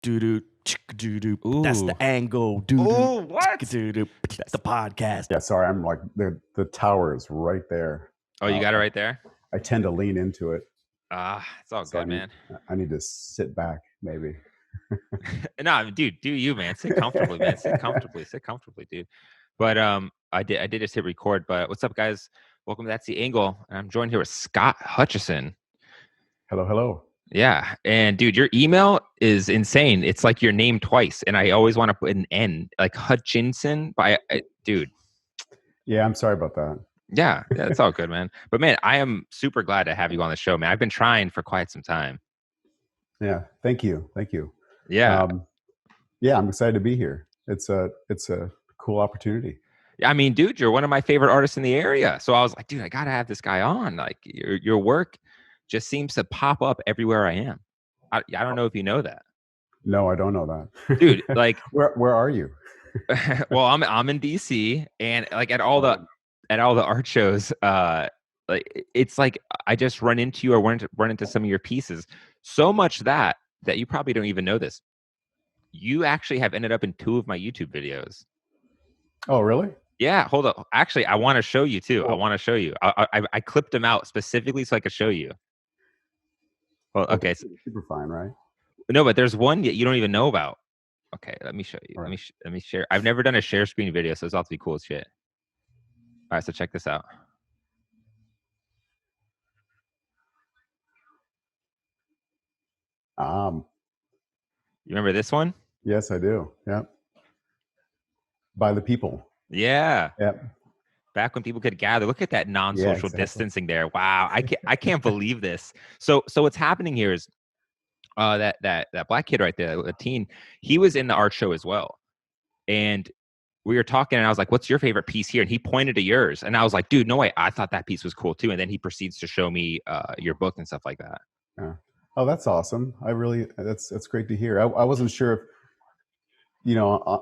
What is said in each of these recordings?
Doo-doo, chick-doo-doo. That's Ooh. the angle. Doo-doo, Ooh, what? chick-doo-doo. That's the podcast. Yeah, sorry, I'm like the tower is right there. Oh, you got it right there? I tend to lean into it. It's all good, man. I need to sit back, maybe. No, dude, do you, man? Sit comfortably, man. Sit comfortably, dude. But I did just hit record. But what's up, guys? Welcome to That's the Angle. And I'm joined here with Scott Hutchison. Hello. Yeah, and dude, your email is insane. It's like your name twice, and I always want to put an N, like Hutchinson. But dude. Yeah, I'm sorry about that. Yeah, it's all good, man. But man, I am super glad to have you on the show, man. I've been trying for quite some time. Yeah, thank you. Yeah, yeah, I'm excited to be here. It's a cool opportunity. I mean, dude, you're one of my favorite artists in the area. So I was like, dude, I gotta have this guy on. Like, your work just seems to pop up everywhere I am. I don't know if you know that. No, I don't know that, dude. Like, where are you? Well, I'm in D.C. and like at all the art shows, like it's like I just run into you or run into some of your pieces. So much that you probably don't even know this. You actually have ended up in 2 of my YouTube videos. Oh, really? Yeah, hold up. Actually, I want to show you too. Cool. I want to show you. I clipped them out specifically so I could show you. Well, okay. Super fine, right? No, but there's one that you don't even know about. Okay, let me show you. Right. Let me share. I've never done a share screen video, so it's all to be cool as shit. All right, so check this out. You remember this one? Yes, I do. Yeah. By the people. Yeah. Yep. Back when people could gather. Look at that non-social distancing there. Wow, I can't believe this. So what's happening here is that black kid right there, a teen, he was in the art show as well. And we were talking and I was like, what's your favorite piece here? And he pointed to yours. And I was like, dude, no way. I thought that piece was cool too. And then he proceeds to show me your book and stuff like that. Yeah. Oh, that's awesome. That's great to hear. I wasn't sure if,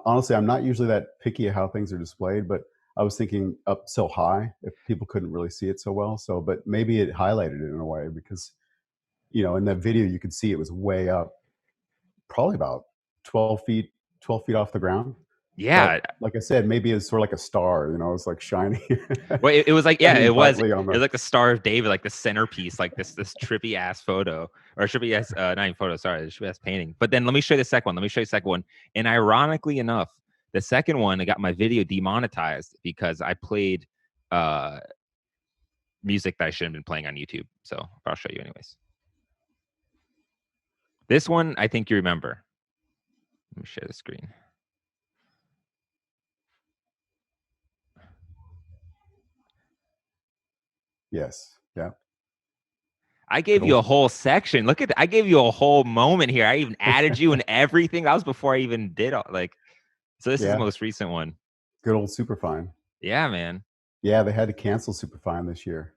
honestly, I'm not usually that picky at how things are displayed, but I was thinking up so high if people couldn't really see it so well. So, but maybe it highlighted it in a way because, in that video, you could see it was way up, probably about 12 feet off the ground. Yeah. But like I said, maybe it's sort of like a star, it's like shining. Well, it was like, yeah, it was like the Star of David, like the centerpiece, like this trippy ass photo or trippy ass, not even photo, sorry, this trippy ass painting. But then let me show you the second one. And ironically enough, the second one, I got my video demonetized because I played music that I shouldn't have been playing on YouTube. So I'll show you anyways. This one, I think you remember. Let me share the screen. Yes. Yeah. I gave you a whole section. Look at that. I gave you a whole moment here. I even added you and everything. That was before I even did so this is the most recent one. Good old Superfine. Yeah, man. Yeah, they had to cancel Superfine this year.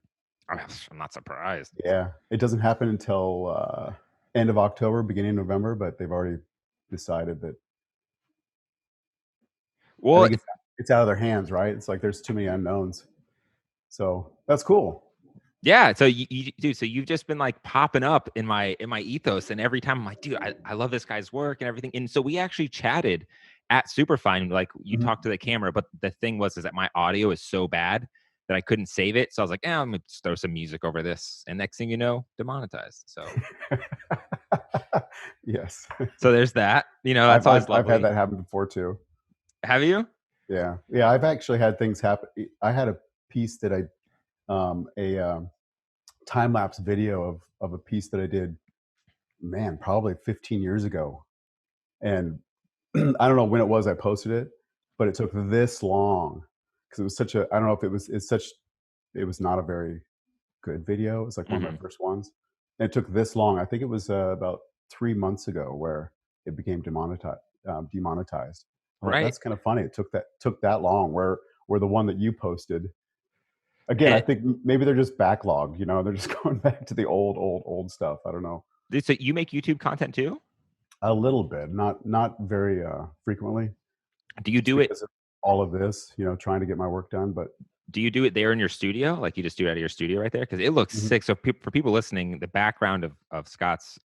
I'm not surprised. Yeah. It doesn't happen until end of October, beginning of November, but they've already decided that. Well, it's out of their hands, right? It's like there's too many unknowns. So that's cool. Yeah. So dude, so you've just been like popping up in my ethos, and every time I'm like, dude, I love this guy's work and everything. And so we actually chatted at Superfine, like you talked to the camera, but the thing is that my audio is so bad that I couldn't save it. So I was like, I'm gonna throw some music over this, and next thing you know, demonetized. So yes. So there's that. That's always lovely. I've had that happen before too. Have you? Yeah. I've actually had things happen. I had a piece that a time-lapse video of a piece that I did, man, probably 15 years ago. And I don't know when it was I posted it, but it took this long because it was such a, I don't know if it was not a very good video. It was like one of my first ones. And it took this long. I think it was about 3 months ago where it became demonetized. Right. That's kind of funny. It took that long where the one that you posted, again, I think maybe they're just backlogged, they're just going back to the old stuff. I don't know. So you make YouTube content too? A little bit, not very frequently. Do you do it? All of this, trying to get my work done, but. Do you do it there in your studio? Like you just do it out of your studio right there? Because it looks sick. So for people listening, the background of Scott's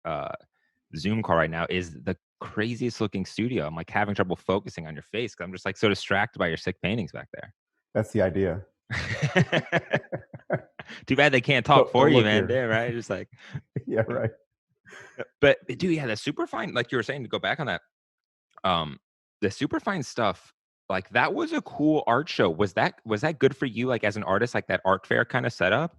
Zoom call right now is the craziest looking studio. I'm like having trouble focusing on your face because I'm just like so distracted by your sick paintings back there. That's the idea. Too bad they can't talk for Don't you, look man. here. Damn, right? Just like, Yeah, right. but dude, yeah, the superfine, like you were saying, to go back on that, the superfine stuff, like that was a cool art show. Was that good for you, like as an artist, like that art fair kind of setup?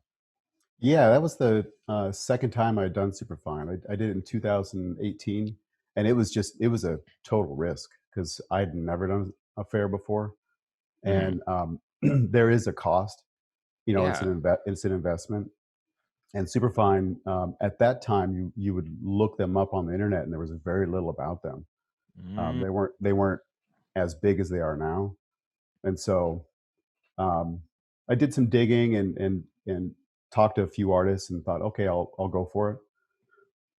Yeah, that was the second time I'd done Superfine. I did it in 2018, and it was a total risk because I'd never done a fair before, Mm-hmm. and there is a cost. It's Yeah. it's an investment. And Superfine, at that time, you would look them up on the internet, and there was very little about them. Mm. They weren't as big as they are now, and so um, I did some digging and talked to a few artists and thought, okay, I'll go for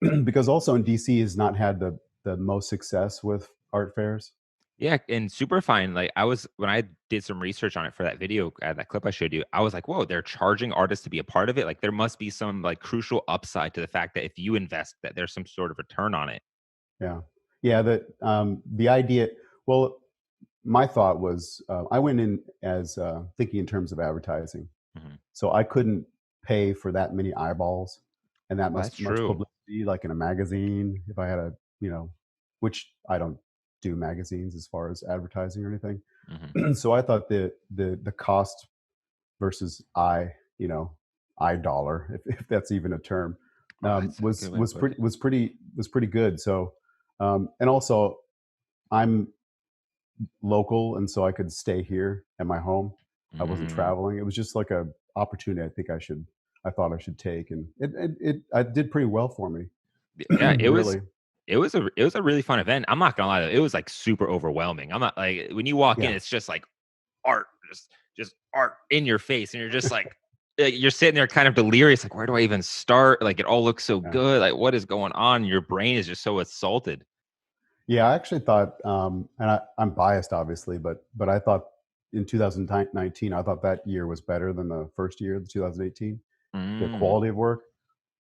it because also in DC has not had the most success with art fairs. Yeah, and superfine. Like when I did some research on it for that video, that clip I showed you, I was like, whoa, they're charging artists to be a part of it. Like there must be some like crucial upside to the fact that if you invest, that there's some sort of return on it. Yeah, yeah. The idea. Well, my thought was I went in as thinking in terms of advertising, Mhm. so I couldn't pay for that many eyeballs and that Well, that's much true. publicity, like in a magazine. If I had which I don't do magazines as far as advertising or anything. Mhm. So I thought the cost versus I dollar, if that's even a term, Oh, that's a good way to put it. was pretty good. So and also I'm local, and so I could stay here at my home. I wasn't Mm. traveling. It was just like a opportunity. I thought I should take, and I did pretty well for me. Yeah, Really, it was a really fun event. I'm not gonna lie though, it was like super overwhelming. I'm not like when you walk in, yeah, it's just like art, just art in your face, and you're just like you're sitting there kind of delirious, like where do I even start? Like it all looks so yeah. good. Like what is going on? Your brain is just so assaulted. Yeah, I actually thought, and I'm biased, obviously, but I thought in 2019, I thought that year was better than the first year, the 2018, the Mm. quality of work.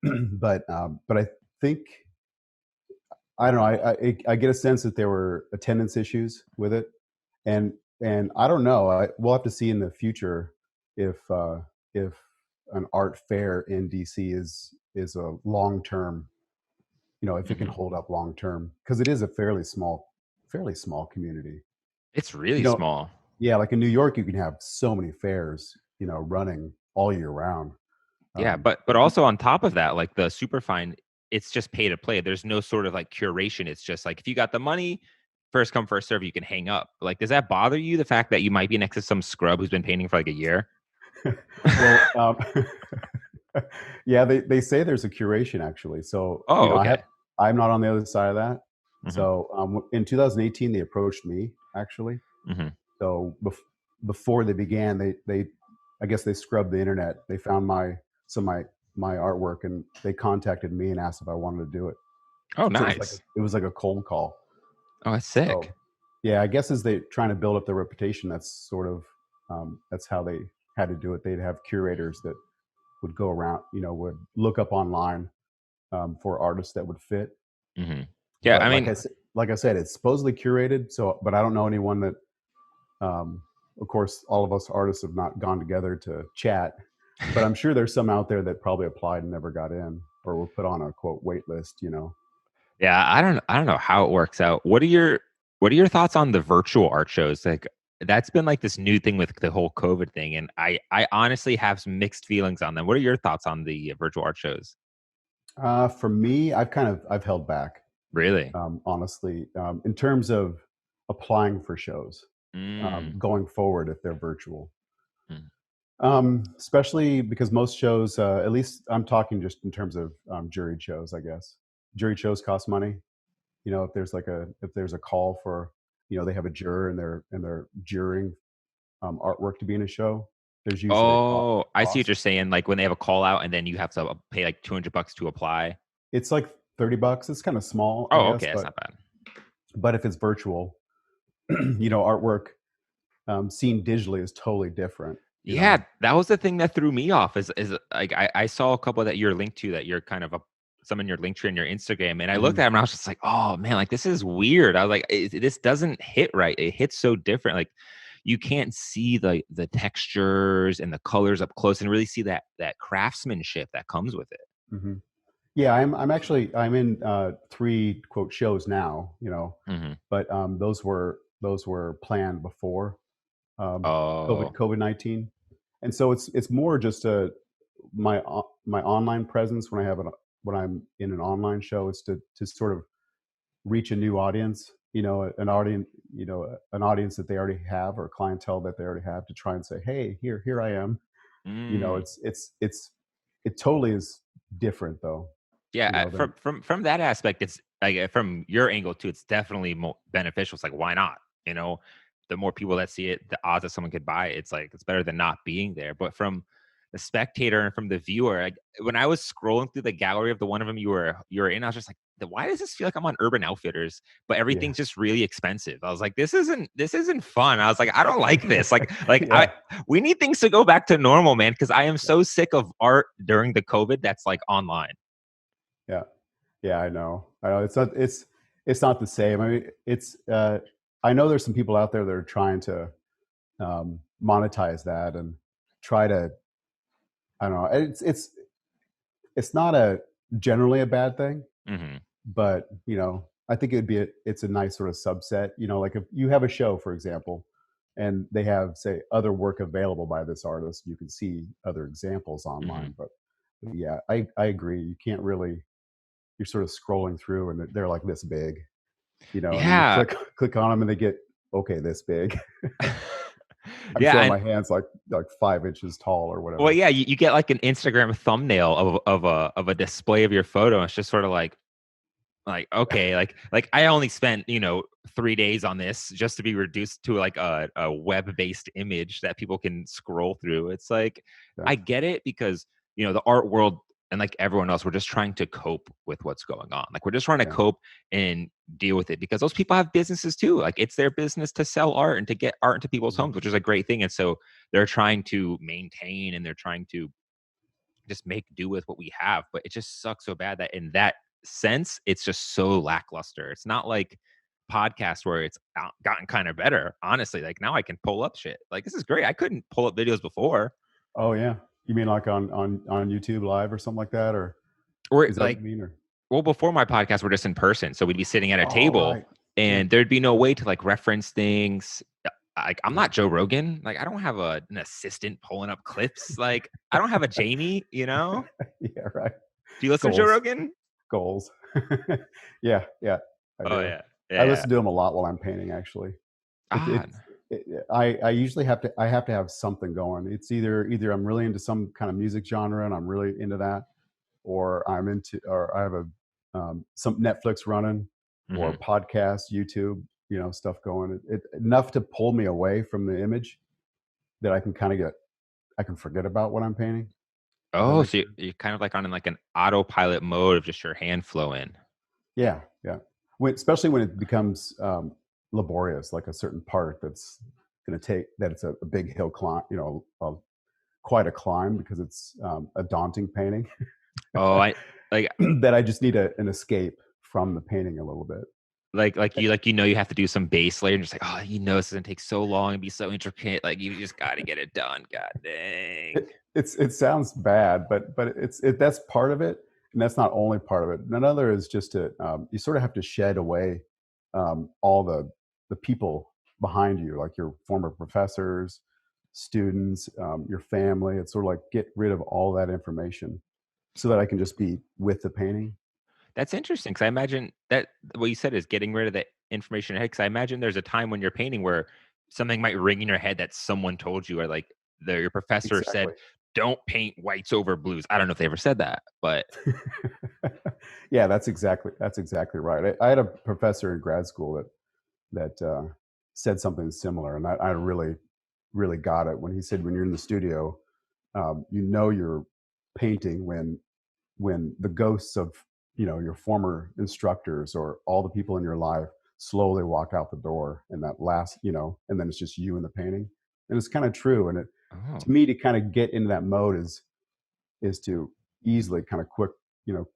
But I think I don't know. I get a sense that there were attendance issues with it, and I don't know. We'll have to see in the future if an art fair in DC is a long term, if it can Mhm. hold up long term, because it is a fairly small community. It's You really know, small. yeah, like in New York, you can have so many fairs, running all year round. Yeah, Um, but also on top of that, like the superfine, it's just pay to play. There's no sort of like curation. It's just like if you got the money, first come first serve, you can hang up. Like, does that bother you? The fact that you might be next to some scrub who's been painting for like a year? well, yeah, they say there's a curation actually. So Oh, okay. I'm not on the other side of that. Hmm. So in 2018, they approached me actually. Hmm. So before they began, they I guess they scrubbed the internet. They found my artwork, and they contacted me and asked if I wanted to do it. Oh, So nice. it was like a cold call. Oh, that's So sick. yeah, I guess as they trying to build up their reputation, that's how they had to do it. They'd have curators that would go around, would look up online for artists that would fit. Hmm. Yeah, But I mean, like I said, it's supposedly curated. So, but I don't know anyone that. Of course, all of us artists have not gone together to chat, but I'm sure there's some out there that probably applied and never got in, or were put on a quote wait list. yeah, I don't know how it works out. What are your thoughts on the virtual art shows? Like that's been like this new thing with the whole COVID thing, and I honestly have some mixed feelings on them. What are your thoughts on the virtual art shows? For me, I've held back, Really? honestly, in terms of applying for shows Mm. going forward if they're virtual. Mm. Especially because most shows, at least I'm talking just in terms of juried shows, I guess. Juried shows cost money. If there's a call for, they have a juror and they're juring artwork to be in a show. There's usually a Oh, I see what cost. you're saying. Like when they have a call out and then you have to pay like $200 to apply. It's like $30. It's kind of small, I Oh, guess, okay, that's not bad. but if it's virtual, artwork seen digitally is totally different. Yeah, that was the thing that threw me off. Is like I saw a couple that you're linked to that you're kind of some in your link tree and your Instagram, and I looked at them and I was just like, oh man, like this is weird. I was like, this doesn't hit right. It hits so different. Like you can't see the textures and the colors up close and really see that craftsmanship that comes with it. Mm-hmm. Yeah, I'm in 3 quote shows now, but those were planned before Oh, COVID-19, and so it's more just my online presence when I'm in an online show is to sort of reach a new audience, an audience that they already have or clientele that they already have, to try and say, hey, here I am. mm. It totally is different though. Yeah, Than from that aspect, it's like from your angle too. It's definitely more beneficial. It's like, why not? You know, the more people that see it, the odds that someone could buy it. It's like it's better than not being there. But from the spectator and from the viewer, like when I was scrolling through the gallery of the one of them you were in, I was just like, why does this feel like I'm on Urban Outfitters, but yeah, everything's just really expensive? I was like, this isn't fun. I was like, I don't like this. Like yeah, we need things to go back to normal, man, because I am so sick of art during the COVID that's like online. yeah. Yeah, I know. It's not the same. I mean, I know there's some people out there that are trying to monetize that and try to. I don't know. It's not generally a bad thing, Mm-hmm. but I think it's a nice sort of subset. Like if you have a show, for example, and they have, say, other work available by this artist, you can see other examples Mm-hmm. online. But yeah, I agree. You can't really. You're sort of scrolling through and they're like this big, and then you Yeah. click on them and they get this big. I'm Yeah, showing and my hands like 5 inches tall or well, whatever. yeah, you get like an Instagram thumbnail of a display of your photo. It's just sort of like okay, like I only spent 3 days on this just to be reduced to like a web-based image that people can scroll through. It's like Yeah. I get it because the art world and like everyone else, we're just trying to cope with what's going on. Like we're just trying to Yeah. cope and deal with it because those people have businesses too. Like it's their business to sell art and to get art into people's Mhm. homes, which is a great thing. And so they're trying to maintain and they're trying to just make do with what we have. But it just sucks so bad that in that sense, it's just so lackluster. It's not like podcast where it's gotten kind of better. Honestly, like now I can pull up shit. Like this is great. I couldn't pull up videos before. Oh yeah. You mean like on YouTube Live or something like that, or Or is that what like, you mean? Or well, before my podcast, we're just in person. So we'd be sitting at a oh table right, yeah, and there'd be no way to like reference things. Like I'm yeah, not Joe Rogan. Like I don't have an assistant pulling up clips. Like I don't have a Jamie, yeah, right. Do you listen to Joe Goals, Rogan? goals. Yeah, yeah, I Oh do. yeah. I Yeah. listen to them a lot while I'm painting. Actually, Ah, I usually have to have something going. It's either I'm really into some kind of music genre and I'm really into that, or I have some Netflix running, or mhm. podcast, YouTube, stuff going. Enough to pull me away from the image that I can forget about what I'm painting. Does that Oh, make so sense? you're kind of like on in like an autopilot mode of just your hand flowing. Yeah, yeah. Especially when it becomes laborious, like a certain part that's going to take that it's a big hill climb, quite a climb because it's a daunting painting. Oh, I like That I just need an escape from the painting a little bit. you have to do some base layer and just like, oh, this is gonna take so long and be so intricate. Like you just gotta get it done. God dang. It sounds bad, but that's part of it, and that's not only part of it. Another is just to you sort of have to shed away all the people behind you, like your former professors, students, your family. It's sort of like get rid of all that information so that I can just be with the painting. That's interesting because I imagine that what you said is getting rid of the information ahead. Because I imagine there's a time when you're painting where something might ring in your head that someone told you, or like your professor said, Exactly. "Don't paint whites over blues." I don't know if they ever said that, but Yeah, that's exactly right. I had a professor in grad school that said something similar, and I really got it when he said when you're in the studio, you're painting when the ghosts of your former instructors or all the people in your life slowly walk out the door, and that last and then it's just you in the painting, and it's kind of true. And oh, to me, to kind of get into that mode is to easily kind of quick, you know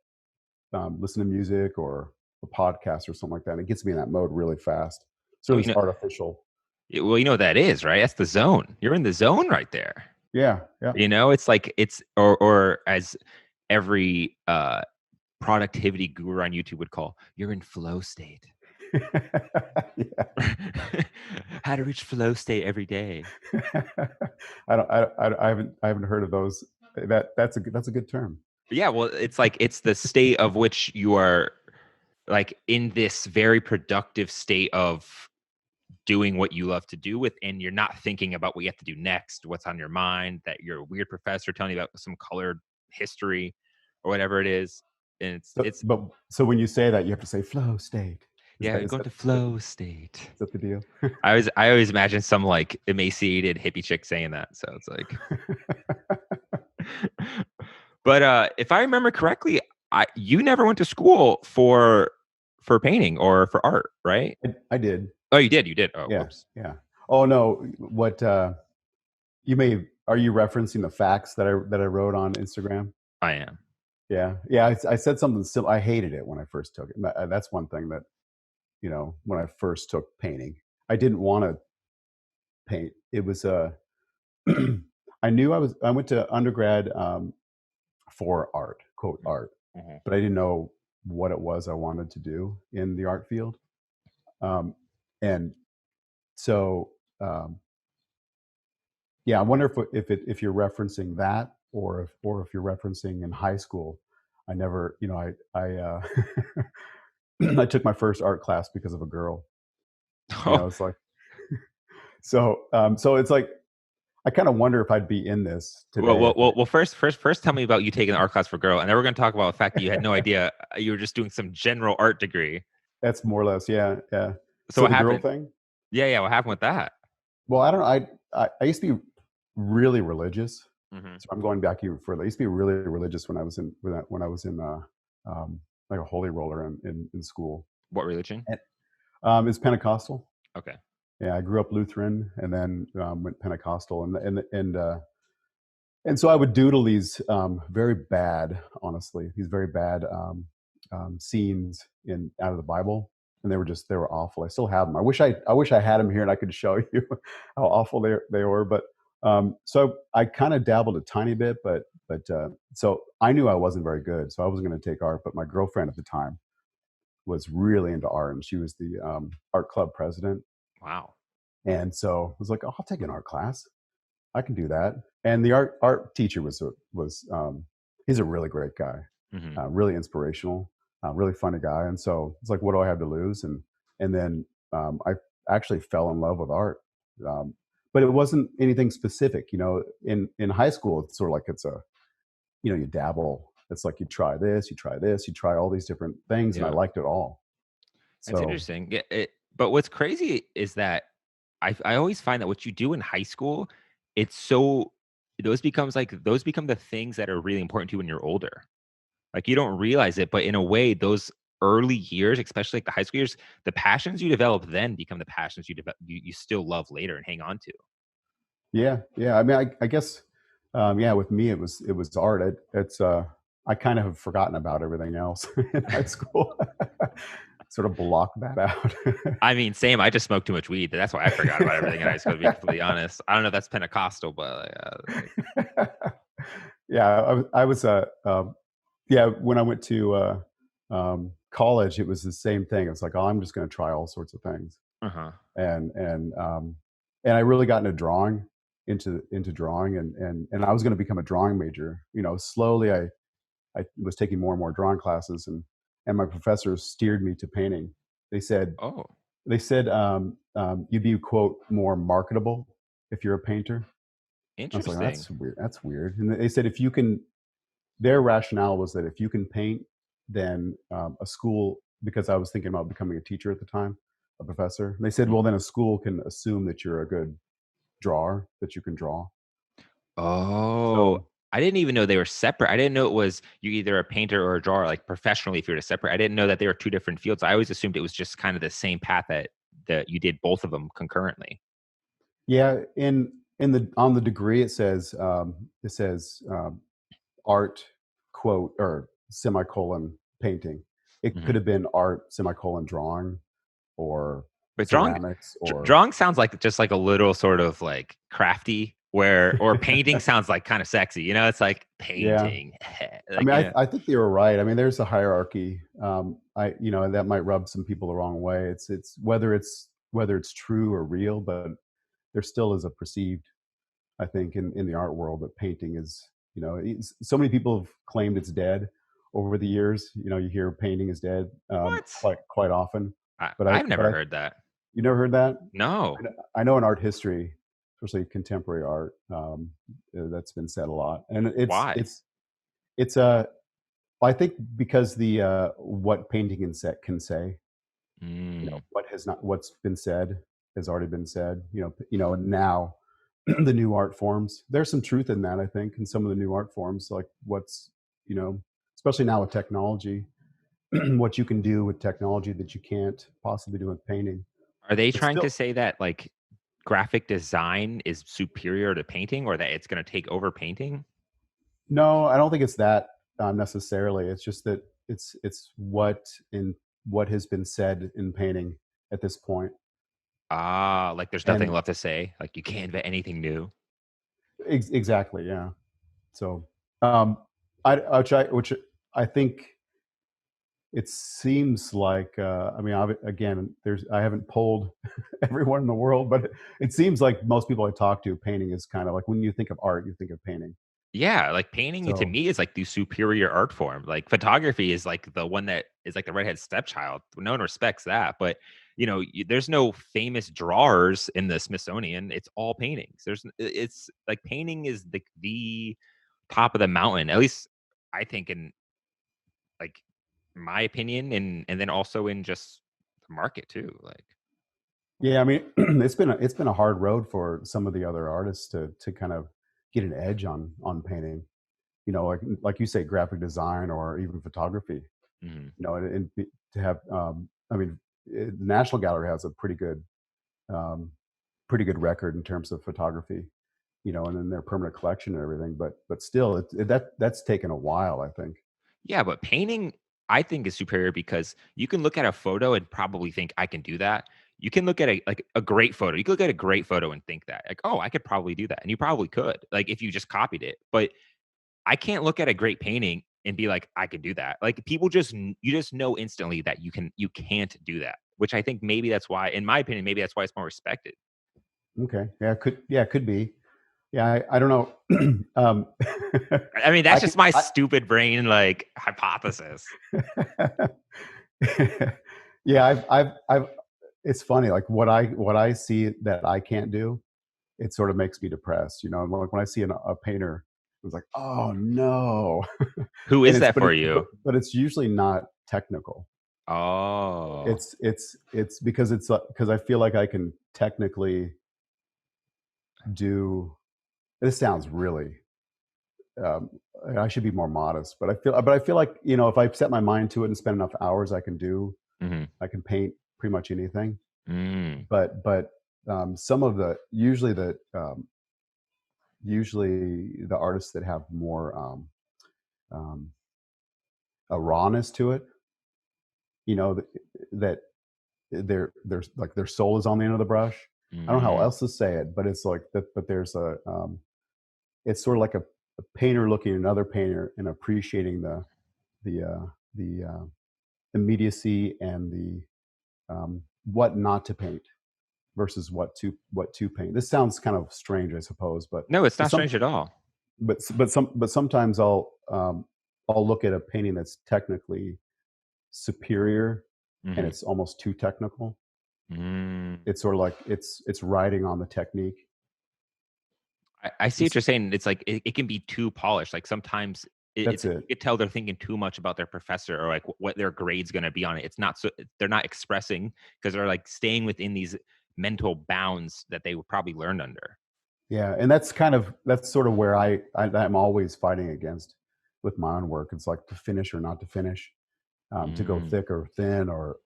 listen to music or a podcast or something like that. And it gets me in that mode really fast. Oh, So it's artificial. Well, you know what that is, right? That's the zone. You're in the zone right there. Yeah, yeah. You know, it's like or as every productivity guru on YouTube would call, you're in flow state. How to reach flow state every day. I haven't heard of those. That's a good term. Yeah, well, it's like it's the state of which you are like in this very productive state of doing what you love to do with, and you're not thinking about what you have to do next, what's on your mind, that your weird professor telling you about some colored history or whatever it is. And so when you say that, you have to say flow state. You're going to flow state. Is that the deal? I always imagine some like emaciated hippie chick saying that. So it's like but if I remember correctly, you never went to school for painting or for art, right? I did. Oh, you did. Oh, yeah, whoops. Yeah. Oh no, what are you referencing the facts that I wrote on Instagram? I am. Yeah. I said something similar. I hated it when I first took it. That's one thing that, when I first took painting, I didn't want to paint. It was I knew I went to undergrad for art, quote art, but I didn't know what it was I wanted to do in the art field. And so, I wonder if you're referencing that, or if you're referencing in high school. I never, I I took my first art class because of a girl. It's like, so it's like, I kind of wonder if I'd be in this today. Well, first, tell me about you taking an art class for a girl, and then we're going to talk about the fact that you had no idea you were just doing some general art degree. That's more or less, yeah. So what the happened? Girl thing? Yeah. What happened with that? Well, I don't know. I used to be really religious. Mm-hmm. So I'm going back even further. I used to be really religious when I was in like a holy roller in school. What religion? It's Pentecostal. Okay. Yeah, I grew up Lutheran and then went Pentecostal, and so I would doodle these very bad, honestly, these very bad scenes out of the Bible, and they were awful. I still have them. I wish I had them here and I could show you how awful they were. But so I kind of dabbled a tiny bit, but so I knew I wasn't very good, so I wasn't going to take art. But my girlfriend at the time was really into art, and she was the art club president. Wow. And so I was like, oh, I'll take an art class. I can do that. And the art teacher was he's a really great guy, really inspirational, really funny guy. And so it's like, what do I have to lose? And then I actually fell in love with art, but it wasn't anything specific. In high school, it's sort of like you dabble. It's like you try this, you try all these different things, and I liked it all. That's interesting. Yeah, but what's crazy is that I always find that what you do in high school, those become the things that are really important to you when you're older. Like you don't realize it, but in a way, those early years, especially like the high school years, the passions you develop then become the passions you still love later and hang on to. Yeah. I mean, I guess, with me, it was art. I kind of have forgotten about everything else in high school. Sort of block that out. I mean, same. I just smoked too much weed. That's why I forgot about everything in high school, to be completely honest. I don't know if that's Pentecostal, but yeah, I was when I went to college, it was the same thing. It's like, oh, I'm just going to try all sorts of things. And I really got into drawing, and I was going to become a drawing major. Slowly I was taking more and more drawing classes, and my professors steered me to painting. They said, you'd be, quote, more marketable if you're a painter. Interesting. I was like, that's weird. And they said, their rationale was that if you can paint, then a school, because I was thinking about becoming a teacher at the time, a professor. And they said, well, then a school can assume that you're a good drawer, that you can draw. Oh, I didn't even know they were separate. I didn't know it was you either a painter or a drawer, like professionally, if you were to separate. I didn't know that they were two different fields. I always assumed it was just kind of the same path that you did both of them concurrently. Yeah, on the degree it says art, quote, or semicolon, painting. It Mhm. could have been art, semicolon drawing, or But ceramics, or drawing sounds like just like a little sort of like crafty, or painting sounds like kind of sexy. You know, it's like yeah. painting. I Like, mean, you know, I think they were right. I mean, there's a hierarchy. That might rub some people the wrong way. It's whether it's true or real, but there still is a perceived, I think, in the art world that painting is, so many people have claimed it's dead over the years. You hear painting is dead what? quite often. I've never heard that. You never heard that? No. I know in art history, especially contemporary art, that's been said a lot, and Why? it's a. I think because the what painting can say, Mm. what's been said has already been said. And now the new art forms. There's some truth in that, I think, in some of the new art forms, like especially now with technology, what you can do with technology that you can't possibly do with painting. Are they But trying to still, say that like graphic design is superior to painting, or that it's going to take over painting? no, I don't think it's that necessarily. It's just that it's what has been said in painting at this point. Ah, like there's nothing And left to say. Like you can't invent anything new. exactly, yeah. So, um, which I think it seems like. I mean, again, I haven't polled everyone in the world, but it seems like most people I talk to, painting is kind of like when you think of art, you think of painting. Yeah, like painting to So, me is like the superior art form. Like photography is like the one that is like the redhead stepchild. No one respects that, but there's no famous drawers in the Smithsonian. It's all paintings. It's like painting is the top of the mountain. At least I think, in like my opinion, and then also in just the market too. Like, yeah, I mean, it's been a hard road for some of the other artists to kind of get an edge on painting. Like you say, graphic design or even photography. mhm. To have, I mean, the National Gallery has a um, pretty good record in terms of photography. And in their permanent collection and everything. But still, that's taken a while, I think. Yeah, but painting, I think, is superior because you can look at a photo and probably think I can do that. You can look at a great photo. You can look at a great photo and think that, like, oh, I could probably do that, and you probably could, like, if you just copied it. But I can't look at a great painting and be like, I could do that. Like, you just know instantly that you can't do that. Which I think maybe that's why, in my opinion, maybe that's why it's more respected. Okay, it could be. Yeah, I don't know. I mean, I that's can. just my stupid brain like hypothesis. Yeah, I've. It's funny, like what I see that I can't do, it sort of makes me depressed. Like when I see a painter, it's like, oh no, Who and is that for you? but it's usually not technical. Oh. It's because I feel like I can technically do. This sounds really. Um, I should be more modest, but I feel like if I set my mind to it and spend enough hours, Hmm. I can paint pretty much anything. Mm. But some of the usually the artists that have more um, a rawness to it, that, that there's like their soul is on the end of the brush. I don't know how Mm. else to say it, but it's like that. But it's sort of like a painter looking at another painter and appreciating the uh, the immediacy and the what not to paint versus what to paint. This sounds kind of strange, I suppose, but No, it's but not some strange at all. but sometimes I'll look at a painting that's technically superior and Mhm. it's almost too technical. Mm. It's sort of like it's riding on the technique. I see what It's, you're saying. It's like it can be too polished. Like sometimes that's you it. could tell they're thinking too much about their professor or like what their grade's going to be on it. It's not so they're not expressing because they're like staying within these mental bounds that they would probably learned under. Yeah, and that's sort of where I'm always fighting against with my own work. It's like to finish or not to finish, to go Mm. thick or thin, or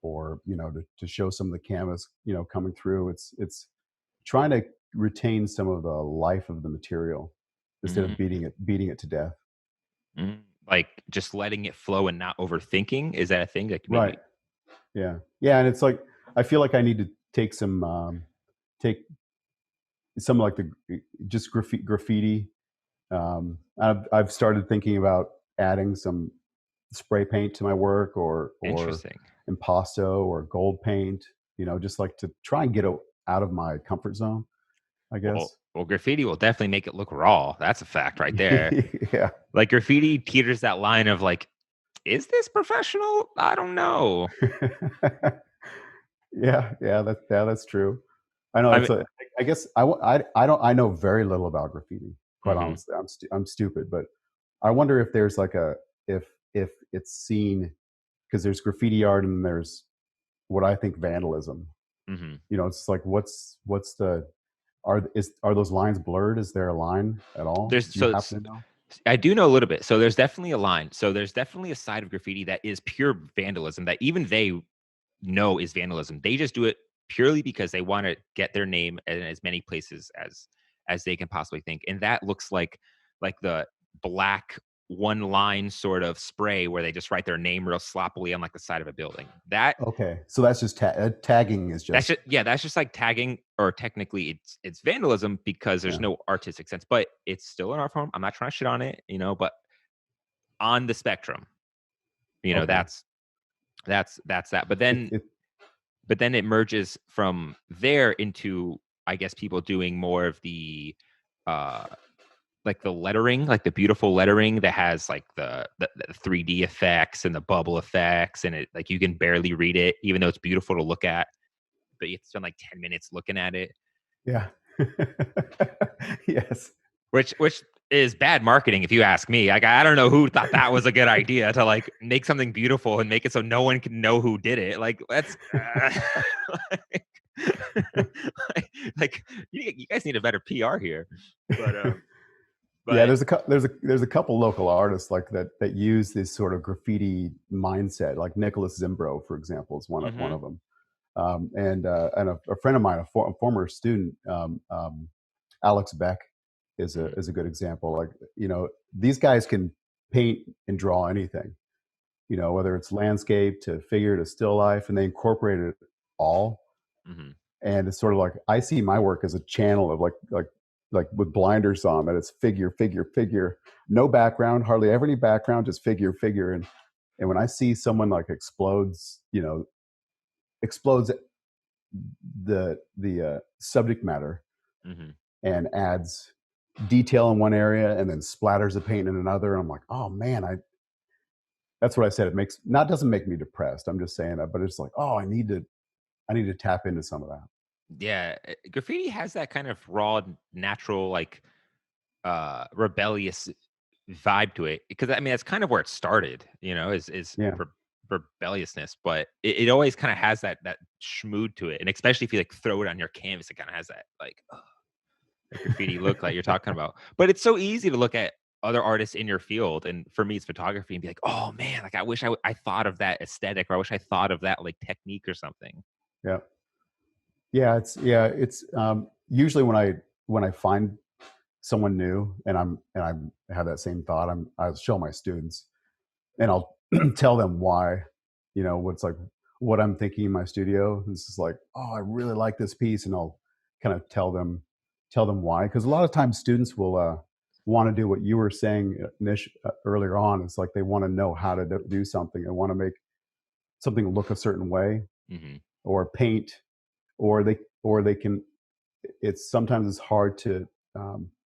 to show some of the canvas coming through. It's trying to retain some of the life of the material instead of Mm. beating it to death. Mm. like just letting it flow and not overthinking? Is that a thing? Like maybe Right. Yeah. Yeah. And it's like, I feel like I need to take take some like just graffiti. I've started thinking about adding some spray paint to my work, or interesting. impasto or gold paint, just like to try and get out of my comfort zone, I guess. Well, graffiti will definitely make it look raw. That's a fact right there. Yeah. Like graffiti teeters that line of like, is this professional? I don't know. Yeah, that's true. I know. I mean, I guess I know very little about graffiti. Quite mhm. honestly, I'm stupid, but I wonder if there's like if it's seen, because there's graffiti art and there's what I think vandalism. Mm-hmm. It's like what's the are those lines blurred? Is there a line at all? Do you happen to know? I do know a little bit. So there's definitely a line. So there's definitely a side of graffiti that is pure vandalism that even they know is vandalism. They just do it purely because they want to get their name in as many places as they can possibly think. And that looks like the black one line sort of spray where they just write their name real sloppily on like the side of a building. That Okay, so that's just tagging is just that's just like tagging, or technically it's vandalism because there's no artistic sense, but it's still an art form. I'm not trying to shit on it, but on the spectrum, okay. that's that. But then it merges from there into, I guess, people doing more of the like the lettering, like the beautiful lettering that has like the 3D effects and the bubble effects, and it like you can barely read it even though it's beautiful to look at, but you have to spend like 10 minutes looking at it. Yeah. Yes. Which is bad marketing if you ask me. Like I don't know who thought that was a good idea to like make something beautiful and make it so no one can know who did it. Like that's like you guys need a better PR here. But yeah, there's a couple local artists like that use this sort of graffiti mindset. Like Nicholas Zimbro, for example, is one of them. And a friend of mine, a former student, Alex Beck, is a good example. Like these guys can paint and draw anything. Whether it's landscape to figure to still life, and they incorporate it all. Mm-hmm. And it's sort of like I see my work as a channel of like with blinders on, that it's figure, no background, hardly ever any background, just figure. And when I see someone like explodes the subject matter, Mm-hmm. and adds detail in one area and then splatters the paint in another, I'm like, oh man, that's what I said. Doesn't make me depressed. I'm just saying that, but it's like, oh, I need to tap into some of that. Yeah, graffiti has that kind of raw, natural, like rebellious vibe to it, because I mean that's kind of where it started, is rebelliousness, but it always kind of has that schmood to it, and especially if you like throw it on your canvas, it kind of has that like graffiti look like you're talking about. But it's so easy to look at other artists in your field, and for me it's photography, and be like, oh man, like I wish I thought of that aesthetic, or I wish I thought of that like technique or something. Yeah, it's usually when I find someone new, and I have that same thought, I'll show my students, and I'll tell them why, what's like what I'm thinking in my studio. This is like, oh, I really like this piece, and I'll kind of tell them why, because a lot of times students will want to do what you were saying, Nish, earlier on. It's like they want to know how to do something, and want to make something look a certain way, Mm-hmm. or paint, or they can. Sometimes it's hard to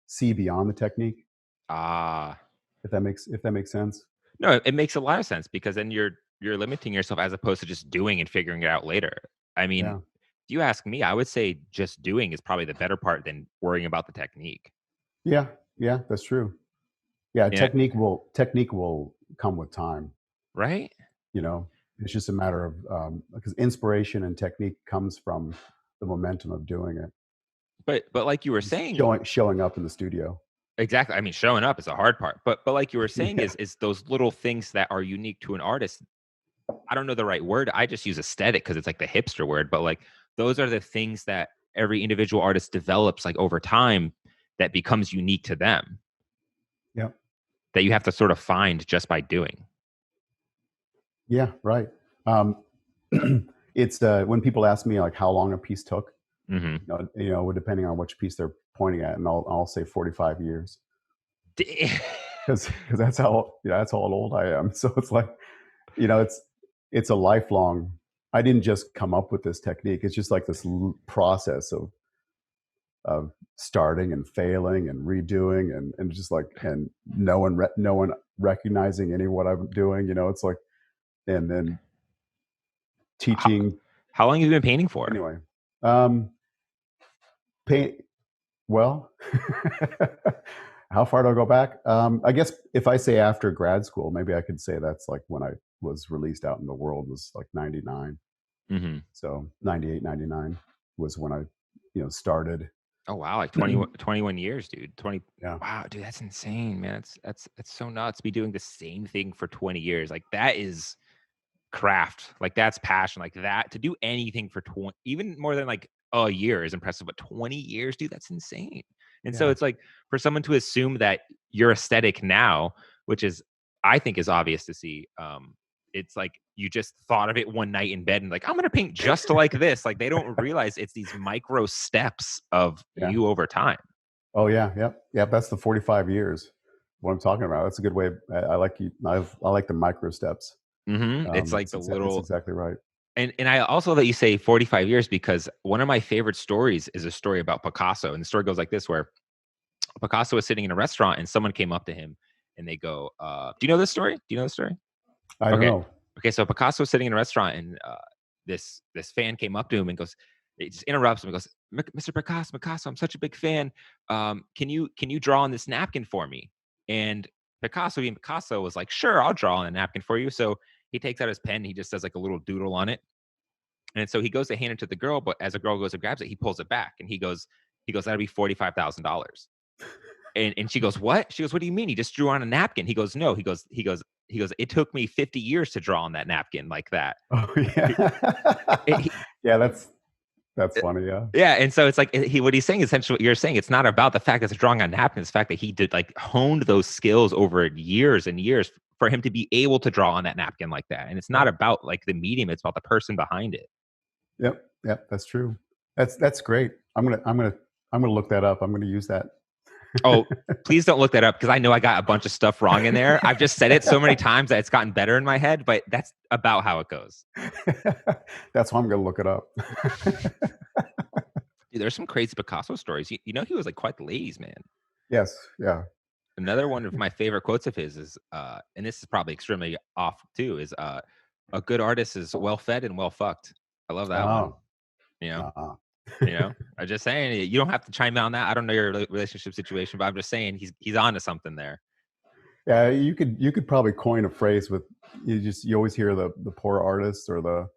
see beyond the technique. If that makes sense. No, it makes a lot of sense, because then you're limiting yourself as opposed to just doing and figuring it out later. I mean, Yeah. if you ask me, I would say just doing is probably the better part than worrying about the technique. Yeah, that's true. Yeah, Yeah. technique will come with time. Right? It's just a matter of because inspiration and technique comes from the momentum of doing it. But like you were saying, showing up in the studio. exactly. I mean, showing up is a hard part. But like you were saying, Yeah. is those little things that are unique to an artist. I don't know the right word. I just use aesthetic because it's like the hipster word. But like those are the things that every individual artist develops like over time that becomes unique to them. Yeah. that you have to sort of find just by doing. Yeah, right. It's when people ask me like how long a piece took, depending on which piece they're pointing at, and I'll say 45 years. Because that's how old I am. So it's like, it's a lifelong. I didn't just come up with this technique. It's just like this process of starting and failing and redoing and just like, and no one recognizing any of what I'm doing. It's like, and then teaching. How long have you been painting for? Anyway, paint. Well, how far do I go back? I guess if I say after grad school, maybe I could say that's like when I was released out in the world, was like 99. So 98, 99 was when I, started. Oh, wow. Like 21 years, dude. 20. Yeah. Wow, dude, that's insane, man. That's so nuts to be doing the same thing for 20 years. Like that is craft. Like that's passion. Like that, to do anything for 20, even more than like a year is impressive, but 20 years, dude, that's insane. And so it's like for someone to assume that your aesthetic now, which is, I think is obvious to see, it's like you just thought of it one night in bed and like, I'm going to paint just like this. Like they don't realize it's these micro steps of you over time. Oh yeah. Yep. That's the 45 years. What I'm talking about. That's a good way. I like the micro steps. It's like that's exactly right. And I also let you say 45 years because one of my favorite stories is a story about Picasso. And the story goes like this, where Picasso was sitting in a restaurant and someone came up to him and they go, do you know this story? I don't know. Okay. So Picasso was sitting in a restaurant and this fan came up to him and goes, it just interrupts him and goes, Mr. Picasso, I'm such a big fan. Can you draw on this napkin for me? And Picasso was like, sure, I'll draw on a napkin for you. So he takes out his pen and he just does like a little doodle on it. And so he goes to hand it to the girl, but as the girl goes and grabs it, he pulls it back and he goes, that'll be $45,000. And she goes, what? She goes, what do you mean? He just drew on a napkin. He goes, no. He goes, it took me 50 years to draw on that napkin like that. Oh yeah. Yeah, that's funny. Yeah. Yeah. And so it's like what he's saying, essentially what you're saying, it's not about the fact that it's drawing on napkin, it's the fact that he did like honed those skills over years and years for him to be able to draw on that napkin like that. And it's not about like the medium, it's about the person behind it. Yep, that's true. That's great. I'm gonna look that up. I'm gonna use that. Oh, please don't look that up because I know I got a bunch of stuff wrong in there. I've just said it so many times that it's gotten better in my head, but that's about how it goes. That's why I'm gonna look it up. Dude, there's some crazy Picasso stories. He was like quite the ladies' man. Yes, yeah. Another one of my favorite quotes of his is, and this is probably extremely off too, is a good artist is well fed and well fucked. I love that one. I'm just saying, you don't have to chime in on that. I don't know your relationship situation, but I'm just saying he's onto something there. Yeah, you could probably coin a phrase with you always hear the poor artist or the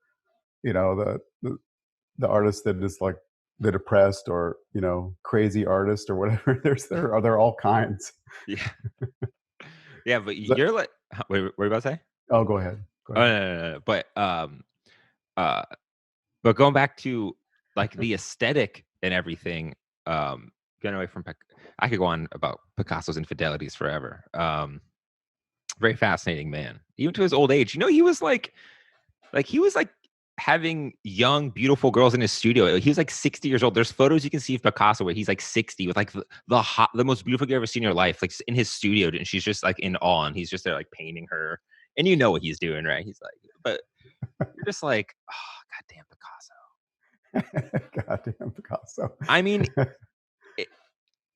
artist that is like the depressed or crazy artist or whatever. There are all kinds. Yeah. Yeah, but you're like, wait, what were you about to say? Oh, go ahead. No. But going back to like the aesthetic and everything, getting away from I could go on about Picasso's Infidelities forever. Very fascinating man, even to his old age. He was like having young, beautiful girls in his studio. He was like 60 years old. There's photos you can see of Picasso where he's like 60 with like the most beautiful girl you've ever seen in your life, like in his studio, and she's just like in awe, and he's just there like painting her, and what he's doing, right? He's like, but you're just like, oh, goddamn Picasso. Goddamn Picasso. I mean,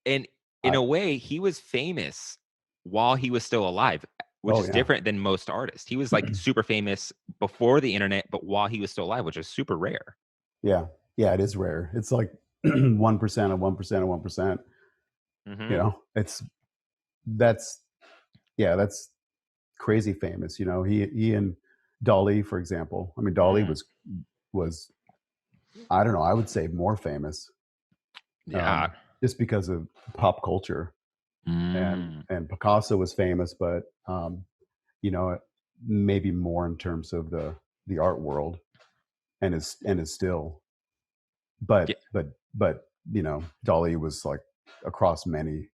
and in a way, he was famous while he was still alive, which is different than most artists. He was like super famous before the internet, but while he was still alive, which is super rare. Yeah, it is rare. It's like 1% of 1% of 1%. That's crazy famous. He and Dali, for example. I mean, Dali was I don't know. I would say more famous. Yeah, just because of pop culture. And Picasso was famous, but maybe more in terms of the art world, and is still. But Dali was like across many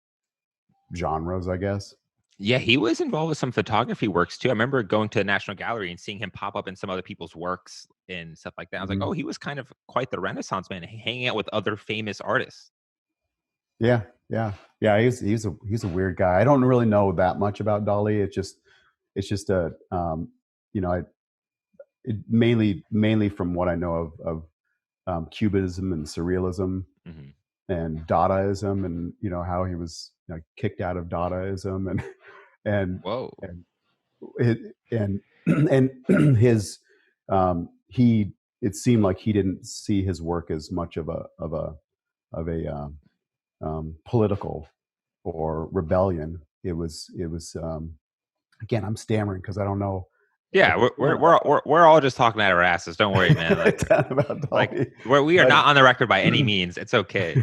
genres, I guess. Yeah, he was involved with some photography works too. I remember going to the National Gallery and seeing him pop up in some other people's works and stuff like that. I was like, Mhm. oh, he was kind of quite the Renaissance man, hanging out with other famous artists. Yeah, yeah, yeah. He's a weird guy. I don't really know that much about Dali. It's just a you know, mainly from what I know of Cubism and Surrealism Hmm. and Dadaism, and how he was kicked out of Dadaism, and Whoa. and and and his he it seemed like he didn't see his work as much of a political or rebellion. It was again, I'm stammering because I don't know a Yeah, ton we're all just talking out our asses. Don't worry, man. a ton about Dali, We are but not on the record by any means. It's okay.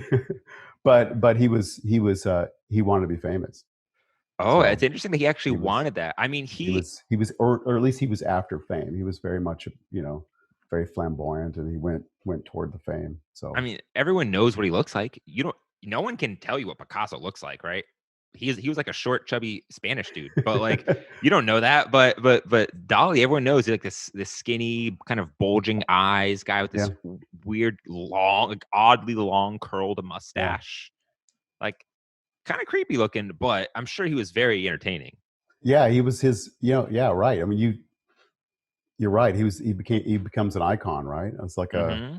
but he wanted to be famous, Oh, it's so interesting that he actually he was wanted that. I mean, or at least he was after fame. He was very much very flamboyant, and he went toward the fame. I So mean, everyone knows what he looks like. No one can tell you what Picasso looks like, right? He was like a short, chubby Spanish dude, but like you don't know that. But Dali, everyone knows like this skinny, kind of bulging eyes guy with yeah, this weird, long, like, oddly long, curled yeah, mustache, like kind of creepy looking. But I'm sure he was very entertaining. yeah. He was yeah, right. I mean, you're right. He becomes an icon, right? It's like Hmm.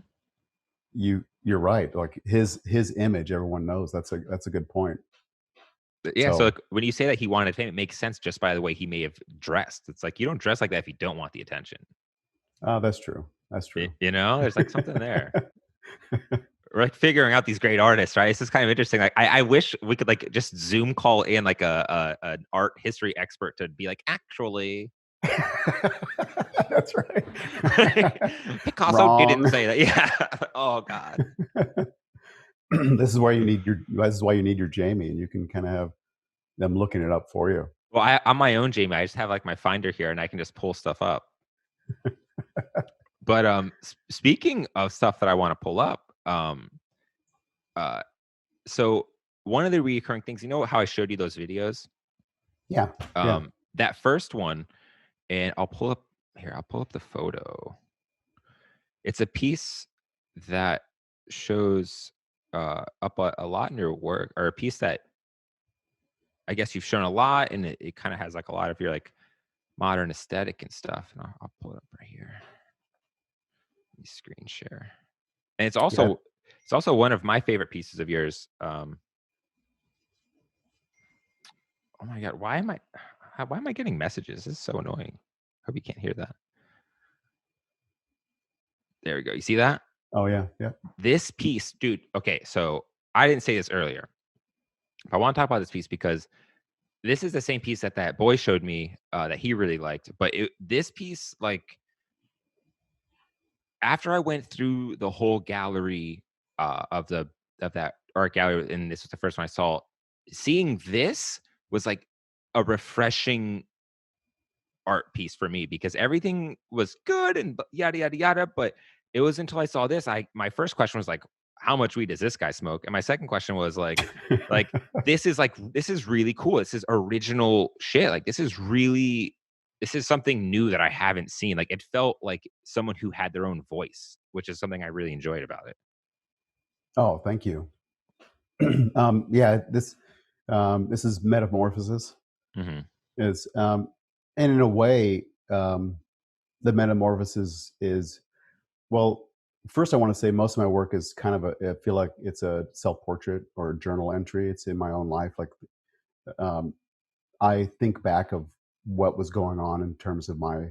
you're right. Like his image, everyone knows. That's a good point. Yeah, so So like when you say that he wanted fame, it makes sense just by the way he may have dressed. It's like you don't dress like that if you don't want the attention. that's true. That's true. There's like something there. We're like figuring out these great artists, right? It's just kind of interesting. Like I wish we could like just Zoom call in like an art history expert to be like, actually, That's right. Picasso didn't Wrong. say that. Yeah. Oh God. This is why you need your Jamie, and you can kind of have them looking it up for you. Well, I'm my own Jamie. I just have like my Finder here, and I can just pull stuff up. But speaking of stuff that I want to pull up, uh, so one of the recurring things, you know how I showed you those videos? Yeah, yeah, That first one, and I'll pull up the photo. It's a piece that shows up a lot in your work, or a piece that I guess you've shown a lot, and it kind of has like a lot of your like modern aesthetic and stuff. And I'll pull it up right here. Let me screen share. And yeah. it's also one of my favorite pieces of yours. Oh my God, why am I getting messages? This is so annoying. Hope you can't hear that. There we go. You see that? Oh yeah, yeah. This piece, dude. Okay, so I didn't say this earlier. But I want to talk about this piece because this is the same piece that boy showed me that he really liked. But this piece, like, after I went through the whole gallery of that art gallery, and this was the first one I saw, seeing this was like a refreshing art piece for me because everything was good and yada yada yada. But it was until I saw this, my first question was like, how much weed does this guy smoke? And my second question was like this is really cool. This is original shit. Like this is something new that I haven't seen. Like it felt like someone who had their own voice, which is something I really enjoyed about it. Oh, thank you. Yeah, this is metamorphosis. Hmm. Is and in a way, the metamorphosis is well. First, I want to say most of my work is kind of I feel like it's a self portrait or a journal entry. It's in my own life. Like um, I think back of what was going on in terms of my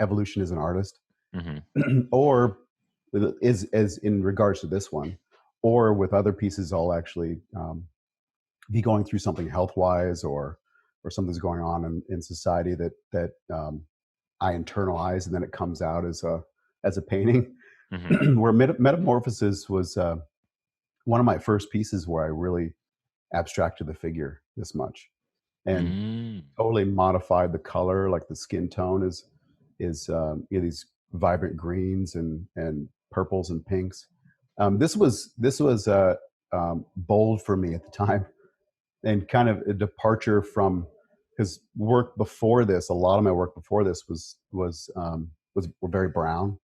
evolution as an artist, Hmm. or is as in regards to this one, or with other pieces, I'll actually be going through something health wise, or something's going on in society that I internalize, and then it comes out as a painting. Hmm. Where Metamorphosis was one of my first pieces where I really abstracted the figure this much and Mm. totally modified the color. Like the skin tone is these vibrant greens and purples and pinks. This was bold for me at the time and kind of a departure from, because work before this, a lot of my work before this was were very brown.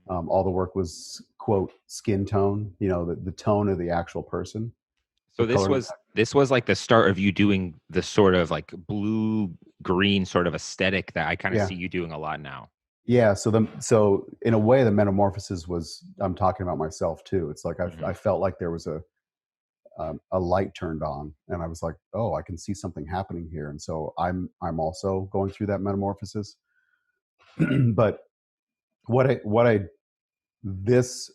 All the work was, quote, skin tone, the tone of the actual person. So The color. this was like the start of you doing the sort of like blue green sort of aesthetic that I kind of Yeah. see you doing a lot now. Yeah. So in a way, the metamorphosis was, I'm talking about myself too. It's like I felt like there was a light turned on, and I was like, oh, I can see something happening here. And so I'm also going through that metamorphosis. But this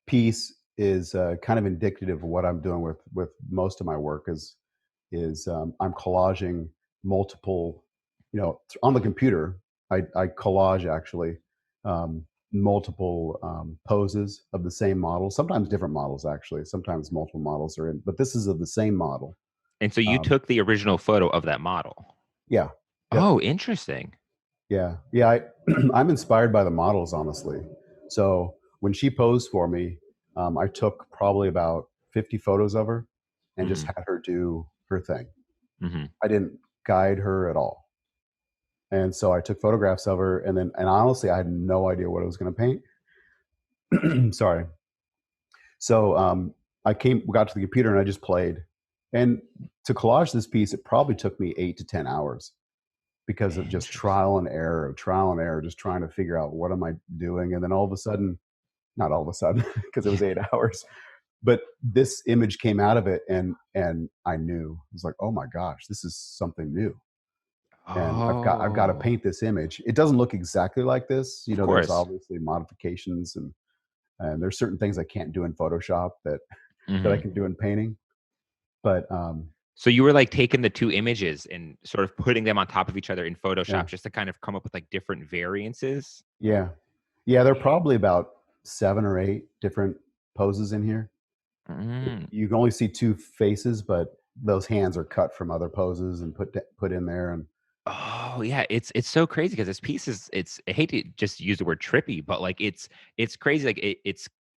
piece is kind of indicative of what I'm doing with most of my work is I'm collaging multiple, on the computer. I collage actually multiple poses of the same model, sometimes different models actually, sometimes multiple models are in, but this is of the same model. And so you took the original photo of that model. Yeah. Yep. Oh, interesting. Yeah. I'm inspired by the models, honestly. So when she posed for me, I took probably about 50 photos of her and just had her do her thing. I didn't guide her at all. And so I took photographs of her, and honestly, I had no idea what I was going to paint. Sorry. So we got to the computer and I just played. And to collage this piece, it probably took me 8 to 10 hours because of just trial and error, just trying to figure out what am I doing. And then all of a sudden, not all of a sudden, because it was 8 hours, but this image came out of it, and I knew. I was like, oh my gosh, this is something new. And I've got to paint this image. It doesn't look exactly like this. There's obviously modifications, and there's certain things I can't do in Photoshop that I can do in painting. But so you were like taking the two images and sort of putting them on top of each other in Photoshop just to kind of come up with like different variances. Yeah. There are probably about 7 or 8 different poses in here. You can only see 2 faces, but those hands are cut from other poses and put in there. And oh yeah, it's so crazy because this piece is, I hate to just use the word trippy, but like it's crazy. Like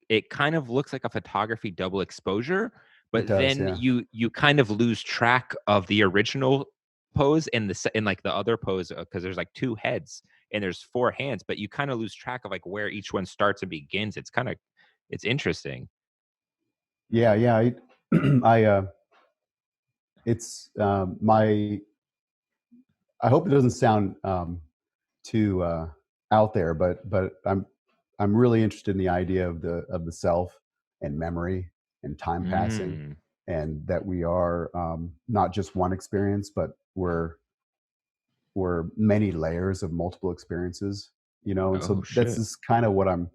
it kind of looks like a photography double exposure, but then you kind of lose track of the original pose and like the other pose, because there's like 2 heads and there's 4 hands, but you kind of lose track of like where each one starts and begins. It's interesting. Yeah. It's I hope it doesn't sound too out there, but I'm really interested in the idea of the self and memory and time passing, and that we are not just one experience, but we're many layers of multiple experiences. And so this is kind of what I'm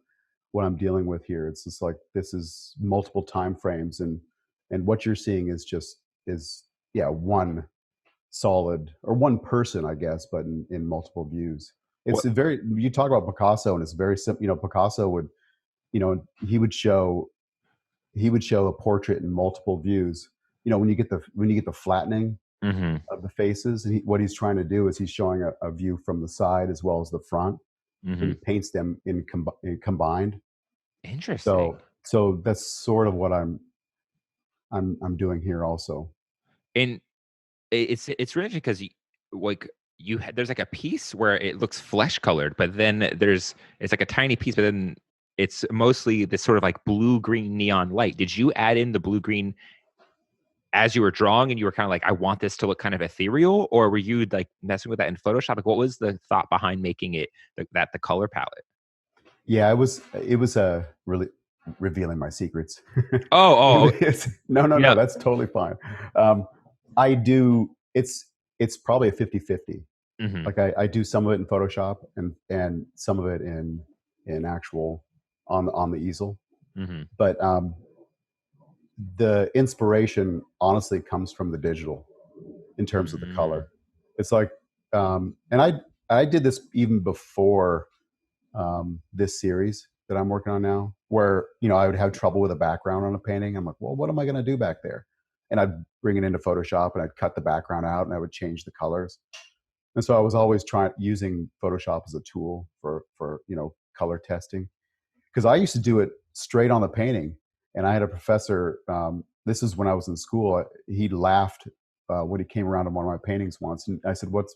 dealing with here. It's just like, this is multiple time frames, and what you're seeing is one solid, or one person, I guess, but in multiple views. It's you talk about Picasso, and it's very simple. Picasso would, he would show a portrait in multiple views. When you get the flattening of the faces, and what he's trying to do is he's showing a view from the side as well as the front, and he paints them in combined. Interesting. So that's sort of what I'm doing here also. And it's really interesting because there's like a piece where it looks flesh colored, but then it's like a tiny piece, but then it's mostly this sort of like blue green neon light. Did you add in the blue green as you were drawing, and you were kind of like, I want this to look kind of ethereal, or were you like messing with that in Photoshop? Like, what was the thought behind making it the color palette? Yeah, it was really revealing my secrets. No, that's totally fine. I do, it's probably a 50-50. Like I do some of it in Photoshop, and some of it in actual on the easel. But the inspiration honestly comes from the digital in terms of the color. It's like, and I did this even before this series that I'm working on now, where I would have trouble with a background on a painting. I'm like, well, what am I going to do back there? And I'd bring it into Photoshop, and I'd cut the background out, and I would change the colors. And so I was always using Photoshop as a tool for color testing, because I used to do it straight on the painting, And I had a professor. This is when I was in school. He laughed when he came around to one of my paintings once, and I said, "What's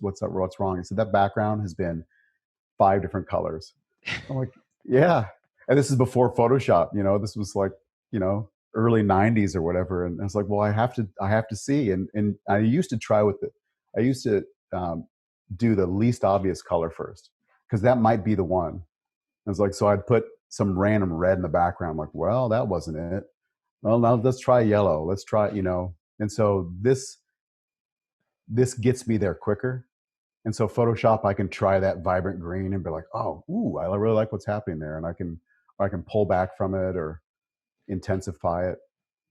wrong?" He said, "That background has been 5 different colors." I'm like, "Yeah." And this is before Photoshop. This was like, early '90s or whatever. And I was like, "Well, I have to see." And I used to try with it. I used to do the least obvious color first, because that might be the one. I was like, so I'd put some random red in the background. I'm like, well, that wasn't it. Well, now let's try yellow. Let's try, And so this gets me there quicker. And so Photoshop, I can try that vibrant green and be like, oh, ooh, I really like what's happening there, and I can pull back from it or intensify it.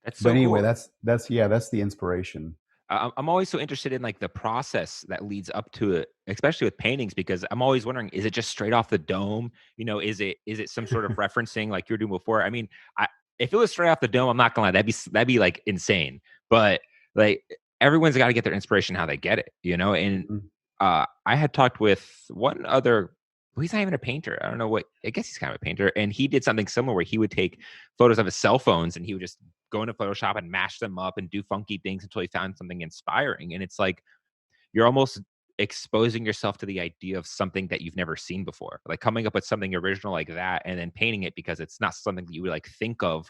That's But so anyway, cool. that's the inspiration. I'm always so interested in like the process that leads up to it, especially with paintings, because I'm always wondering, is it just straight off the dome? Is it some sort of referencing like you were doing before? I mean, if it was straight off the dome, I'm not gonna lie, that'd be like insane. But like everyone's got to get their inspiration how they get it, And Mhm. I had talked with one other. Well, he's not even a painter. I don't know what. I guess he's kind of a painter, and he did something similar where he would take photos of his cell phones and he would just go into Photoshop and mash them up and do funky things until he found something inspiring. And it's like you're almost exposing yourself to the idea of something that you've never seen before, like coming up with something original like that and then painting it, because it's not something that you would like think of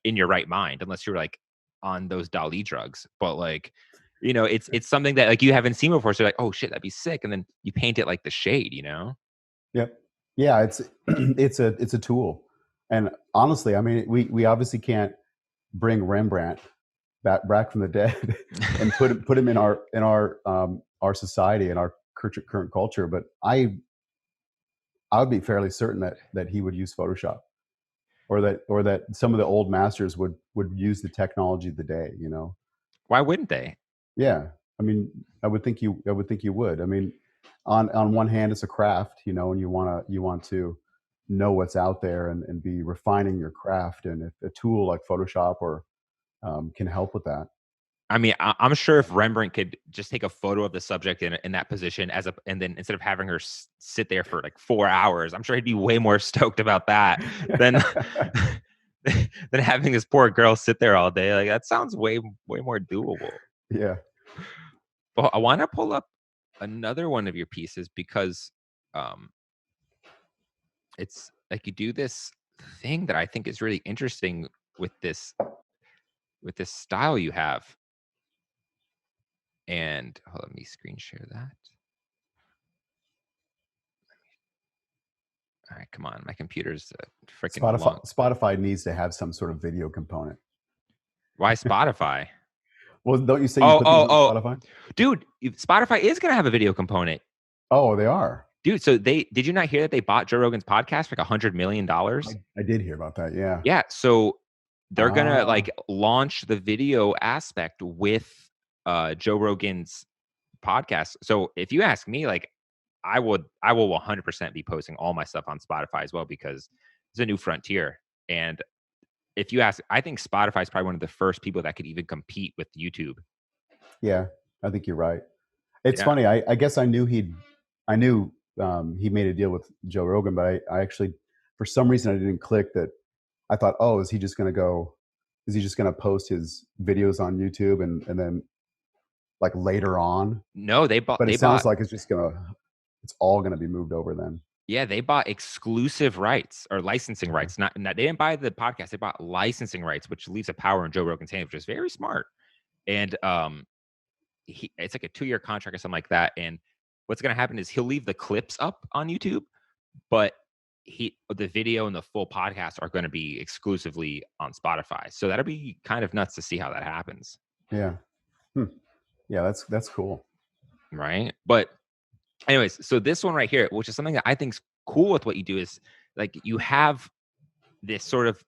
in your right mind unless you're like on those Dali drugs. But like, it's something that like you haven't seen before. So you're like, oh shit, that'd be sick. And then you paint it like the shade. Yep. Yeah, it's it's a tool. And honestly, I mean, we obviously can't bring Rembrandt back from the dead and put him in our society and our current culture. But I would be fairly certain that he would use Photoshop, or that some of the old masters would use the technology of the day. Why wouldn't they? Yeah, I mean, I would think you would. I mean, on one hand, it's a craft, and you want to know what's out there and be refining your craft, and if a tool like Photoshop or can help with that. I mean, I'm sure if Rembrandt could just take a photo of the subject in that position and then instead of having her sit there for like 4 hours, I'm sure he'd be way more stoked about that than than having this poor girl sit there all day. Like that sounds way more doable. Yeah. But I want to pull up another one of your pieces because um, it's like you do this thing that I think is really interesting with this style you have. And let me screen share that. All right, come on. My computer's freaking long. Spotify needs to have some sort of video component. Why Spotify? Well, don't you say you put these on Spotify? Dude, Spotify is going to have a video component. Oh, they are? Dude, so did you not hear that they bought Joe Rogan's podcast for like $100 million? I did hear about that, yeah. Yeah, so they're going to like launch the video aspect with Joe Rogan's podcast. So if you ask me, like I will 100% be posting all my stuff on Spotify as well, because it's a new frontier. And if you ask, I think Spotify is probably one of the first people that could even compete with YouTube. Yeah, I think you're right. It's funny. I guess I knew he made a deal with Joe Rogan, but I actually, for some reason, I didn't click that. I thought, oh, is he just going to post his videos on YouTube and then like later on? No, they bought. But it sounds like it's all gonna be moved over then. Yeah, they bought exclusive rights or licensing rights. Not they didn't buy the podcast; they bought licensing rights, which leaves a power in Joe Rogan's hand, which is very smart. And it's like a 2-year contract or something like that. And what's going to happen is he'll leave the clips up on YouTube, but the video and the full podcast are going to be exclusively on Spotify. So that'll be kind of nuts to see how that happens. Yeah. Yeah, that's cool. Right. But anyways, so this one right here, which is something that I think's cool with what you do, is like you have this sort of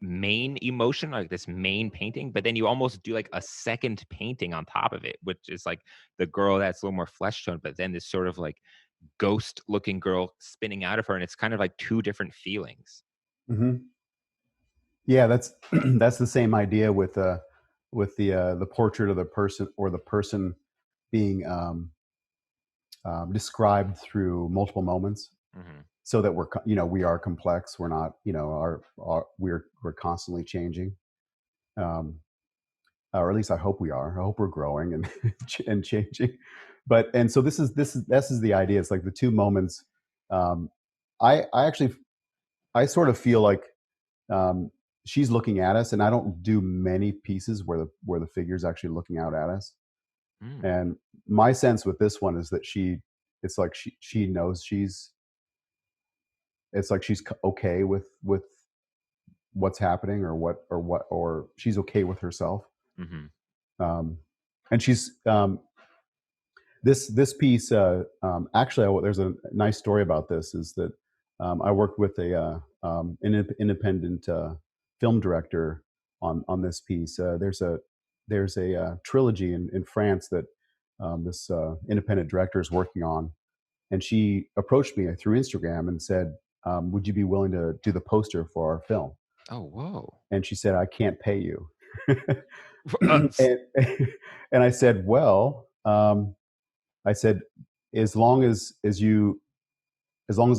main emotion, like this main painting, but then you almost do like a second painting on top of it, which is like the girl that's a little more flesh tone, but then this sort of like ghost looking girl spinning out of her, and it's kind of like 2 different feelings. Mm-hmm. Yeah, that's that's the same idea with the portrait of the person, or the person being described through multiple moments. Mm-hmm. so that we are complex. We're not, we're constantly changing. Or at least I hope we are. I hope we're growing and and changing. And so this is the idea. It's like the two moments. I actually I sort of feel like she's looking at us, and I don't do many pieces where the figure's actually looking out at us. And my sense with this one is that it's like she knows it's like she's okay with what's happening, or she's okay with herself. And she's this piece. Actually, there's a nice story about this. Is that I worked with an independent film director on this piece. There's a trilogy in France that this independent director is working on, and she approached me through Instagram and said, "Would you be willing to do the poster for our film?" Oh, whoa! And she said, "I can't pay you." Uh, and, and I said, "Well," I said, "as long as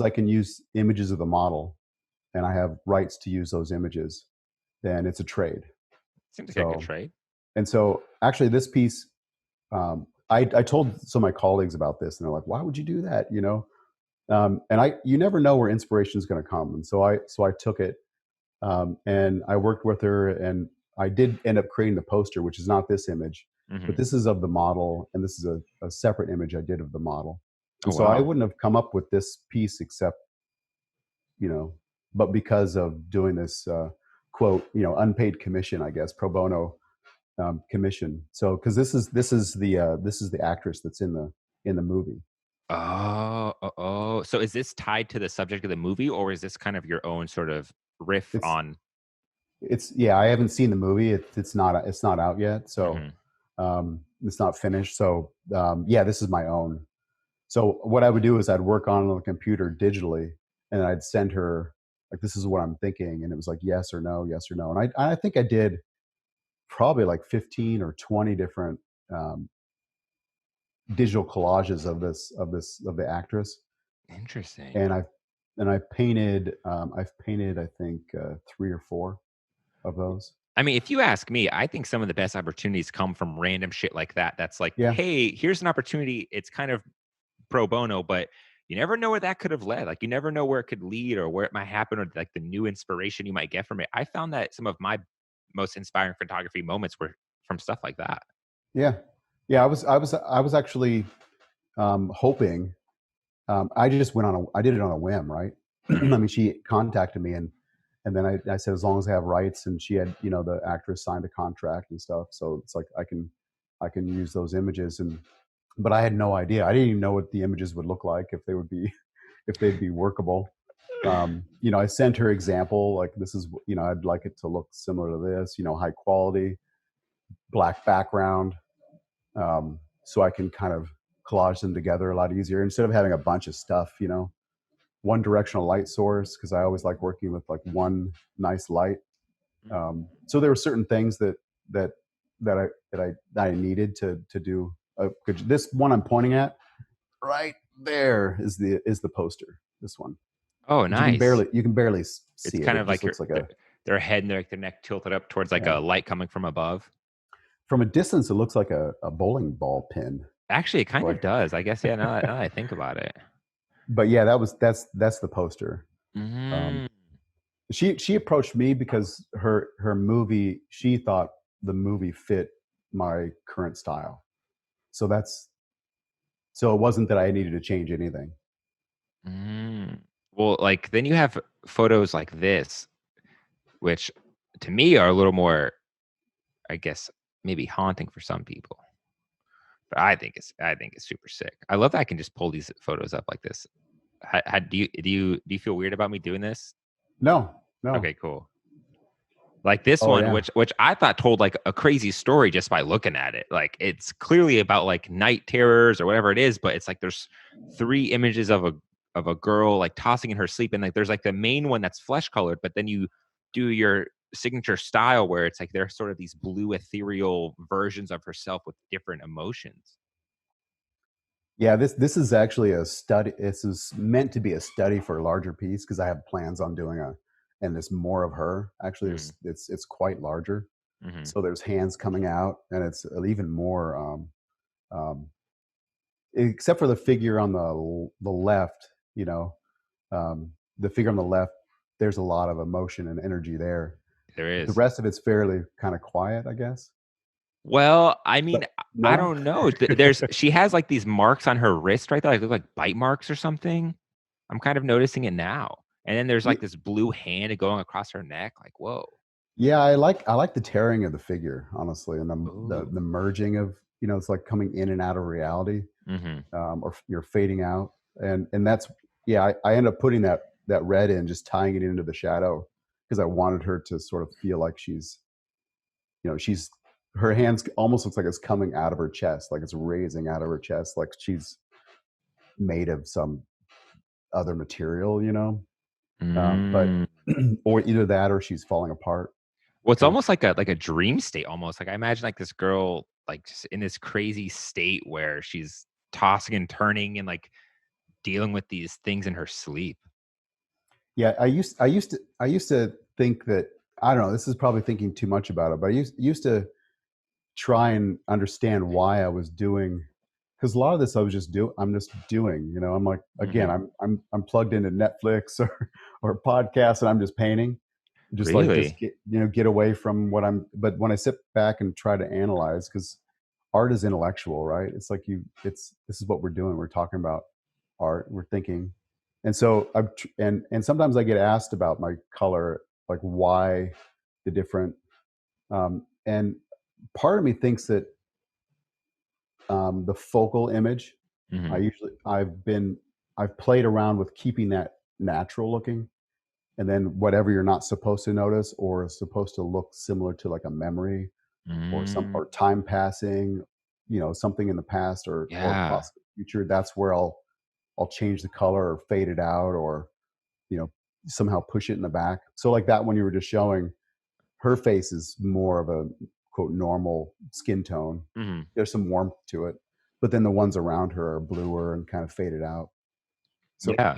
I can use images of the model, and I have rights to use those images, then it's a trade." Seems like a good trade. And so, actually, this piece, I told some of my colleagues about this, and they're like, "Why would you do that?" And you never know where inspiration is going to come. And so I took it, and I worked with her, and I did end up creating the poster, which is not this image, but this is of the model, and this is a separate image I did of the model. And so I wouldn't have come up with this piece except, but because of doing this quote, unpaid commission, I guess, pro bono commission. So because this is the actress that's in the movie. Oh. So is this tied to the subject of the movie, or is this kind of your own sort of riff on? I haven't seen the movie. It's not out yet, so it's not finished. So this is my own. So what I would do is I'd work on the computer digitally, and I'd send her like, "This is what I'm thinking," and it was like yes or no, yes or no. And I think I did probably like 15 or 20 different digital collages of the actress. Interesting. And I've painted I think 3 or 4 of those. I mean, if you ask me, I think some of the best opportunities come from random shit like that. That's like, hey, here's an opportunity. It's kind of pro bono, but you never know where that could have led. Like, you never know where it could lead or where it might happen, or like the new inspiration you might get from it. I found that some of my most inspiring photography moments were from stuff like that. Yeah. I was actually hoping. I did it on a whim, right? I mean, she contacted me, and then I said, as long as I have rights, and she had, the actress signed a contract and stuff, so it's like I can use those images, but I had no idea. I didn't even know what the images would look like, if they'd be workable. I sent her example, like, this is, I'd like it to look similar to this, high quality, black background, so I can kind of collage them together a lot easier instead of having a bunch of stuff, one directional light source, because I always like working with like one nice light. So there were certain things that I needed to do. This one I'm pointing at right there is the poster. This one. Oh, nice. You can barely see it. It's kind of like looks like their head and their neck tilted up towards like a light coming from above. From a distance, it looks like a bowling ball pin. Actually, it kind of does. I guess, yeah, now that I think about it. But yeah, that's the poster. She approached me because her movie, she thought the movie fit my current style. So it wasn't that I needed to change anything. Well, like, then you have photos like this, which to me are a little more, I guess, maybe haunting for some people. But I think it's super sick. I love that I can just pull these photos up like this. Do you feel weird about me doing this? No. Okay, cool. Like this one, yeah. which I thought told like a crazy story just by looking at it. Like, it's clearly about like night terrors or whatever it is, but it's like there's 3 images of a girl like tossing in her sleep, and like there's like the main one that's flesh colored, but then you do your signature style where it's like they're sort of these blue ethereal versions of herself with different emotions. Yeah, this is actually a study. This is meant to be a study for a larger piece because I have plans on doing and there's more of her. Actually, Mm, it's quite larger. mhm. So there's hands coming out, and it's even more. Um, except for the figure on the left, the figure on the left, there's a lot of emotion and energy there. There But the is. rest of it's fairly kind of quiet, I guess. Well, I mean, But I no, don't know. She has like these marks on her wrist right there, like look like bite marks or something. I'm kind of noticing it now. And then there's like this blue hand going across her neck. Like, whoa. yeah, I like the tearing of the figure, honestly, and Ooh. the merging of it's like coming in and out of reality, Mm-hmm. or you're fading out, and that's yeah. I end up putting that red in, just tying it into the shadow because I wanted her to sort of feel like she's her hands almost looks like it's coming out of her chest, like it's raising out of her chest, like she's made of some other material, but Mm. or either that or she's falling apart. Well, it's Kind of. almost like a dream state almost. Like I imagine like this girl like just in this crazy state where she's tossing and turning and like dealing with these things in her sleep. Yeah, I used to think that I don't know. This is probably thinking too much about it, but I used to try and understand why I was doing because a lot of this I'm just doing. I'm like again, Mhm. I'm plugged into Netflix or podcasts, and I'm just painting, just like just Really? get away from what I'm. But when I sit back and try to analyze, because art is intellectual, right? It's like this is what we're doing. We're talking about art. We're thinking, and so and sometimes I get asked about my color, like why the different, and part of me thinks that the focal image, Mhm. I've played around with keeping that natural looking, and then whatever you're not supposed to notice or is supposed to look similar to like a memory Mm. or time passing, something in the past or Yeah. possible future. That's where I'll change the color or fade it out or you know somehow push it in the back. So like that one you were just showing, her face is more of a quote normal skin tone. Mhm. There's some warmth to it, but then the ones around her are bluer and kind of faded out. So Yeah.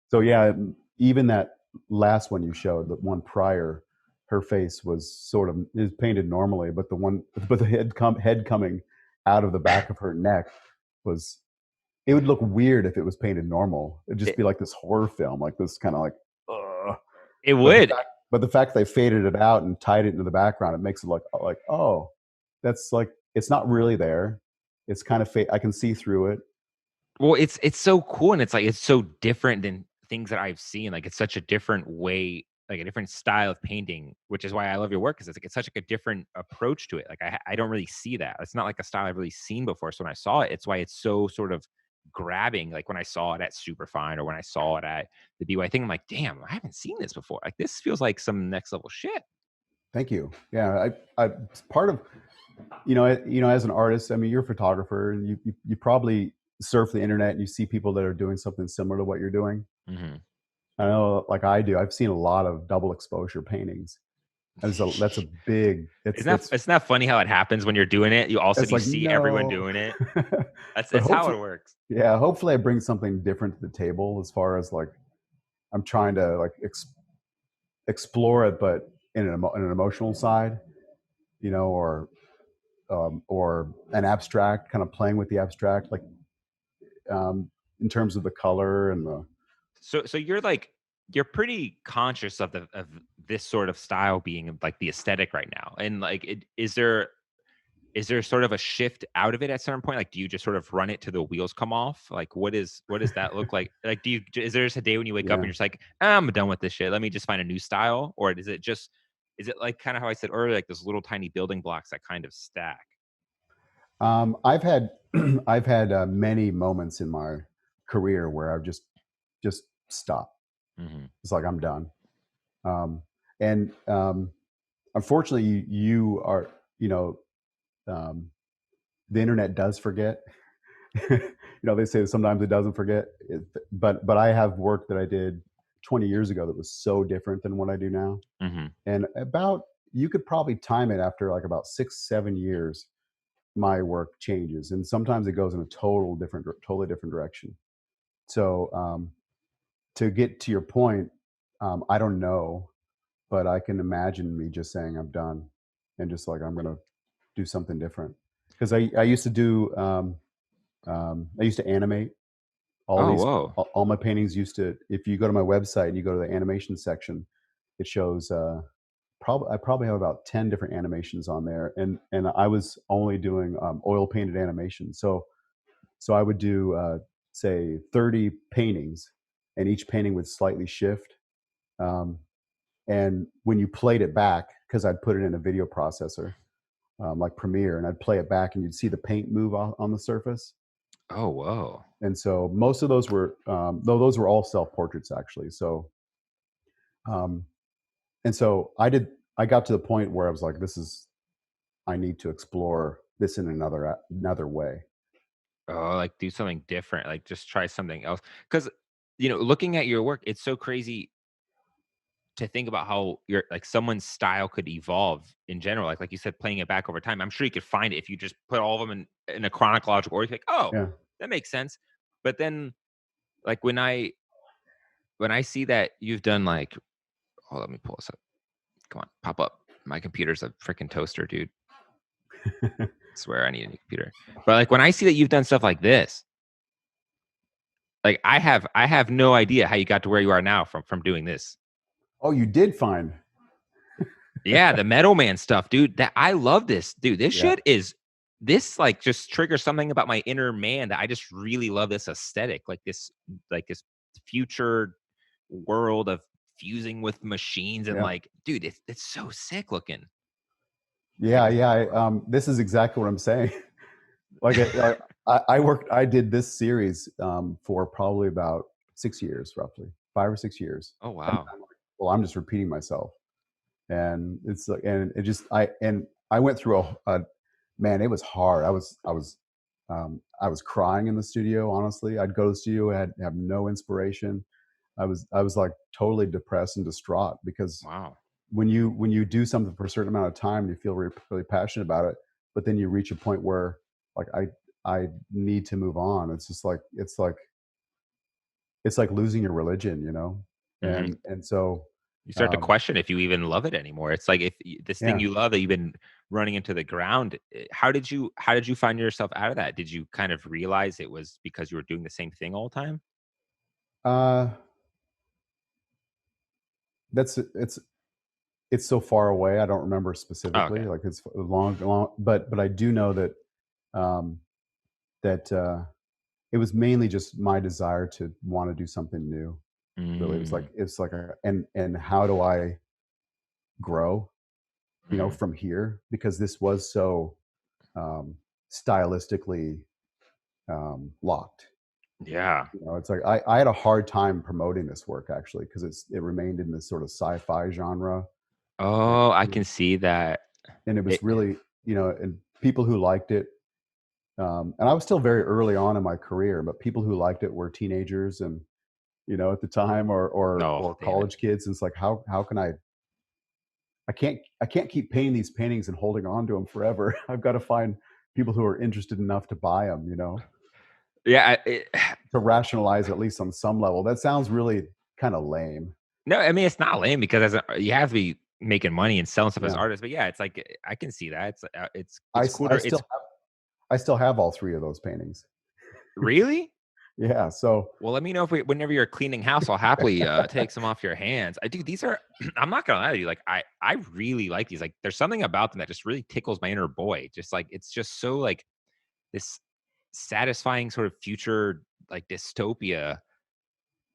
so yeah, even that last one you showed, the one prior, her face was sort of is painted normally, but the head coming out of the back of her neck was it would look weird if it was painted normal. It'd just It be like this horror film, like this kind of like, ugh. it But the would. fact, but the fact they faded it out and tied it into the background, it makes it look like oh, that's like it's not really there. It's kind of I can see through it. Well, it's so cool and it's like it's so different than things that I've seen. Like it's such a different way, like a different style of painting, which is why I love your work because it's such like a different approach to it. Like I don't really see that. It's not like a style I've really seen before. So when I saw it, it's why it's so sort of grabbing. Like when I saw it at Superfine or when I saw it at the BY thing, I'm like, damn, I haven't seen this before. Like this feels like some next level shit. Thank you. Yeah, I part of as an artist. I mean, you're a photographer, and you probably surf the internet and you see people that are doing something similar to what you're doing. Hmm. I know, like I do. I've seen a lot of double exposure paintings. That's a big. Isn't that funny how it happens when you're doing it? You all of a It's sudden you like see everyone no, doing it. That's but that's how it hopefully, works. yeah. Hopefully, I bring something different to the table as far as like I'm trying to like explore it, but in an emotional side, or an abstract, kind of playing with the abstract, like in terms of the color and the. So you're pretty conscious of the of this sort of style being like the aesthetic right now. And like is there sort of a shift out of it at some point? Like do you just sort of run it till the wheels come off? Like what does that look like? Like is there just a day when you wake up and Yeah. you're just like, I'm done with this shit. Let me just find a new style? Or is it like kind of how I said earlier, like those little tiny building blocks that kind of stack? I've had I've had many moments in my career where I've just stopped. Hmm. It's like I'm done. And unfortunately, you are you know um, the internet does forget. They say that sometimes it doesn't forget. But I have work that I did 20 years ago that was so different than what I do now. Hmm. And about you could probably time it after like about 6, 7 years. my work changes, and sometimes it goes in a totally different direction. So to get to your point, I don't know, but I can imagine me just saying I'm done, and just like I'm gonna do something different. Because I used to do I used to animate Oh, whoa. all my paintings used to. If you go to my website and you go to the animation section, it shows I probably have about 10 different animations on there, and I was only doing oil painted animation. So I would do say 30 paintings, and each painting would slightly shift. Um, and when you played it back, because I'd put it in a video processor like Premiere, and I'd play it back, and you'd see the paint move on the surface. Oh, whoa. And so most of those were, though those were all self portraits actually. So, and so I got to the point where I was like, I need to explore this in another way. Oh, like do something different, like just try something else. Because, looking at your work, it's so crazy to think about how your like someone's style could evolve in general. Like you said, playing it back over time. I'm sure you could find it if you just put all of them in a chronological order. You're like, oh, Yeah. that makes sense. But then, like when I see that you've done like, oh, let me pull this up. Come on, pop up. My computer's a freaking toaster, dude. I swear I need a new computer. But like when I see that you've done stuff like this, like I have no idea how you got to where you are now from doing this. Oh, you did find. Yeah, the Metal Man stuff, dude. That I love this, dude. This Yeah. shit is like just triggers something about my inner man that I just really love this aesthetic, like this future world of fusing with machines and Yeah. like, dude, it's so sick looking. Yeah. This is exactly what I'm saying. Like I did this series for probably about 6 years, roughly 5 or 6 years. Oh, And wow. I'm like, well, I'm just repeating myself, and it's like, and it just I went through a man. It was hard. I was crying in the studio. Honestly, I'd go to the studio and have no inspiration. I was like totally depressed and distraught, because Wow. when you do something for a certain amount of time, you feel really, really passionate about it, but then you reach a point where like I need to move on. It's just like it's like losing your religion, Mhm. and so You start to um, question if you even love it anymore. It's like if this thing yeah. you love that you've been running into the ground, how did you find yourself out of that? Did you kind of realize it was because you were doing the same thing all the time? uh, that's it's so far away. I don't remember Oh, specifically. okay. Like it's long, but I do know that um, it was mainly just my desire to want to do something new. Really, Mm, it's like and how do I grow, mhm. from here, because this was so um, stylistically locked. Yeah. It's like I had a hard time promoting this work actually, because it remained in this sort of sci-fi genre, and Oh, I can see that. it was It really, and people who liked it. And I was still very early on in my career, but people who liked it were teenagers, and at the time, No, or damn it. college kids. And it's like, how can I can't keep painting these paintings and holding on to them forever. I've got to find people who are interested enough to buy them, Yeah, to rationalize at least on some level. That sounds really kind of lame. no, I mean, it's not lame because you have to be making money and selling stuff as Yeah. artists, but yeah, it's like, I can see that. I, It's s- cool to it's I still have all three of those paintings. really? Yeah. So Well, let me know whenever you're cleaning house, I'll happily take some off your hands. I do. These are. I'm not gonna lie to you. Like I really like these. Like there's something about them that just really tickles my inner boy. Just like it's just so like this satisfying sort of future like dystopia,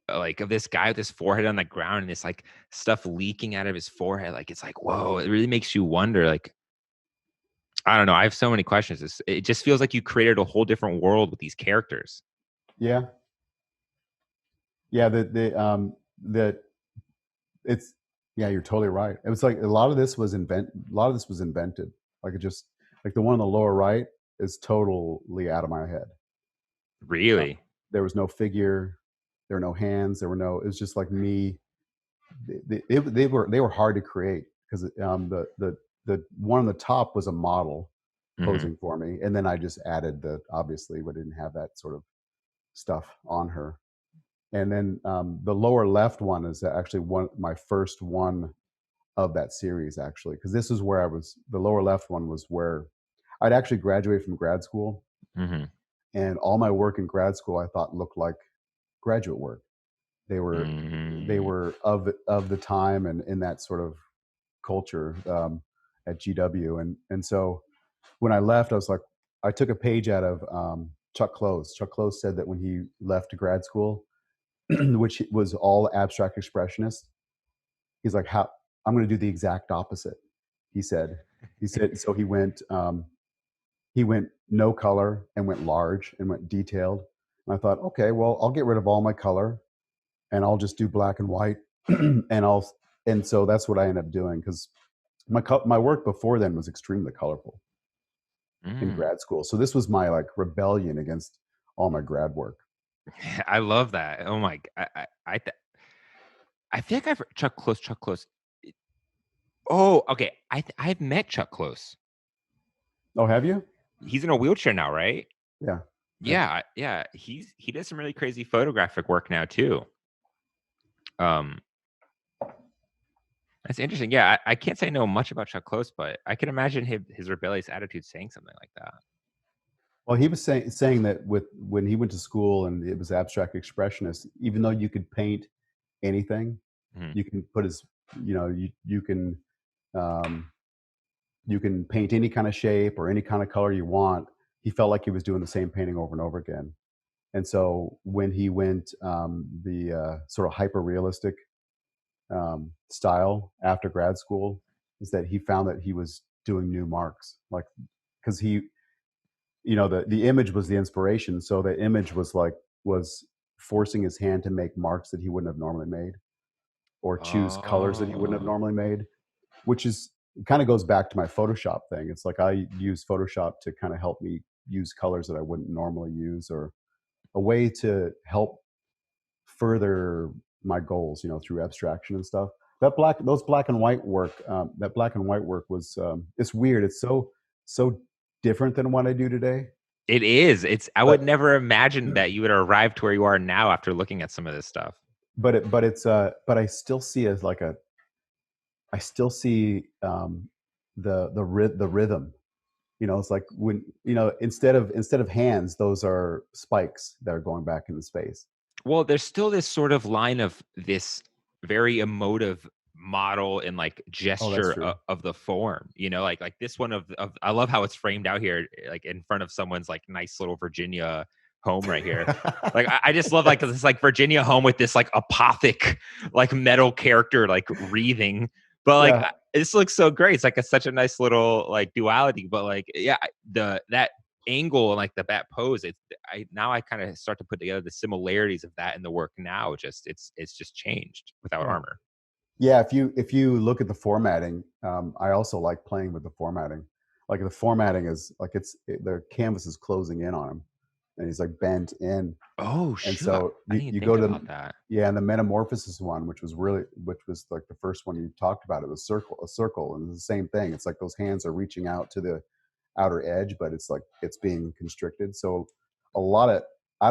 like of this guy with his forehead on the ground and this like stuff leaking out of his forehead. Like it's like whoa. It really makes you wonder. Like I don't know. I have so many questions. It just feels like you created a whole different world with these characters. yeah, yeah. The it's yeah. You're totally right. It was like a lot of this was invented. Like it just like the one on the lower right is totally out of my head. Uh, Really. there was no figure. There were no hands. There were no. It was just like me. They were hard to create, because the one on the top was a model, posing for me. And then I just added obviously we didn't have that sort of stuff on her. And then the lower left one is actually my first one of that series, actually, because this is where the lower left one was where I'd actually graduated from grad school. Mm-hmm. And all my work in grad school I thought looked like graduate work. They were of the time and in that sort of culture at GW. And so when I left, I was like, I took a page out of Chuck Close. Chuck Close said that when he left grad school, which was all abstract expressionist, he's like, how I'm going to do the exact opposite. He said, so he went no color and went large and went detailed. And I thought, okay, well, I'll get rid of all my color and I'll just do black and white. And so that's what I ended up doing, because my work before then was extremely colorful in grad school. So this was my like rebellion against all my grad work. I love that. Oh my! I feel like I've heard Chuck Close. Oh, okay. I've met Chuck Close. Oh, have you? He's in a wheelchair now, right? Yeah. Yeah. He does some really crazy photographic work now too. That's interesting. Yeah, I can't say I know much about Chuck Close, but I can imagine his rebellious attitude saying something like that. Well, he was saying that when he went to school and it was abstract expressionist, even though you could paint anything, you can put you can paint any kind of shape or any kind of color you want. He felt like he was doing the same painting over and over again. And so when he went the sort of hyper realistic style after grad school, is that he found that he was doing new marks, like, because the image was the inspiration. So the image was forcing his hand to make marks that he wouldn't have normally made, or choose colors that he wouldn't have normally made, which is kind of goes back to my Photoshop thing. It's like I use Photoshop to kind of help me use colors that I wouldn't normally use, or a way to help further my goals, through abstraction and stuff. Those black and white work, that black and white work was, it's weird. It's so different than what I do today. It is. I would never imagine that you would arrive to where you are now after looking at some of this stuff. But I still see it like I still see the rhythm. It's like when instead of hands, those are spikes that are going back into space. Well, there's still this sort of line of this very emotive model and like gesture of the form, like this one of I love how it's framed out here, like in front of someone's like nice little Virginia home right here. Like I just love, like, 'cause it's like Virginia home with this like apothic like metal character like breathing, but like this looks so great. It's like such a nice little like duality, but like that angle and like the bat pose, I kind of start to put together the similarities of that in the work now. Just it's just changed without armor. Yeah, if you look at the formatting, I also like playing with the formatting. Like the formatting is like the canvas is closing in on him, and he's like bent in. Oh, and sure. so you go to that. Yeah, and the metamorphosis one, which was like the first one you talked about, it was a circle, and it's the same thing. It's like those hands are reaching out to the outer edge, but it's like it's being constricted. So a lot of I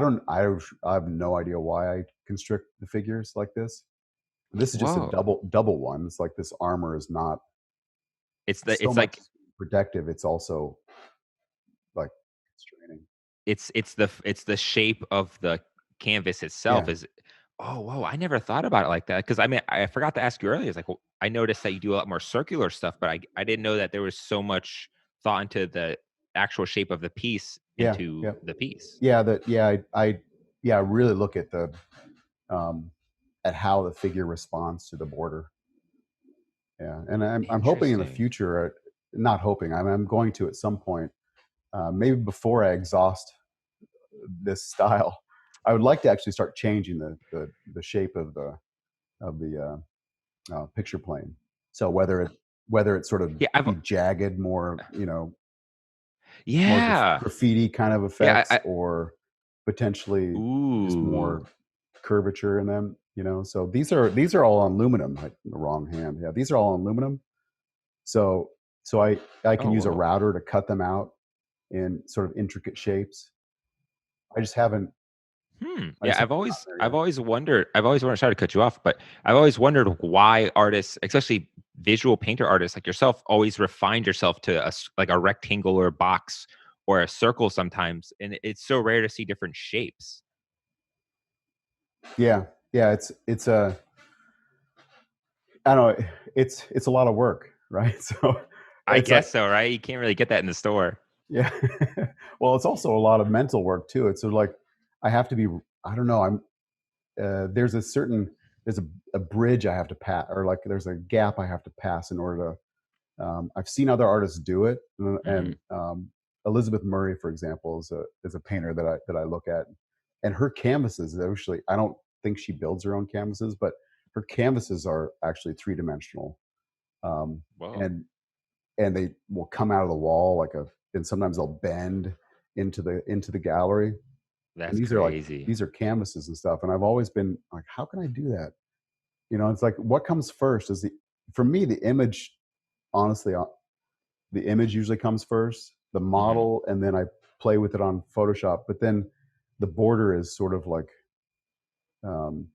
have no idea why I constrict the figures like this. This is just a double one. It's like this armor is not. It's like protective. It's also like constraining. It's the shape of the canvas itself is. Oh, whoa! I never thought about it like that, because I mean I forgot to ask you earlier. It's like, well, I noticed that you do a lot more circular stuff, but I didn't know that there was so much thought into the actual shape of the piece into the piece. I really look at at how the figure responds to the border. Yeah, and I'm hoping in the future, not hoping, I'm going to at some point, maybe before I exhaust this style, I would like to actually start changing the shape of the picture plane. So whether it's sort of jagged, more more graffiti kind of effects, or potentially just more curvature in them. So these are all on aluminum. The wrong hand. Yeah, these are all on aluminum. So So I can Oh, use a whoa. router to cut them out in sort of intricate shapes. I just haven't. I Yeah, just haven't gotten there I've yet. always wondered. Sorry to cut you off, but I've always wondered why artists, especially visual painter artists like yourself, always refined yourself to like a rectangular box or a circle sometimes, and it's so rare to see different shapes. Yeah, yeah. It's a. I don't know. It's a lot of work, right? So I it's like, guess so, right? You can't really get that in the store. yeah. Well, it's also a lot of mental work too. It's sort of like I have to be. I don't know. There's a bridge I have to pass, or like there's a gap I have to pass in order to. I've seen other artists do it, Hmm. and Elizabeth Murray, for example, is a painter that I look at, and her canvases actually. I don't think she builds her own canvases, but her canvases are actually 3 dimensional, um, Whoa, and and they will come out of the wall and sometimes they'll bend into the gallery. And that's these are like crazy. these are canvases and stuff. And I've always been like, how can I do that? It's like what comes first is for me the image. Honestly, the image usually comes first, the Hmm. model, and then I play with it on Photoshop. But then the border is sort of like um,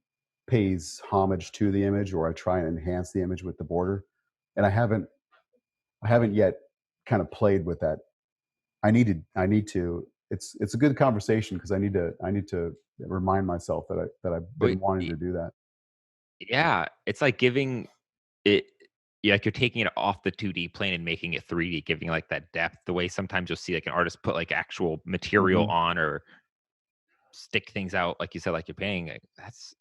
pays homage to the image, or I try and enhance the image with the border. And I haven't yet kind of played with that. I need to. It's a good conversation because I need to remind myself that I've been Wait, wanting to do that. yeah, it's like giving it. Yeah, like you're taking it off the 2D plane and making it 3D, giving like that depth. The way sometimes you'll see like an artist put like actual material Hmm. on or stick things out, like you said, like you're painting. That's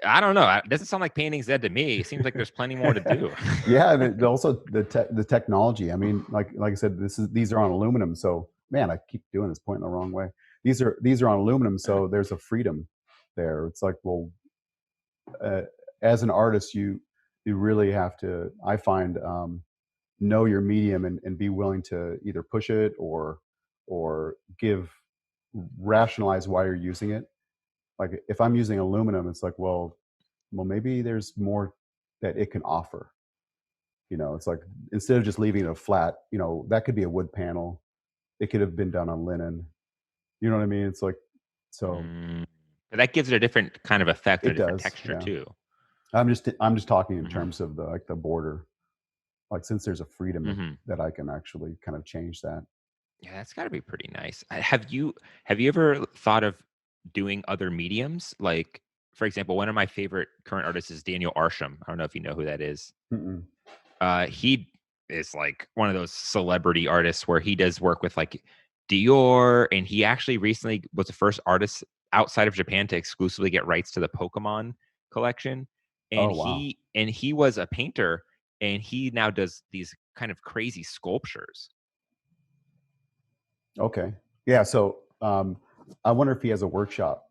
I don't know. It doesn't sound like painting's dead to me. It seems like there's plenty more to do. Yeah, and also the technology. I mean, like I said, these are on aluminum. So man, I keep doing this, pointing the wrong way. These are on aluminum, so there's a freedom there. It's like, well, uh, as an artist, you really have to. I find know your medium and be willing to either push it or rationalize why you're using it. Like if I'm using aluminum, it's like, well, maybe there's more that it can offer. It's like instead of just leaving it a flat, that could be a wood panel. It could have been done on linen. You know what I mean? It's like, so Mm. But that gives it a different kind of effect and a it different does. texture Yeah. too. I'm just talking in Hmm. terms of the border. Like since there's a freedom Hmm. that I can actually kind of change that. Yeah, that's got to be pretty nice. Have you ever thought of doing other mediums? Like, for example, one of my favorite current artists is Daniel Arsham. I don't know if you know who that is. Mm-mm. He is like one of those celebrity artists where he does work with like Dior, and he actually recently was the first artist outside of Japan to exclusively get rights to the Pokemon collection. Oh And wow. he was a painter, and he now does these kind of crazy sculptures. Okay. Yeah. So I wonder if he has a workshop.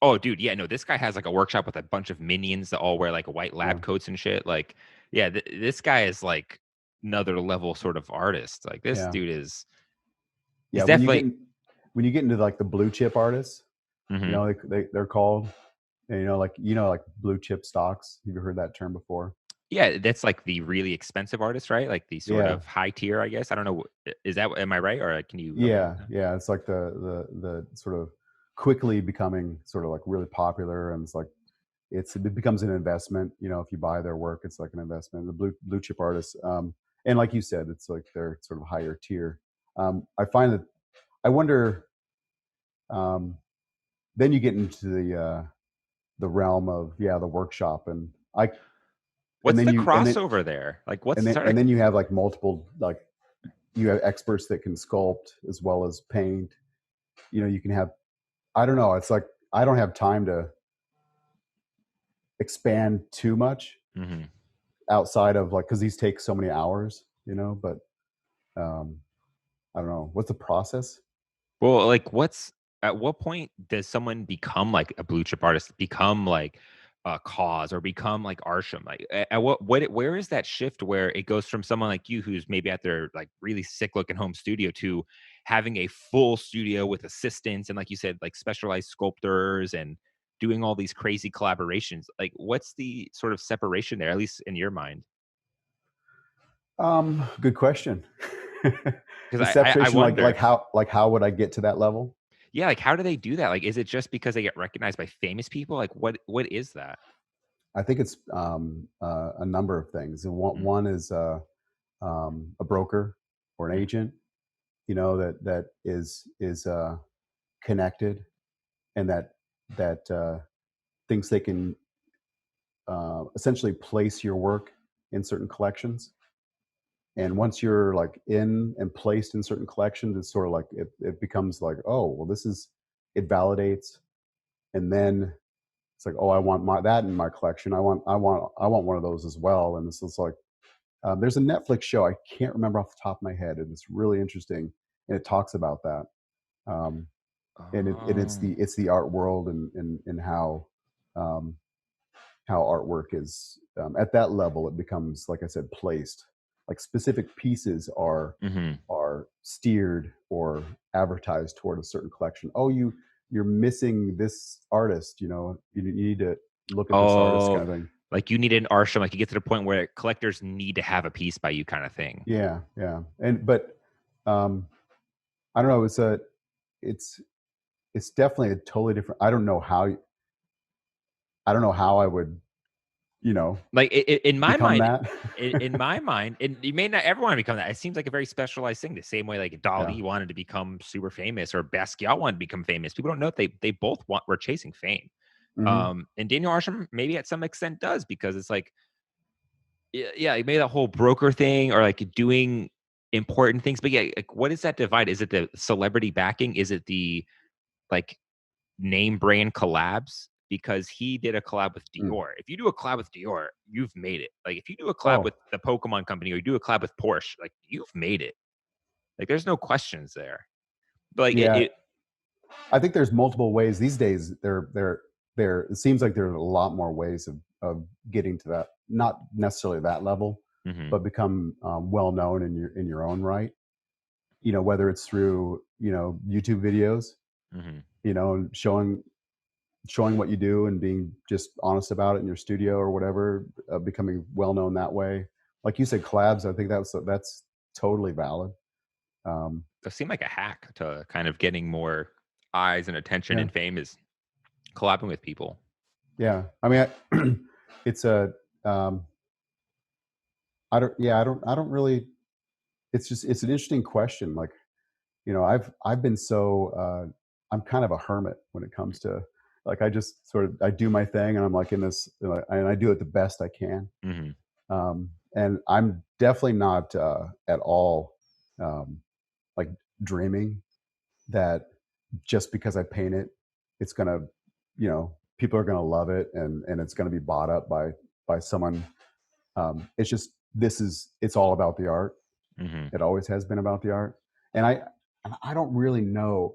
Oh, dude, yeah, no, this guy has like a workshop with a bunch of minions that all wear like white Yeah. lab coats and shit. Like, yeah, this guy is like another level sort of artist. Like, this Yeah. dude is Yeah. he's definitely. When you get into like the blue chip artists, Mhm. they're called, and like blue chip stocks. Have you heard that term before? Yeah, that's like the really expensive artist, right? Like the sort Yeah. of high tier, I guess. I don't know. Is that am I right, or can you help me with Yeah. that? Yeah. It's like the sort of quickly becoming sort of like really popular, and it's like it becomes an investment. If you buy their work, it's like an investment. The blue chip artists, and like you said, it's like they're sort of higher tier. I find that I wonder. Um, then you get into the realm of the workshop, and What's then the you and then crossover there? Like, what's and sorry? then you have like multiple, like you have experts that can sculpt as well as paint. You can have, I don't know, it's like I don't have time to expand too much Mhm. outside of like, because these take so many hours, but um I don't know what's the process. Well, like, at what point does someone become like a blue chip artist, become like a cause, or become like Arsham? Like, at where is that shift where it goes from someone like you who's maybe at their like really sick looking home studio to having a full studio with assistants and, like you said, like specialized sculptors and doing all these crazy collaborations? Like, what's the sort of separation there, at least in your mind? Good question. Because I Separation, wonder, like how would I get to that level? yeah, like how do they do that? Like, is it just because they get recognized by famous people? Like, what is that? I think it's a number of things. And one is a broker or an agent, that is connected, and that thinks they can essentially place your work in certain collections. And once you're like in and placed in certain collections, it's sort of like it becomes like, oh, well, it validates, and then it's like, oh, I want that in my collection. I want one of those as well. And this is like, there's a Netflix show, I can't remember off the top of my head, and it's really interesting, and it talks about that. Um, it's the art world, and um, how artwork is at that level. It becomes, like I said, placed. Like specific pieces are steered or advertised toward a certain collection. Oh, you're missing this artist. You need to look at this artist, kind of thing. Like you need an Arsham, like you get to the point where collectors need to have a piece by you, kind of thing. Yeah, but I don't know. It's definitely a totally different. I don't know how I would, like in my mind, that. in my mind, and you may not ever want to become that. It seems like a very specialized thing. The same way like Dali wanted to become super famous, or Basquiat wanted to become famous. People don't know if they both were chasing fame. Mm-hmm. And Daniel Arsham maybe at some extent does, because it's like, yeah, maybe that whole broker thing, or like doing important things. But yeah, like what is that divide? Is it the celebrity backing? Is it the like name brand collabs? Because he did a collab with Dior. If you do a collab with Dior, you've made it. Like if you do a collab with the Pokemon company, or you do a collab with Porsche, like you've made it. Like there's no questions there. But like I think there's multiple ways these days. It seems like there's a lot more ways of getting to that, not necessarily that level, but become well known in your own right. Whether it's through YouTube videos, and showing what you do and being just honest about it in your studio or whatever, becoming well known that way. Like you said, collabs. I think that's totally valid. It seemed like a hack to kind of getting more eyes and attention and fame is collabing with people. Yeah, I mean, it's a. I don't really. It's an interesting question. Like, I've been so. I'm kind of a hermit when it comes to, like, I just I do my thing, and I'm like in this, and I do it the best I can. And I'm definitely not at all like dreaming that just because I paint it, it's gonna, people are gonna love it, and it's gonna be bought up by someone. It's just it's all about the art. It always has been about the art, and I don't really know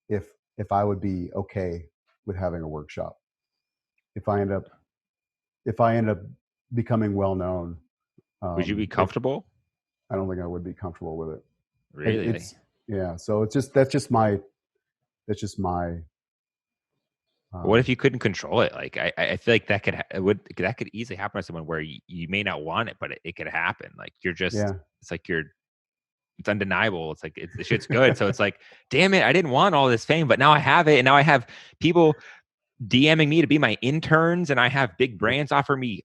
if I would be okay with having a workshop if I end up becoming well known. Would you be comfortable? I don't think I would be comfortable with it. Really? So that's just my. What if you couldn't control it? Like I feel like that could easily happen to someone where you may not want it, but it could happen. Like you're just, it's like it's undeniable. It's like the shit's good. So it's like, damn it, I didn't want all this fame, but now I have it, and now I have people DMing me to be my interns, and I have big brands offer me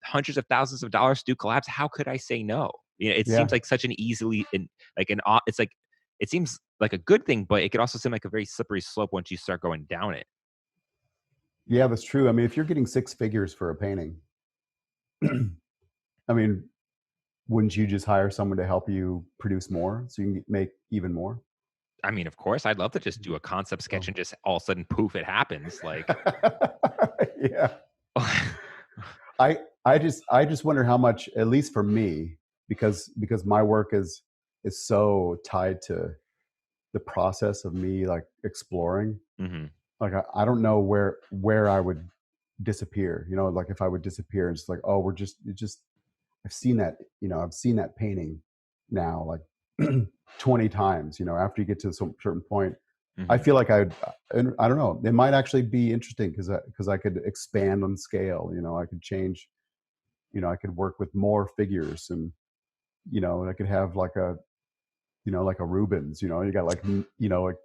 hundreds of thousands of dollars to do collabs. How could I say no? It seems like such an easily it's like, it seems like a good thing, but it could also seem like a very slippery slope once you start going down it. Yeah, that's true. I mean, if you're getting 6 figures for a painting, I mean, wouldn't you just hire someone to help you produce more so you can make even more? I mean, of course, I'd love to just do a concept sketch and just all of a sudden, poof, it happens. Like, yeah. I just wonder how much, at least for me, because my work is so tied to the process of me like exploring. Like I don't know where I would disappear. Like if I would disappear, and it's like, oh, I've seen that painting now like 20 times. After you get to a certain point, I feel like I don't know. It might actually be interesting because I could expand on scale. I could change. I could work with more figures, and I could have like a, like a Rubens. You got like, like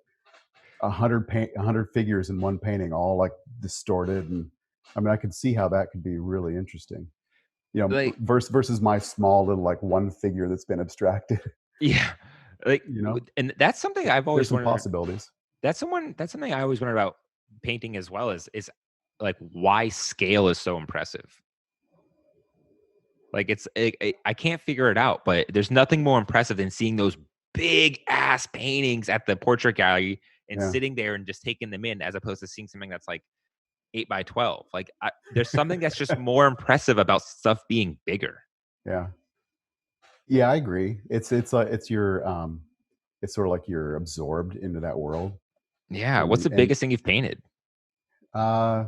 100 figures in one painting, all like distorted, and I mean, I could see how that could be really interesting. Like, Versus my small little like one figure that's been abstracted. yeah, like, You know, and that's something I've there's always some wondered. possibilities. That's something I always wondered about painting as well, is like why scale is so impressive. Like I can't figure it out, but there's nothing more impressive than seeing those big ass paintings at the portrait gallery and Yeah, sitting there and just taking them in, as opposed to seeing something that's like 8 by 12. Like, there's something that's just more impressive about stuff being bigger. yeah, yeah. I agree. It's like it's sort of like you're absorbed into that world, Yeah. What's and the biggest thing you've painted? uh,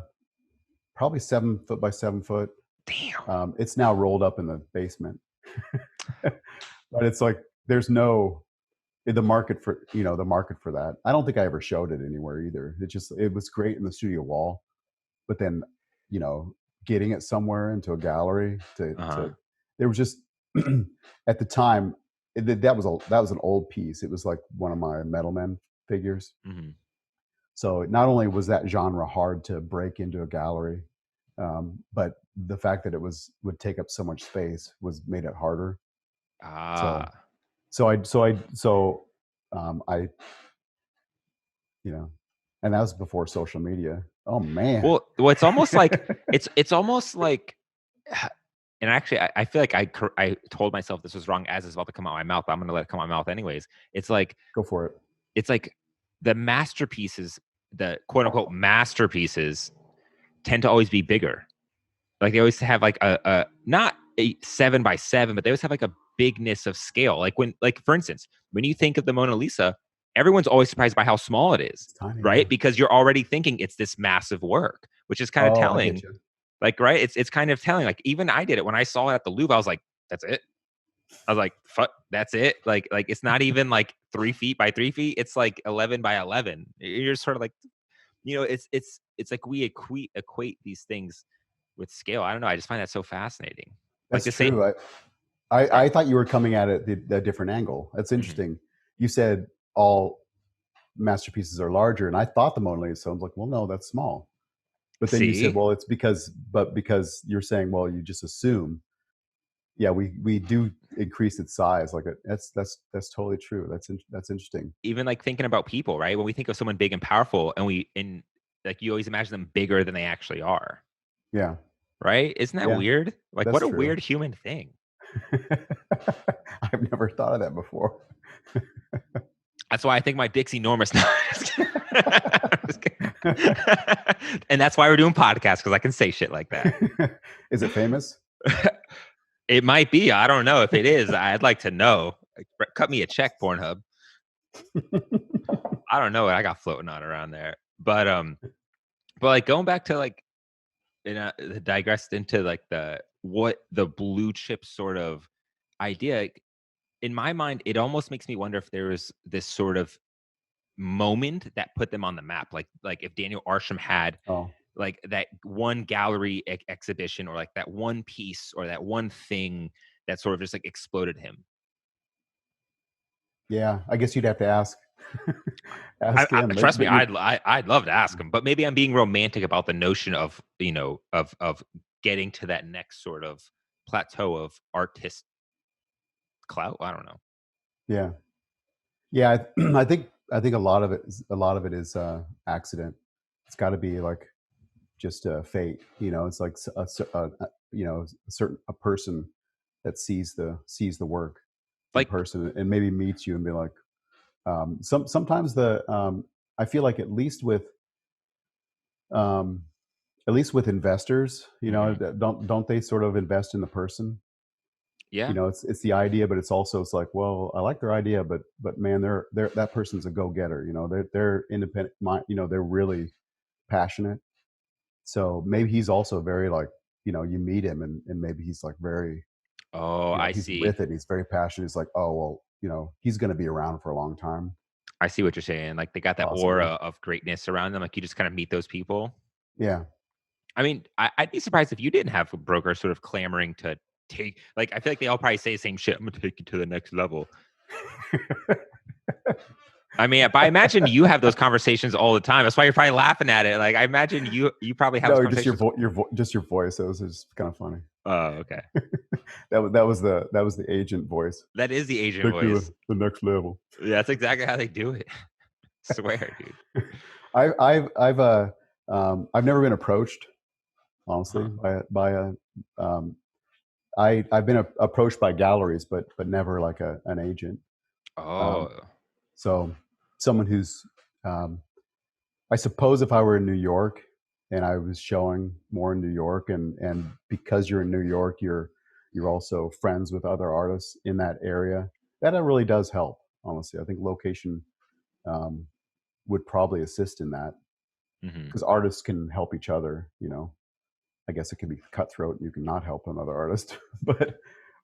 probably 7 foot by 7 foot. Damn. It's now rolled up in the basement, but it's like there's no the market for that. I don't think I ever showed it anywhere either. It was great in the studio wall, but then getting it somewhere into a gallery Uh-huh. to there was just at the time that was an old piece. It was like one of my Metal Men figures. Hmm. So not only was that genre hard to break into a gallery, but the fact that would take up so much space made it harder. So Ah. I and that was before social media. Oh man. Well, it's almost like it's almost like, and actually, I feel like I told myself this was wrong as it's about to come out of my mouth, but I'm going to let it come out of my mouth anyways. It's like Go for it. it's like the masterpieces, the quote unquote masterpieces, tend to always be bigger. Like, they always have like a not a 7 by 7, but they always have like a bigness of scale. Like for instance, when you think of the Mona Lisa, everyone's always surprised by how small it is, It's tiny, right? yeah. Because you're already thinking it's this massive work, which is kind of Oh, I get telling. you. Like, right? It's kind of telling. Like, even I did it when I saw it at the Louvre. I was like, that's it. I was like, fuck, that's it. Like it's not even like 3 feet by 3 feet. It's like 11 by 11. You're sort of like, it's like we equate these things with scale. I don't know. I just find that so fascinating. Like That's the same. true. I thought you were coming at it the different angle. That's Mhm. interesting. You said all masterpieces are larger, and I thought the Mona Lisa. I was like, well, no, that's small. But then you said, See, well, it's because you're saying, well, you just assume. Yeah, we do increase its size. Like that's totally true. That's interesting. even like thinking about people, right? When we think of someone big and powerful, and like you always imagine them bigger than they actually are, Yeah, right? Isn't that yeah, weird? Like, what that's a true. weird human thing. I've never thought of that before. That's why I think my dick's enormous now. And that's why we're doing podcasts, because I can say shit like that. Is it famous? It might be. I don't know. If it is, I'd like to know. Cut me a check, Pornhub. I don't know what I got floating on around there. But like going back to like, digressed into like what the blue chip sort of idea. In my mind, it almost makes me wonder if there was this sort of moment that put them on the map. Like if Daniel Arsham had Oh, like that one gallery exhibition, or like that one piece, or that one thing that sort of just like exploded him. yeah. I guess you'd have to ask ask him. Trust me, But you're I'd love to ask him, but maybe I'm being romantic about the notion of, of getting to that next sort of plateau of artist clout. I don't know. yeah, yeah. I think a lot of it is accident. It's got to be like just fate. It's like a person that sees the work in Like, person and maybe meets you and be like, sometimes I feel like um, at least with investors, mhm. don't they sort of invest in the person? Yeah, It's the idea, but it's like, well, I like their idea, but man, they're that person's a go getter. They're independent. They're really passionate. So maybe he's also very like, you meet him and maybe he's like very, oh, I he's see. with it. He's very passionate. He's like, oh well, he's going to be around for a long time, I see what you're saying. Like, they got that aura possibly. of greatness around them. Like, you just kind of meet those people. Yeah. I mean, I'd be surprised if you didn't have a broker sort of clamoring to take, like, I feel like they all probably say the same shit. I'm gonna take you to the next level. I mean, but I imagine you have those conversations all the time. That's why you're probably laughing at it. Like, I imagine you probably have just your conversations. just your voice. It was just kind of funny. Oh, okay. that was the agent voice. That is the agent Take you voice. to the next level. Yeah, that's exactly how they do it. Swear, dude. I've never been approached, honestly, I've been approached by galleries, but never like an agent. Oh. So someone who's, I suppose if I were in New York and I was showing more in New York, and because you're in New York, you're also friends with other artists in that area, that really does help. Honestly, I think location would probably assist in that, because artists can help each other. I guess it can be cutthroat. You can not help another artist, but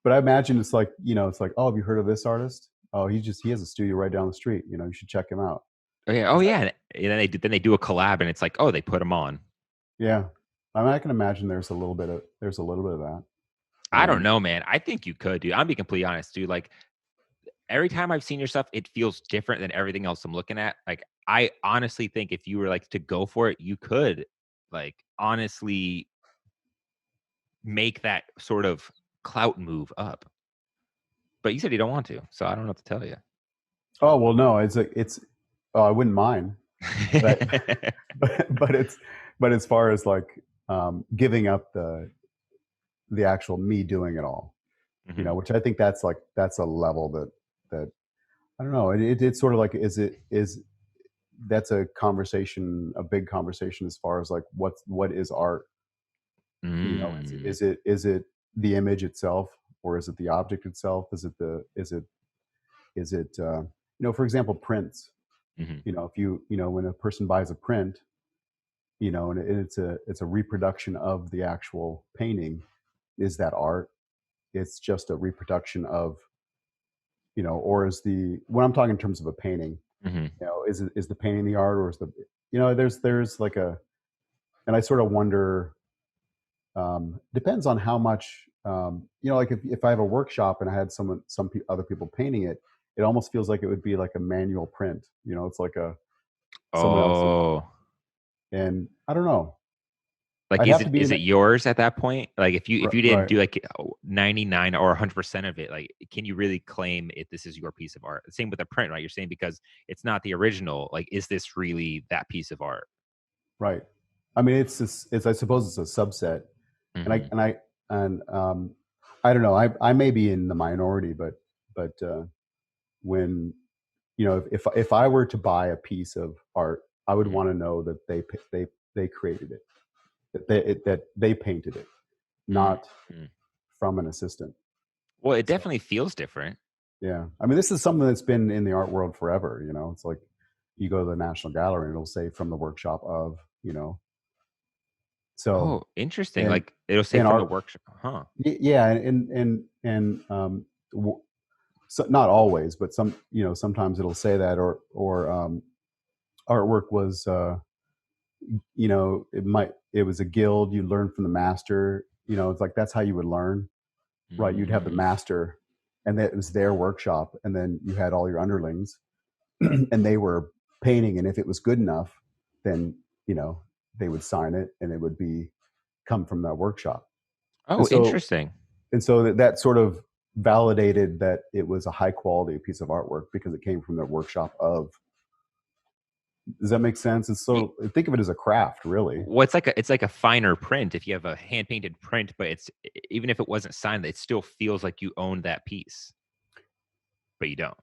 I imagine it's like, it's like, oh, have you heard of this artist? Oh, he has a studio right down the street. You should check him out. Oh yeah. Oh yeah. And then they do a collab, and it's like, oh, they put them on. Yeah, I mean, I can imagine there's a little bit of that. I don't know, man. I think you could, dude. I'm being completely honest, dude. Like, every time I've seen your stuff, it feels different than everything else I'm looking at. Like, I honestly think if you were like to go for it, you could, like, honestly make that sort of clout move up. But you said you don't want to, so I don't know what to tell you. Oh well, no, I wouldn't mind, but but as far as like giving up the actual me doing it all, which I think that's a level that I don't know. It's sort of like, that's a conversation, a big conversation, as far as like what is art? Is it the image itself, or is it the object itself? Is it for example, prints? If when a person buys a print, and it's a reproduction of the actual painting, is that art? It's just a reproduction of, or when I'm talking in terms of a painting, is the painting the art, or is there's like and I sort of wonder, depends on how much, like if I have a workshop and I had other people painting it, it almost feels like it would be like a manual print. It's like someone else. And I don't know. Like, is it yours at that point? Like, if you didn't do like 99 or 100% of it, like, can you really claim this is your piece of art? Same with a print, right? You're saying because it's not the original. Like, is this really that piece of art? Right. I mean, it's I suppose it's a subset, and I don't know. I may be in the minority, but when if I were to buy a piece of art, I would want to know that they created it, that they painted it, not from an assistant. Well, it definitely feels different. Yeah, I mean, this is something that's been in the art world forever. It's like you go to the National Gallery and it'll say from the workshop of, So. Oh, interesting. Like, it'll say from the workshop, huh? Yeah, and so not always, but sometimes it'll say that, or artwork was, it was a guild. You learn from the master. It's like that's how you would learn, right? You'd have the master, and that it was their workshop, and then you had all your underlings, and they were painting, and if it was good enough, then they would sign it, and it would come from that workshop. Oh, interesting. And so that sort of validated that it was a high quality piece of artwork because it came from the workshop of. Does that make sense? It's think of it as a craft, really. Well, it's like a finer print. If you have a hand painted print, but it's, even if it wasn't signed, it still feels like you own that piece, but you don't.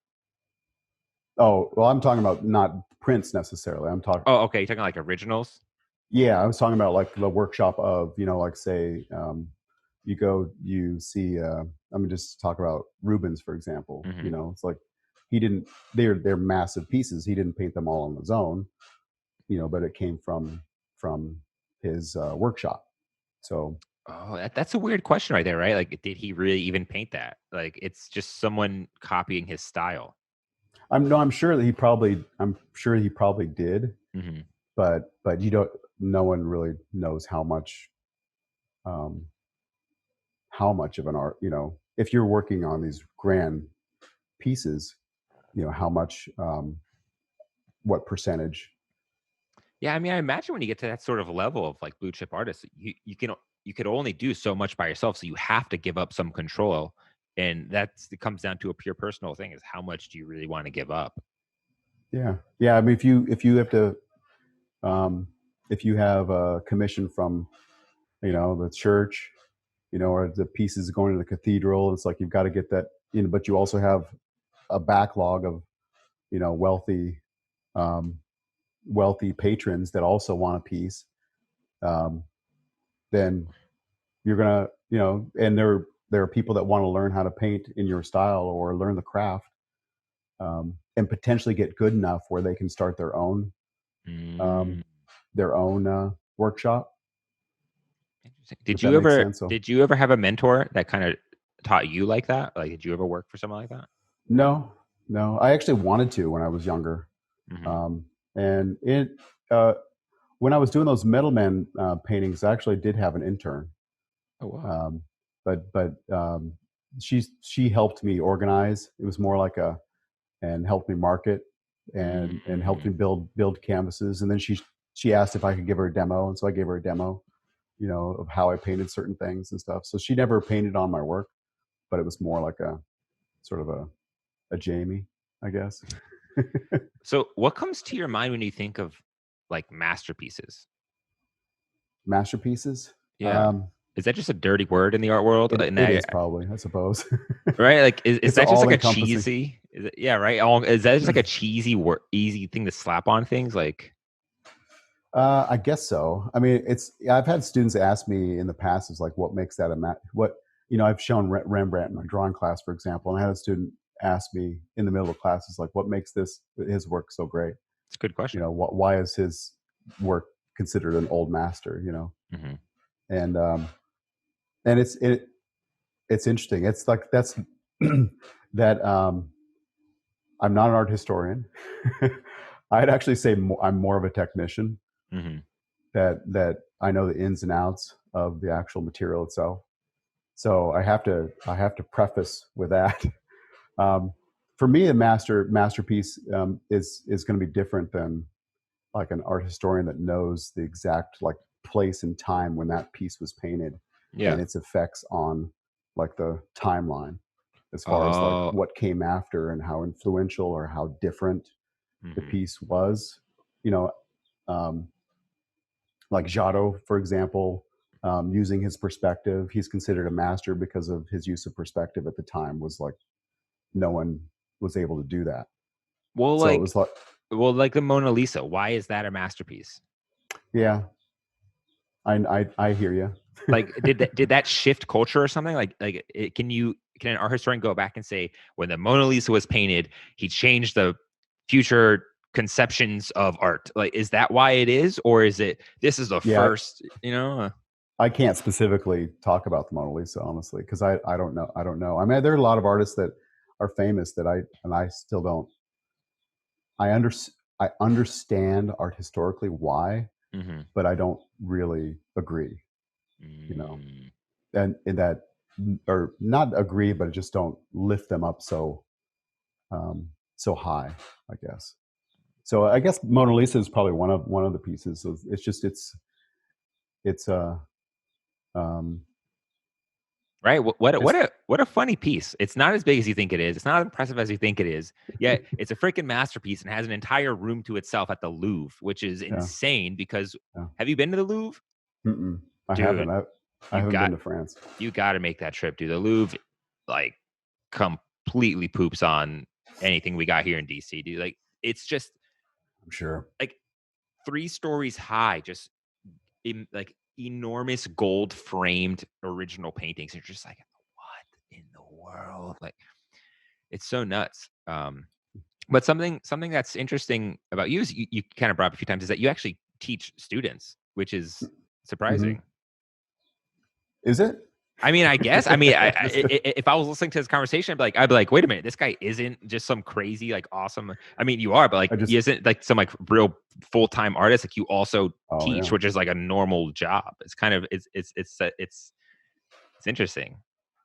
Oh, well, I'm talking about not prints necessarily. I'm talking. Oh, okay. You're talking like originals? Yeah, I was talking about like the workshop of, like say, you see, let me just talk about Rubens, for example. It's like they're massive pieces. He didn't paint them all on his own, but it came from his workshop. So. Oh, that's a weird question right there, right? Like, did he really even paint that? Like, it's just someone copying his style. I'm sure he probably did, but no one really knows how much how much of an art, if you're working on these grand pieces, how much, what percentage. Yeah, I mean, I imagine when you get to that sort of level of like blue chip artists, you could only do so much by yourself, so you have to give up some control, and it comes down to a pure personal thing: is how much do you really want to give up? Yeah. I mean, if you have to, if you have a commission from, the church, or the pieces going to the cathedral, it's like you've got to get that, but you also have a backlog of, wealthy, wealthy patrons that also want a piece. Then you're gonna, and there are people that want to learn how to paint in your style or learn the craft, and potentially get good enough where they can start their own Mm. Workshop. Interesting. If that makes sense. So, Did you ever have a mentor that kind of taught you like that? Like, did you ever work for someone like that? no, I actually wanted to when I was younger. Mhm. And when I was doing those Metalman paintings, I actually did have an intern. Oh wow. But she helped me organize. It was more like and helped me market and helped me build canvases. And then she asked if I could give her a demo, and so I gave her a demo, of how I painted certain things and stuff. So she never painted on my work, but it was more like a sort of a Jamie, I guess. So, what comes to your mind when you think of like masterpieces? Masterpieces. Yeah. Is that just a dirty word in the art world? It is probably, I suppose. Right? Like, is It's that just like a all-encompassing. cheesy? Yeah, right. Is that just like a cheesy, easy thing to slap on things? Like, I guess so. I mean, I've had students ask me in the past, is like, what makes that I've shown Rembrandt in my drawing class, for example, and I had a student ask me in the middle of class, is like, what makes his work so great? it's a good question. Why is his work considered an old master? Mm-hmm. And it's interesting. It's like that's that. I'm not an art historian. I'd actually say I'm more of a technician. Mm-hmm. That I know the ins and outs of the actual material itself. So I have to preface with that. For me, a masterpiece is going to be different than like an art historian that knows the exact like place and time when that piece was painted Yeah. and its effects on like the timeline, as far as like Oh. what came after and how influential or how different the Mm-hmm. piece was. Um, like Giotto, for example, using his perspective, he's considered a master because of his use of perspective at the time. Was like no one was able to do that. Well, So it was like the Mona Lisa. Why is that a masterpiece? Yeah, I hear you. Like, did that shift culture or something? Can an art historian go back and say when the Mona Lisa was painted, he changed the future conceptions of art? Like, is that why it is, or is it this is the first? I can't specifically talk about the Mona Lisa, honestly, because I don't know. I mean, there are a lot of artists that are famous that I still don't. I understand art historically why, but I don't really agree. And in that, or not agree, but just don't lift them up so high, I guess. So I guess Mona Lisa is probably one of the pieces. So it's right. What a funny piece. It's not as big as you think it is. It's not as impressive as you think it is. Yet it's a freaking masterpiece and has an entire room to itself at the Louvre, which is insane. Because have you been to the Louvre? I haven't. I haven't been to France. You got to make that trip, dude. The Louvre, like, completely poops on anything we got here in DC, dude. Like, it's just, I'm sure, like 3 stories high, just like enormous gold framed original paintings. You're just like, what in the world? Like, it's so nuts. But something that's interesting about you is you kind of brought up a few times is that you actually teach students, which is surprising. Is it? I mean, I guess. I mean, if I was listening to this conversation, I'd be like, wait a minute, this guy isn't just some crazy, like, awesome. I mean, you are, but like, he isn't like some like real full-time artist. Like, you also teach, which is like a normal job. It's kind of it's It's interesting.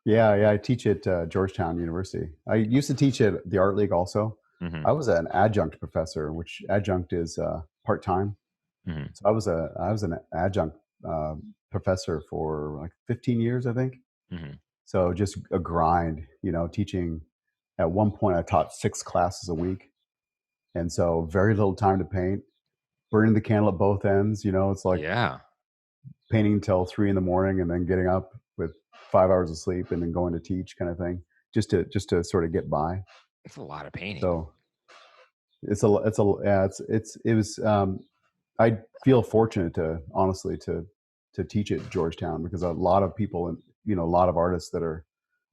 Yeah. I teach at Georgetown University. I used to teach at the Art League also. Hmm. I was an adjunct professor, which adjunct is part time. Hmm. So I was an adjunct professor for like 15 years, I think. Hmm. So just a grind, teaching. At one point, I taught 6 classes a week, and so very little time to paint. Burning the candle at both ends. It's like Yeah. painting until 3 in the morning and then getting up with 5 hours of sleep and then going to teach, kind of thing, just to sort of get by. It's a lot of painting. So it was. I feel fortunate to honestly to teach at Georgetown, because a lot of people and a lot of artists that are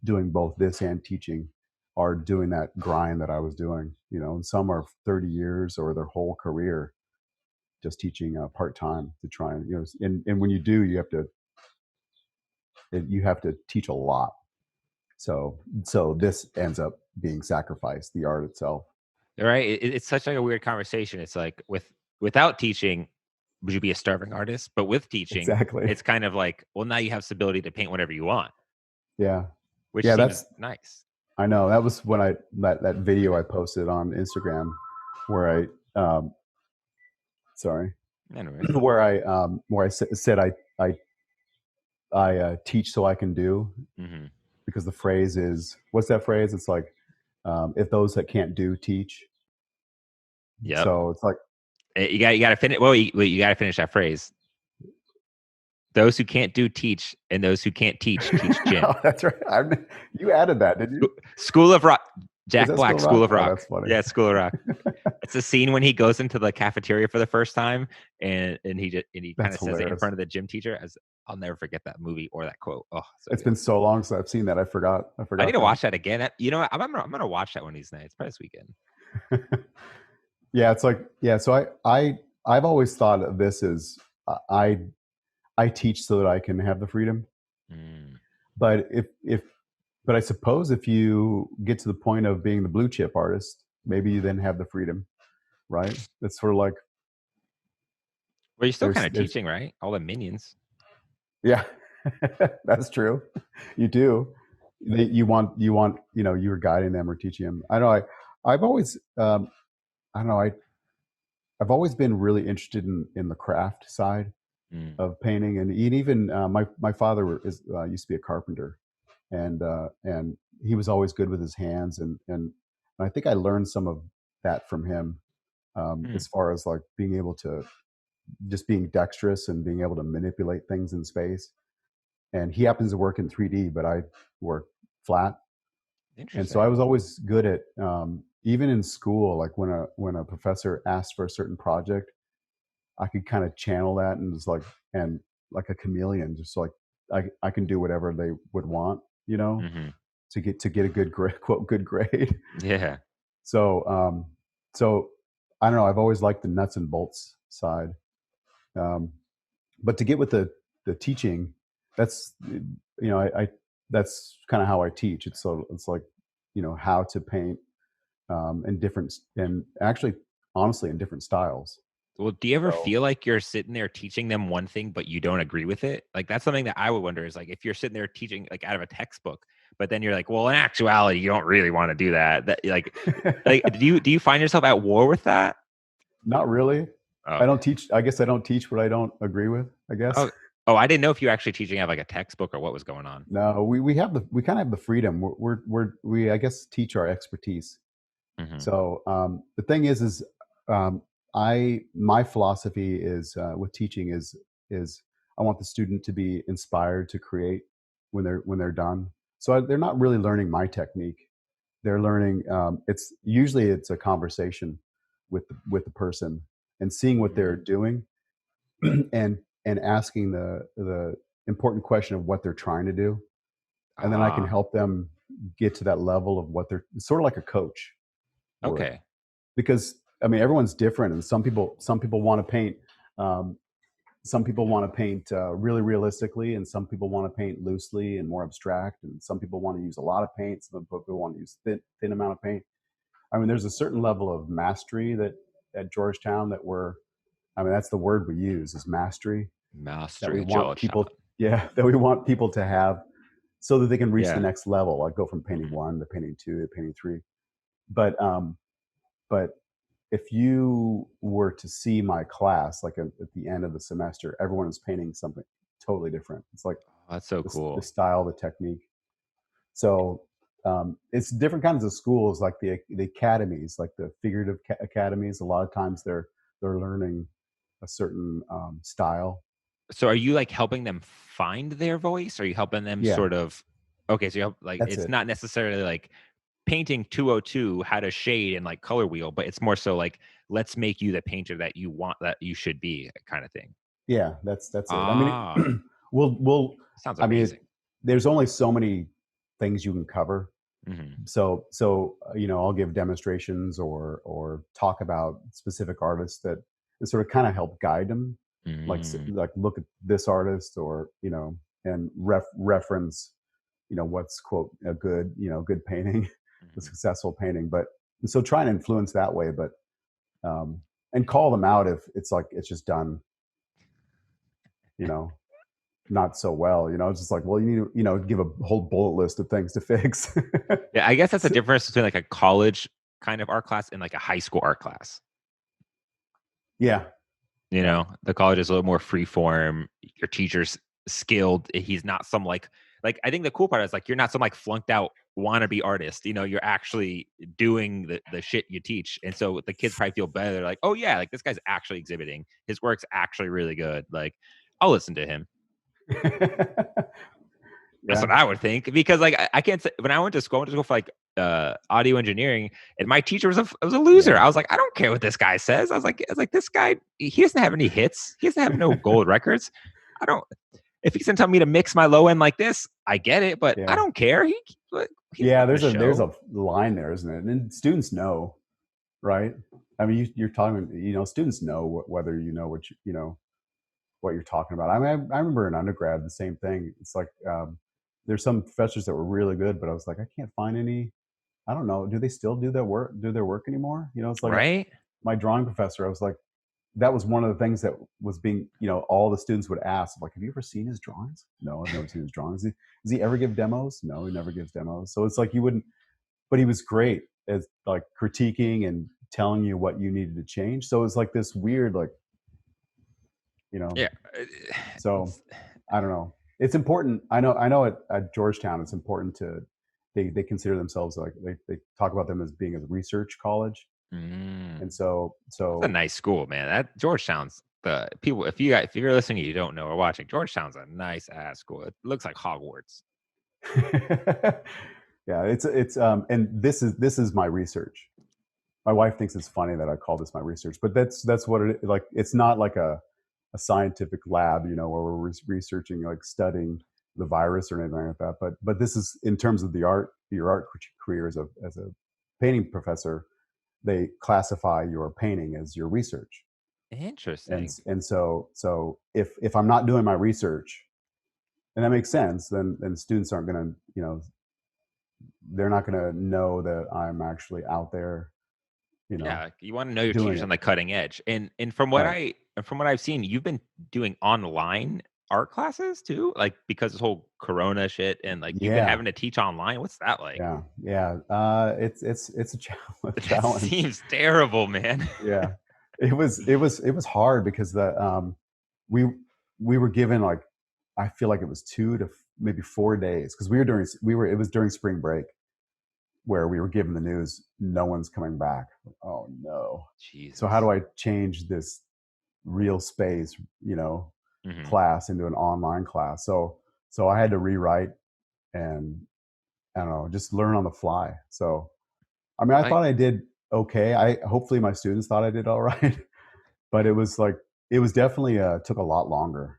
doing both this and teaching are doing that grind that I was doing. And some are 30 years or their whole career just teaching part time to try and and when you do, you have to teach a lot. So this ends up being sacrificed, the art itself. Right. It's such like a weird conversation. It's like without teaching, would you be a starving artist? But with teaching, Exactly. it's kind of like, well, now you have the ability to paint whatever you want, Yeah. which Yeah, seems nice. I know. That was when that video I posted on Instagram where sorry, Anyway. where I said I teach so I can do, Mm-hmm. because the phrase is, what's that phrase? It's like, if those that can't do teach. Yep. So it's like, You got to finish. Well, you got to finish that phrase. Those who can't do teach, and those who can't teach gym. Oh, that's right. You added that, did you? School of Rock. Jack that Black, School of Rock. Oh, that's funny. Yeah, School of Rock. It's a scene when he goes into the cafeteria for the first time, and he kind of says it in front of the gym teacher. I'll never forget that movie or that quote. Oh, it's been so long since I've seen that. I forgot. I need to watch that again. You know what? I'm gonna watch that one of these nights, probably this weekend. Yeah, it's like, yeah. So I've always thought of this as I teach so that I can have the freedom. Mm. But but I suppose if you get to the point of being the blue chip artist, maybe you then have the freedom, right? It's sort of like, well, you're still kind of teaching, right? All the minions. Yeah, that's true. You do. You want you're guiding them or teaching them. I know. I've always I don't know. I've always been really interested in the craft side of painting, and even my father used to be a carpenter, and he was always good with his hands, and I think I learned some of that from him, as far as like being able to just being dexterous and being able to manipulate things in space. And he happens to work in 3D, but I work flat. And so I was always good at, even in school, like when a professor asked for a certain project, I could kind of channel that and just like a chameleon, just like I can do whatever they would want, to get a good grade, quote, good grade. Yeah. So I don't know. I've always liked the nuts and bolts side, but to get with the teaching, that's I that's kind of how I teach. It's like how to paint in different, and actually honestly in different styles. Well, do you ever feel like you're sitting there teaching them one thing, but you don't agree with it? Like, that's something that I would wonder, is like, if you're sitting there teaching like out of a textbook, but then you're like, well, in actuality, you don't really want to do that. That like do you find yourself at war with that? Not really. Oh. I don't teach. I guess I don't teach what I don't agree with, I guess. Oh, I didn't know if you were actually teaching out of like a textbook or what was going on. No, we kind of have the freedom. We I guess teach our expertise. Mm-hmm. So the thing is my philosophy is with teaching is I want the student to be inspired to create when they're done. So they're not really learning my technique. They're learning. It's usually a conversation with the person and seeing what they're doing, and asking the important question of what they're trying to do, and then I can help them get to that level of what they're, sort of like a coach. Okay. Because I mean, everyone's different, and some people want to paint. Some people want to paint really realistically, and some people want to paint loosely and more abstract, and some people want to use a lot of paint. Some people want to use thin amount of paint. I mean, there's a certain level of mastery that at Georgetown that's the word we use, is mastery. Mastery. That we want people to have so that they can reach Yeah. the next level, like go from painting 1 to painting 2 to painting 3. But if you were to see my class, like at the end of the semester, everyone is painting something totally different. It's like That's so the cool. style, the technique. So it's different kinds of schools, like the academies, like the figurative academies. A lot of times they're learning a certain style. So are you like helping them find their voice? Are you helping them Yeah. sort of? Okay, so you help, like, That's it's it. not necessarily like painting 202 how to shade and like color wheel, but it's more so like, let's make you the painter that you want, that you should be, kind of thing. Yeah, that's it. I Ah, mean, we'll. sounds I mean, amazing. there's only so many things you can cover. Mhm. So I'll give demonstrations or talk about specific artists that sort of kind of help guide them, like Mm. look at this artist, or and reference what's, quote, a good good painting, a Mhm. successful painting. But so try and influence that way, but and call them out if it's like it's just done not so well. It's just like, well, you need to give a whole bullet list of things to fix. Yeah, I guess that's the So- difference between like a college kind of art class and like a high school art class. yeah. Yeah. The college is a little more free form. Your teacher's skilled. He's not some like I think the cool part is like you're not some like flunked out wannabe artist. You're actually doing the shit you teach. And so the kids probably feel better. They're like, oh yeah, like this guy's actually exhibiting. His work's actually really good. Like, I'll listen to him. That's Yeah. what I would think. Because like I can't say, when I went to school for like audio engineering, and my teacher was a loser. Yeah. I was like, I don't care what this guy says. I was like, this guy, he doesn't have any hits. He doesn't have no gold records. I don't. If he's gonna tell me to mix my low end like this, I get it, but I Yeah. don't care. He's Yeah. not the There's show. a line there, isn't it? And students know, right? I mean, you're talking, students know whether you know what you're talking about. I mean, I remember in undergrad, the same thing. It's like, there's some professors that were really good, but I was like, I can't find any. I don't know. Do they still do their work anymore? It's like Right? my drawing professor. I was like, that was one of the things that was being, all the students would ask, like, have you ever seen his drawings? No, I've never seen his drawings. Does he ever give demos? No, he never gives demos. So it's like you wouldn't, but he was great at like critiquing and telling you what you needed to change. So it's like this weird, like, Yeah. so I don't know. It's important. I know at Georgetown, it's important they consider themselves like, they talk about them as being a research college. Mm. And so It's a nice school, man. That Georgetown's the people. If you're listening, and you don't know or watching, Georgetown's a nice ass school. It looks like Hogwarts. yeah, and this is my research. My wife thinks it's funny that I call this my research, but that's what it like. It's not like a scientific lab, where we're researching, like studying the virus or anything like that. But this is in terms of your art career as a painting professor. They classify your painting as your research. Interesting. And so if I'm not doing my research, and that makes sense, then students aren't going to, they're not going to know that I'm actually out there, Yeah, you want to know your doing teacher's on it. the cutting edge. And from what Right. I've seen, you've been doing online art classes too, like because this whole Corona shit, and like you've been Yeah. having to teach online. What's that like? Yeah. It's a That challenge. seems terrible, man. Yeah. It was hard because we were given, like, I feel like it was 2 to maybe 4 days, because it was during spring break, where we were given the news, no one's coming back. Oh no. Jesus. So how do I change this real space, Mhm. class into an online class? So I had to rewrite, and I don't know, just learn on the fly. So I mean, I thought I did okay. Hopefully my students thought I did all right, but it was definitely took a lot longer,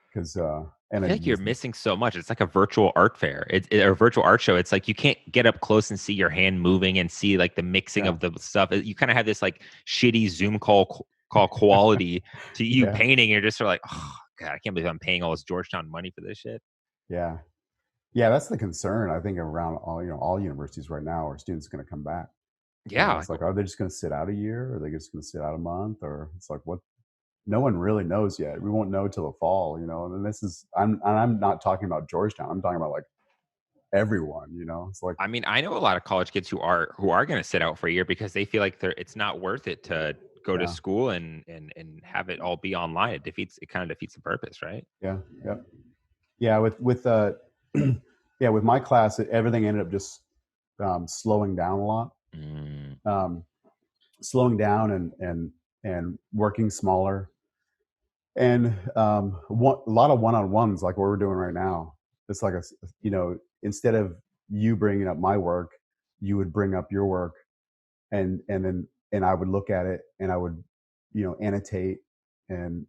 because I and feel it like you're was, missing so much. It's like a virtual art fair. Or a virtual art show. It's like you can't get up close and see your hand moving and see like the mixing yeah. of the stuff. You kind of have this like shitty Zoom call quality to you Yeah. painting. You're just sort of like, oh god, I can't believe I'm paying all this Georgetown money for this shit. Yeah. Yeah, that's the concern, I think, around all universities right now. Are students going to come back? Yeah, It's like, are they just going to sit out a year? Or are they just going to sit out a month? Or it's like, what? no one really knows yet. We won't know till the fall, you know. And this is I'm not talking about Georgetown. I'm talking about like everyone, you know. It's like I mean, I know a lot of college kids who are going to sit out for a year because they feel like it's not worth it to go to school and have it all be online. It kind of defeats the purpose, right? Yeah. With yeah, with my class, everything ended up just slowing down a lot. Slowing down and working smaller, and a lot of one-on-ones like what we're doing right now. It's like you know, instead of you bringing up my work, you would bring up your work, and I would look at it and I would, you know, annotate and,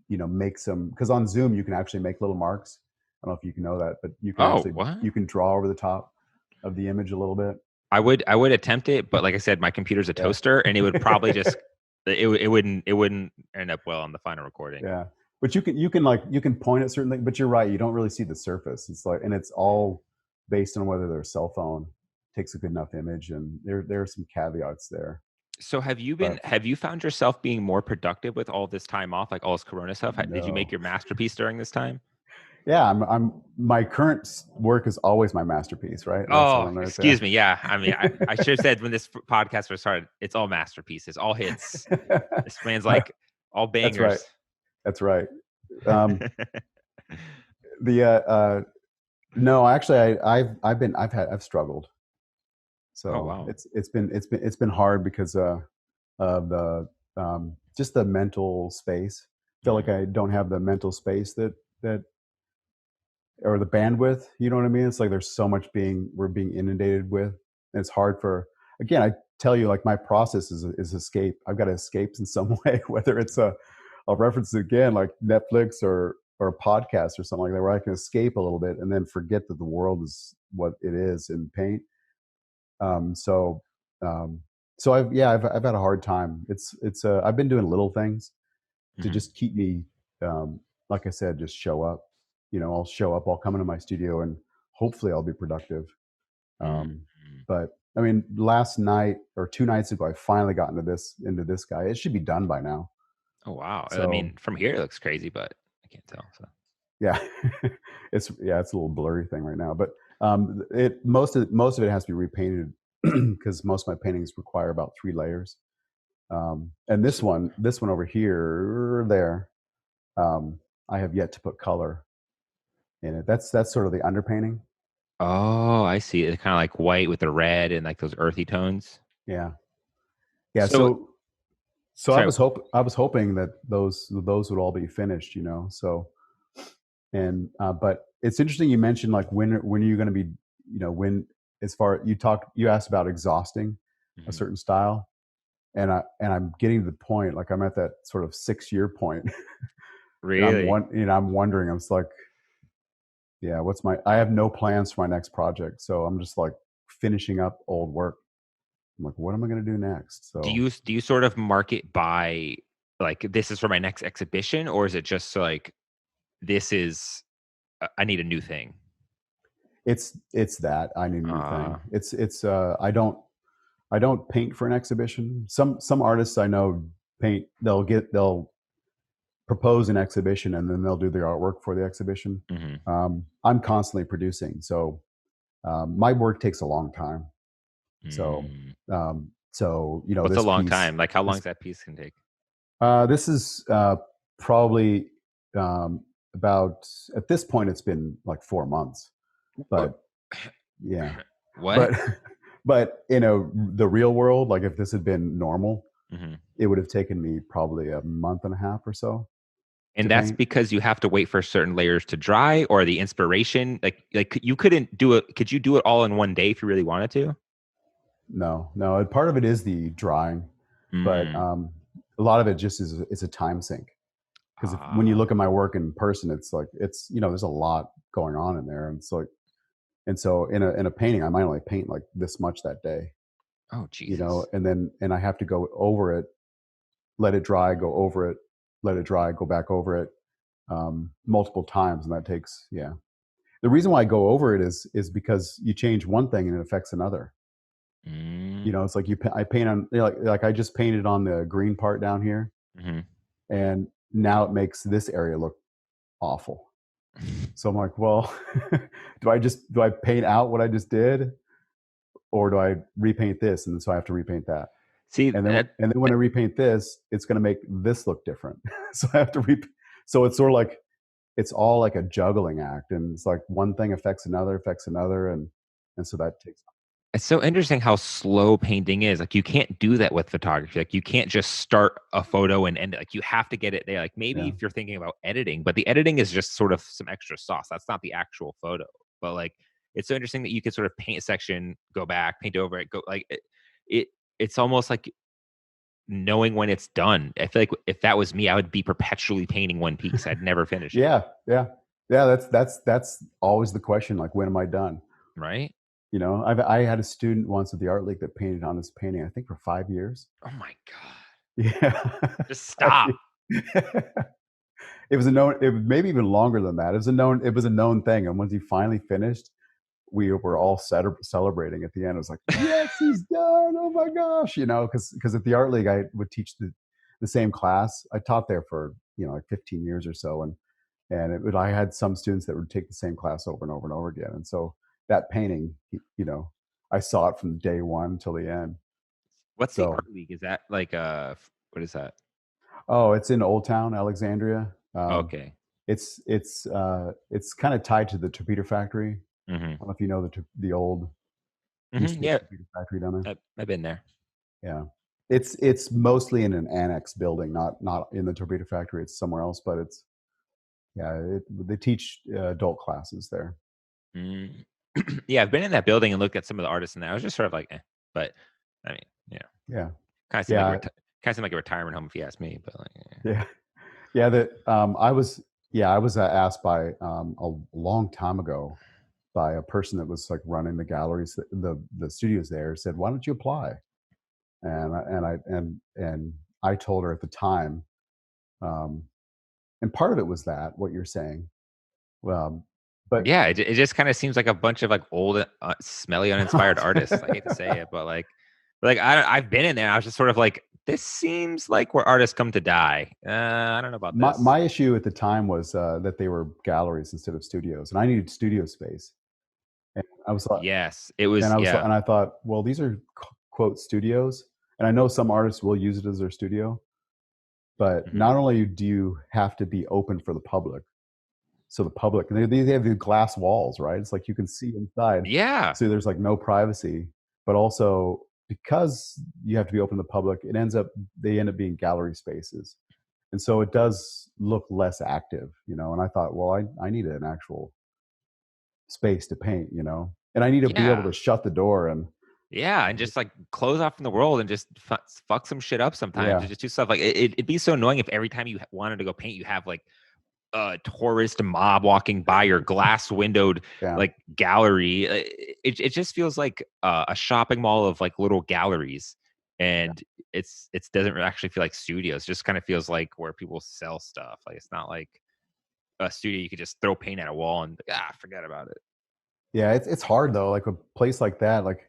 you know, make some, because on Zoom you can actually make little marks. I don't know if you can know that, but you can you can draw over the top of the image a little bit. I would attempt it, but like I said, my computer's a toaster, and it would probably just it wouldn't end up well on the final recording. Yeah, but you can point at certain things, but you're right, you don't really see the surface. It's like, and it's all based on whether their cell phone takes a good enough image, and there are some caveats there. So have you found yourself being more productive with all this time off, like all this Corona stuff? No. Did you make your masterpiece during this time? Yeah, my current work is always my masterpiece, right? Excuse me. Yeah, I mean, I should have said when this podcast first started, it's all masterpieces, all hits. This man's like all bangers. That's right. No, actually, I've struggled. So it's been hard because of the just the mental space. I feel like I don't have the mental space that or the bandwidth, you know what I mean? It's like there's so much we're being inundated with, and it's hard for, again, I tell you, like my process is escape. I've got to escape in some way, whether it's I'll reference it again, like Netflix or a podcast or something like that, where I can escape a little bit and then forget that the world is what it is in paint. So I've had a hard time. I've been doing little things to just keep me, like I said, just show up. You know, I'll show up, I'll come into my studio, and hopefully I'll be productive. But I mean, last night or 2 nights ago, I finally got into this guy. It should be done by now. Oh, wow. So, I mean, from here, it looks crazy, but I can't tell. So yeah, it's a little blurry thing right now, but most of it has to be repainted because most of my paintings require about 3 layers. And this one over here, I have yet to put color in it. That's sort of the underpainting. Oh, I see. It's kind of like white with the red and like those earthy tones. Yeah. So I was hoping that those would all be finished, you know. So, and but it's interesting you mentioned like when are you going to be, you know, when, as far you asked about exhausting a certain style, and I'm getting to the point, like I'm at that sort of 6-year point. Really? I'm wondering, I'm just like, yeah, I have no plans for my next project. So I'm just like finishing up old work. I'm like, what am I going to do next? So do you sort of mark it by like, this is for my next exhibition, or is it just like, this is, I need a new thing? It's that I need a new thing. It's I don't paint for an exhibition. Some artists I know paint, they'll propose an exhibition and then they'll do their artwork for the exhibition. I'm constantly producing, so my work takes a long time. So you know, what's a long time? Like how long does that piece can take? This is probably about, at this point it's been like 4 months, but yeah. What? But you know, the real world, like if this had been normal, it would have taken me probably a month and a half or so. And that's because you have to wait for certain layers to dry, or the inspiration, like you couldn't do it. Could you do it all in one day if you really wanted to? No. Part of it is the drying, but a lot of it just is a time sink. Because when you look at my work in person, it's like, you know, there's a lot going on in there, and it's like, and so in a painting, I might only paint like this much that day. Oh, Jesus. You know, and I have to go over it, let it dry, go over it, let it dry, go back over it, multiple times, and that takes, yeah. The reason why I go over it is because you change one thing and it affects another. You know, it's like I paint on, you know, like I just painted on the green part down here, and now it makes this area look awful. So I'm like, well, do I paint out what I just did, or do I repaint this? And so I have to repaint that. See, And then when I repaint this, it's going to make this look different. So I have to so it's sort of like, it's all like a juggling act, and it's like one thing affects another, and so that takes. it's so interesting how slow painting is. Like, you can't do that with photography. Like, you can't just start a photo and end it. Like, you have to get it there. Like, maybe if you're thinking about editing, but the editing is just sort of some extra sauce. That's not the actual photo. But like, it's so interesting that you could sort of paint a section, go back, paint over it, go like it's almost like knowing when it's done. I feel like if that was me, I would be perpetually painting one piece. I'd never finish it. Yeah. That's always the question. Like, when am I done? Right. You know, I had a student once at the art league that painted on his painting, I think, for 5 years. Oh my God. Yeah. Just stop. It was maybe even longer than that. It was a known thing. And once he finally finished, we were all celebrating at the end. It was like, yes, he's done. Oh my gosh. You know, because at the art league, I would teach the same class. I taught there for, like 15 years or so. And I had some students that would take the same class over and over and over again. And so that painting, I saw it from day one till the end. What's the art league? Is that like what is that? Oh, it's in Old Town, Alexandria. Okay. It's kind of tied to the Torpedo Factory. Mm-hmm. I don't know if you know the old Torpedo Factory down there. I've been there. Yeah, it's mostly in an annex building, not in the Torpedo Factory. It's somewhere else, but it's they teach adult classes there. Mm. Yeah, I've been in that building and looked at some of the artists in there. I was just sort of like, but I mean, yeah, kind of seemed like a retirement home if you ask me. But like, I was asked by a long time ago by a person that was like running the galleries, the studios there, said, "Why don't you apply?" And I told her at the time, and part of it was that what you're saying, but yeah, it just kind of seems like a bunch of like old, smelly, uninspired artists. I hate to say it, but like I've been in there. I was just sort of like, this seems like where artists come to die. I don't know about this. My issue at the time was that they were galleries instead of studios, and I needed studio space. And I was like, yes, it was. And I thought, well, these are quote studios, and I know some artists will use it as their studio, but not only do you have to be open for the public, so the public, they have the glass walls, right? It's like you can see inside. Yeah. So there's like no privacy, but also because you have to be open to the public, they end up being gallery spaces. And so it does look less active, and I thought, well, I need an actual space to paint, and I need to be able to shut the door and just like close off from the world and just fuck some shit up sometimes. Just do stuff like it'd be so annoying if every time you wanted to go paint, you have like a tourist mob walking by your glass windowed like gallery. It just feels like a shopping mall of like little galleries, and it doesn't actually feel like studios. It just kind of feels like where people sell stuff. Like, it's not like a studio you could just throw paint at a wall and forget about it. Yeah, it's hard though. Like a place like that, like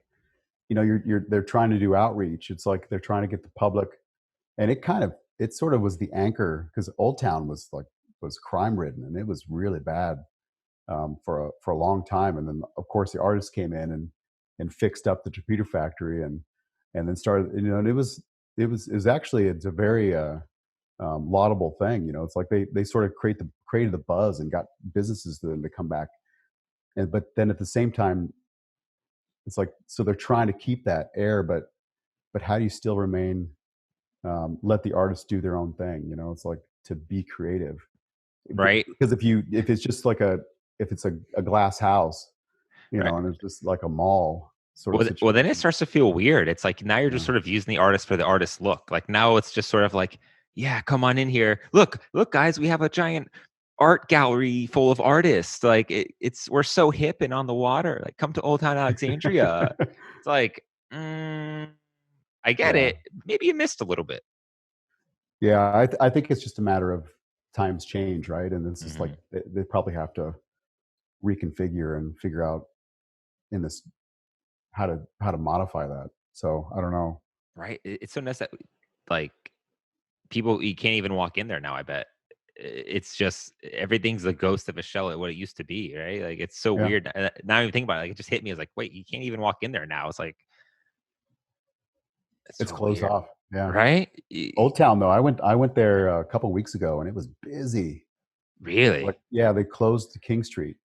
they're trying to do outreach. It's like they're trying to get the public, and it sort of was the anchor, because Old Town was crime ridden, and it was really bad for a long time. And then of course the artists came in and fixed up the Torpedo Factory, and then started. And it was actually, it's a very laudable thing. It's like they sort of created the buzz and got businesses to come back. But then at the same time, it's like, so they're trying to keep that air, but how do you still remain, let the artists do their own thing? It's like, to be creative, right? Because if it's just like if it's a glass house, and it's just like a mall sort of situation. Well, then it starts to feel weird. It's like, now you're just sort of using the artist for the artist's look. Like, now it's just sort of like, yeah, come on in here. Look, guys, we have a giant art gallery full of artists. Like, we're so hip and on the water. Like, come to Old Town Alexandria. It's like, I get it. Maybe you missed a little bit. Yeah, I think it's just a matter of times change, right? And it's just like they probably have to reconfigure and figure out in this how to modify that. So I don't know. Right? It's so nice that like people, you can't even walk in there now. I bet it's just everything's a ghost of a shell at what it used to be, right? Like it's so weird. Now even think about it, like it just hit me. It's like, wait, you can't even walk in there now. It's like It's so closed weird, off. Yeah. right? Old Town though, I went there a couple of weeks ago and it was busy. Really? Like, yeah, they closed King Street.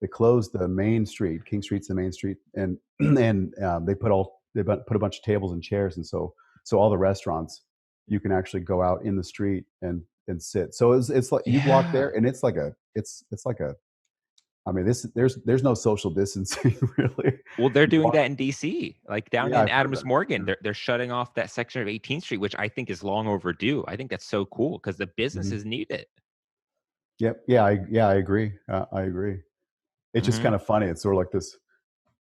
They closed the main street. King Street's the main street, and they put a bunch of tables and chairs, and so all the restaurants you can actually go out in the street and sit. So it's like you walk there, and it's like a. I mean, there's no social distancing really. Well, they're doing that in D.C., like down Yeah, in I've heard Adams that. Morgan. They're shutting off that section of 18th Street, which I think is long overdue. I think that's so cool because the businesses need it. Yep. Yeah. I agree. I agree. It's just kind of funny. It's sort of like this.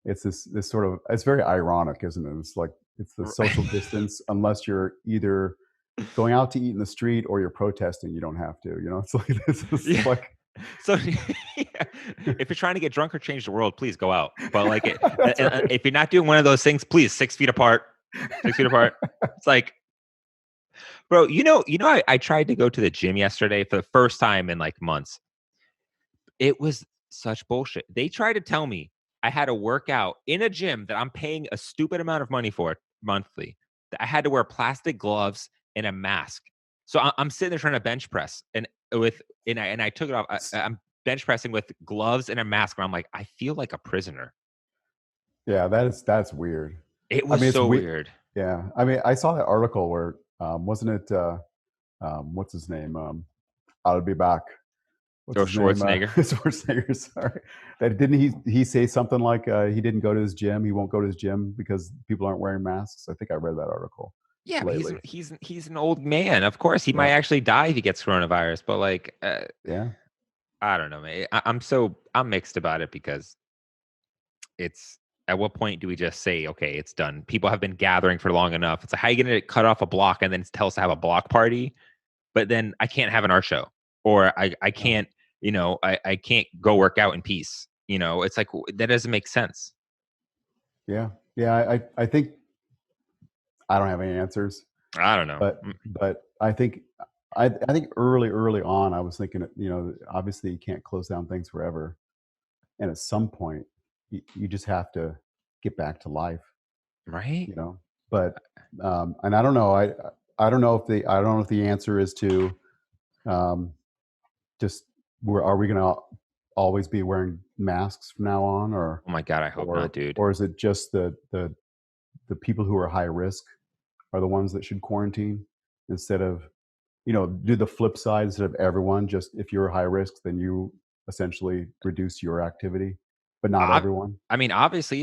It's this sort of. It's very ironic, isn't it? It's like it's the social distance. Unless you're either going out to eat in the street or you're protesting, you don't have to. You know, it's like this. It's like. So if you're trying to get drunk or change the world, please go out. But like, Right. if you're not doing one of those things, please 6 feet apart. 6 feet apart. It's like, bro, I tried to go to the gym yesterday for the first time in like months. It was such bullshit. They tried to tell me I had to work out in a gym that I'm paying a stupid amount of money for monthly. That I had to wear plastic gloves and a mask. So I'm sitting there trying to bench press, and I took it off. I'm bench pressing with gloves and a mask, and I'm like, I feel like a prisoner. Yeah, that's weird. It was so weird. Yeah, I mean, I saw that article where wasn't it what's his name? I'll be back. What's his Schwarzenegger. name? Schwarzenegger. Sorry, that didn't he say something like he didn't go to his gym. He won't go to his gym because people aren't wearing masks. I think I read that article. Yeah, lately. but he's an old man. Of course, he might actually die if he gets coronavirus. But like, yeah, I don't know, man. I'm mixed about it because it's at what point do we just say, okay, it's done? People have been gathering for long enough. It's like, how are you going to cut off a block and then tell us to have a block party? But then I can't have an art show, or I can't, I can't go work out in peace. It's like, that doesn't make sense. Yeah. I think I don't have any answers. I don't know. But I think early on I was thinking, obviously you can't close down things forever. And at some point you just have to get back to life. Right. But and I don't know. I don't know if the answer is to just are we going to always be wearing masks from now on, or oh my God, I hope not, dude. Or is it just the people who are high risk are the ones that should quarantine instead of, do the flip side instead of everyone? Just if you're high risk, then you essentially reduce your activity, but not everyone. I mean, obviously,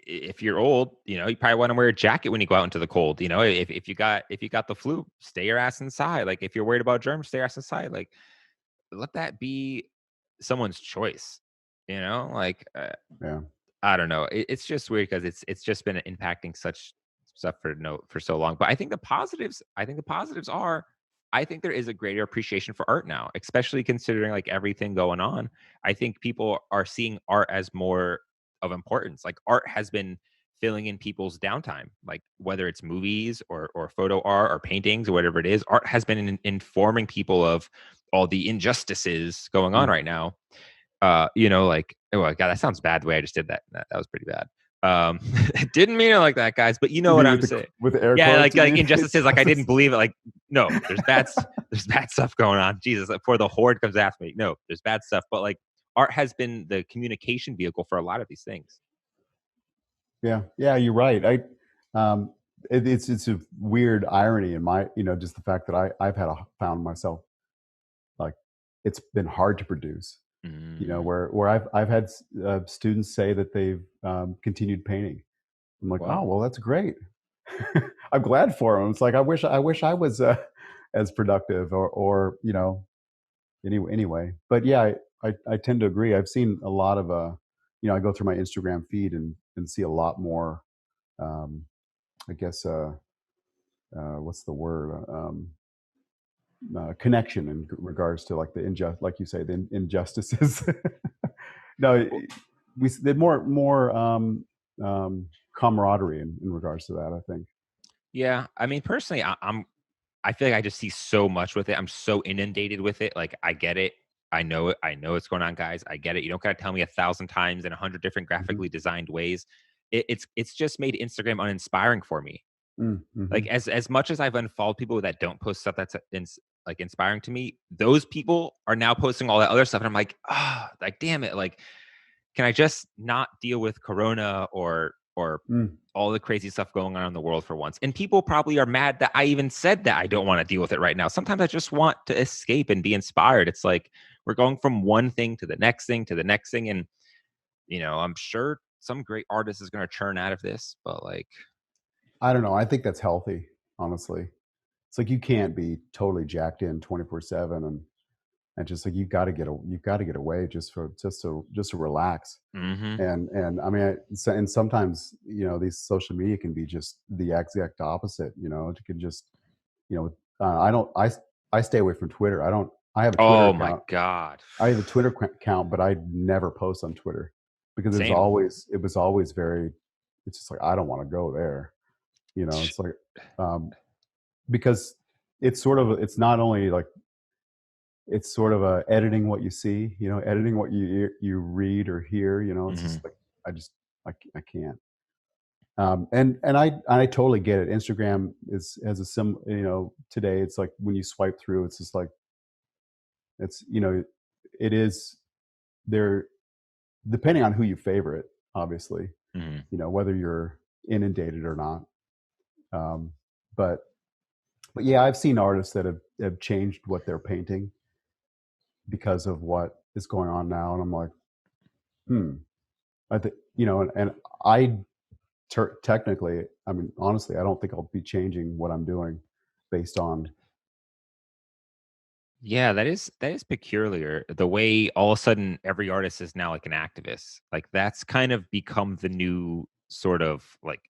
if you're old, you probably want to wear a jacket when you go out into the cold. If you got the flu, stay your ass inside. Like if you're worried about germs, stay your ass inside. Like let that be someone's choice. Like Yeah. I don't know. It's just weird because it's just been impacting such stuff for so long. But I think the positives are, I think there is a greater appreciation for art now, especially considering like everything going on. I think people are seeing art as more of importance. Like art has been filling in people's downtime, like whether it's movies or photo art or paintings or whatever it is. Art has been informing people of all the injustices going on right now. Like, oh my God, that sounds bad the way I just did that. That was pretty bad. Didn't mean it like that, guys, but you know what I'm saying. With the air yeah, quotes, like injustices, like I didn't believe it. Like, no, there's bad stuff going on. Jesus, before the horde comes after me. No, there's bad stuff. But like art has been the communication vehicle for a lot of these things. Yeah, you're right. It's a weird irony in my, just the fact that I've found myself like it's been hard to produce. Where I've had students say that they've continued painting. I'm like, wow. Oh well, that's great. I'm glad for them. It's like I wish I was as productive or anyway. But yeah, I tend to agree. I've seen a lot of I go through my Instagram feed and see a lot more. I guess what's the word? Connection in regards to like like you say, the injustices. No, we did more camaraderie in regards to that, I think. Yeah, I mean, personally, I feel like I just see so much with it. I'm so inundated with it. Like, I get it. I know it. I know what's going on, guys. I get it. You don't gotta tell me 1,000 times in 100 different Mm-hmm. graphically designed ways. It's just made Instagram uninspiring for me. Mm-hmm. Like, as much as I've unfollowed people that don't post stuff that's like inspiring to me, those people are now posting all that other stuff, and I'm like, like, damn it, like, can I just not deal with Corona or all the crazy stuff going on in the world for once? And people probably are mad that I even said that I don't want to deal with it right now. Sometimes I just want to escape and be inspired. It's like we're going from one thing to the next thing to the next thing, and I'm sure some great artist is going to churn out of this, but like, I don't know. I think that's healthy, honestly. It's like you can't be totally jacked in 24/7, and just like you've got to get away just to relax. mm-hmm. And I mean, and sometimes these social media can be just the exact opposite. It can just I don't I stay away from Twitter. I have a Twitter Oh account. my God. I have a Twitter account, but I never post on Twitter because it Same. was always very. It's just like I don't want to go there. It's like because it's not only like it's sort of editing what you see, editing what you read or hear. It's Mm-hmm. just like I can't. And I totally get it. Instagram has a today it's like when you swipe through, it's just like it's it is there depending on who you favorite, obviously, Mm-hmm. whether you're inundated or not. Um, but yeah, I've seen artists that have changed what they're painting because of what is going on now, and I'm like, I think and I technically, I mean, honestly, I don't think I'll be changing what I'm doing based on. Yeah, that is peculiar. The way all of a sudden every artist is now like an activist. Like, that's kind of become the new sort of like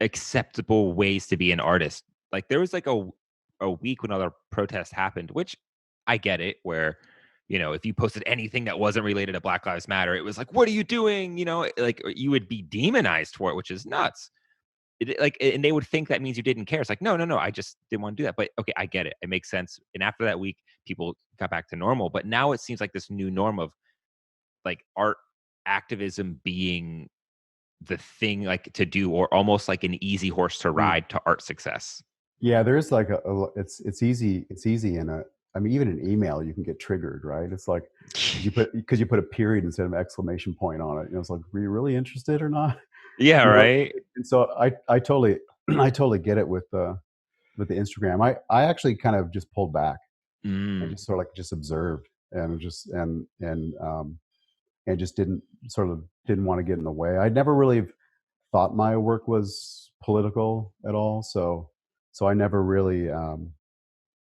acceptable ways to be an artist. Like, there was like a week when other protests happened, which I get it, where if you posted anything that wasn't related to Black Lives Matter, it was like, what are you doing? Like, you would be demonized for it, which is nuts. Like, and they would think that means you didn't care. It's like, no, no, no, I just didn't want to do that. But okay, I get it. It makes sense. And after that week, people got back to normal. But now it seems like this new norm of like art activism being the thing like to do, or almost like an easy horse to ride to art success. Yeah, there's like it's easy in I mean, even an email you can get triggered, right? It's like because you put a period instead of an exclamation point on it. It's like, were you really interested or not? Yeah, right. And so I totally I totally get it with the Instagram. I actually kind of just pulled back and just sort of like just observed and just didn't want to get in the way. I never really thought my work was political at all, so I never really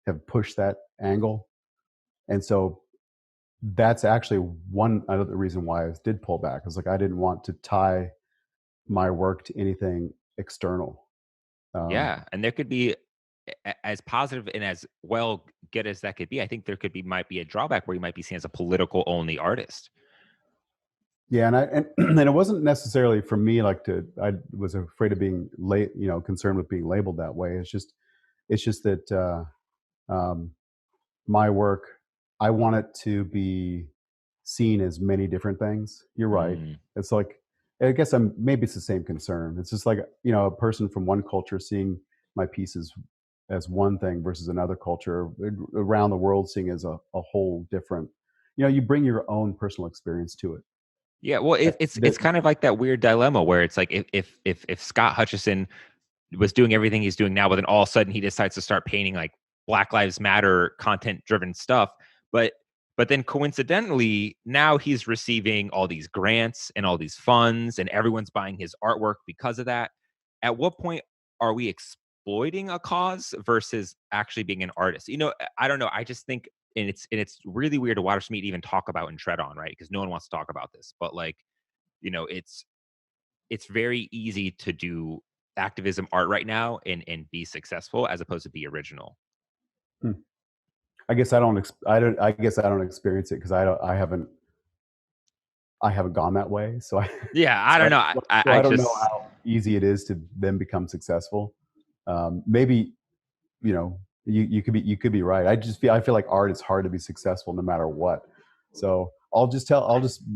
have pushed that angle, and so that's actually one another reason why I did pull back. It's like I didn't want to tie my work to anything external. Yeah, and there could be as positive and as well good as that could be. I think there might be a drawback where you might be seen as a political only artist. Yeah, and it wasn't necessarily for me like I was afraid of being concerned with being labeled that way. It's just that my work, I want it to be seen as many different things. You're right. It's like I guess maybe it's the same concern. It's just like a person from one culture seeing my pieces as one thing versus another culture around the world seeing as a whole different. You bring your own personal experience to it. Yeah, well, it's kind of like that weird dilemma where it's like if Scott Hutchison was doing everything he's doing now, but then all of a sudden he decides to start painting like Black Lives Matter content driven stuff, but then coincidentally now he's receiving all these grants and all these funds, and everyone's buying his artwork because of that. At what point are we exploiting a cause versus actually being an artist? I don't know. I just think, and it's really weird to watch me even talk about and tread on, right? Because no one wants to talk about this, but like, it's very easy to do activism art right now and be successful as opposed to be original. I guess I don't experience it because I haven't gone that way. So I don't know. I don't know how easy it is to then become successful. Maybe you could be right. I feel like art is hard to be successful no matter what. So I'll just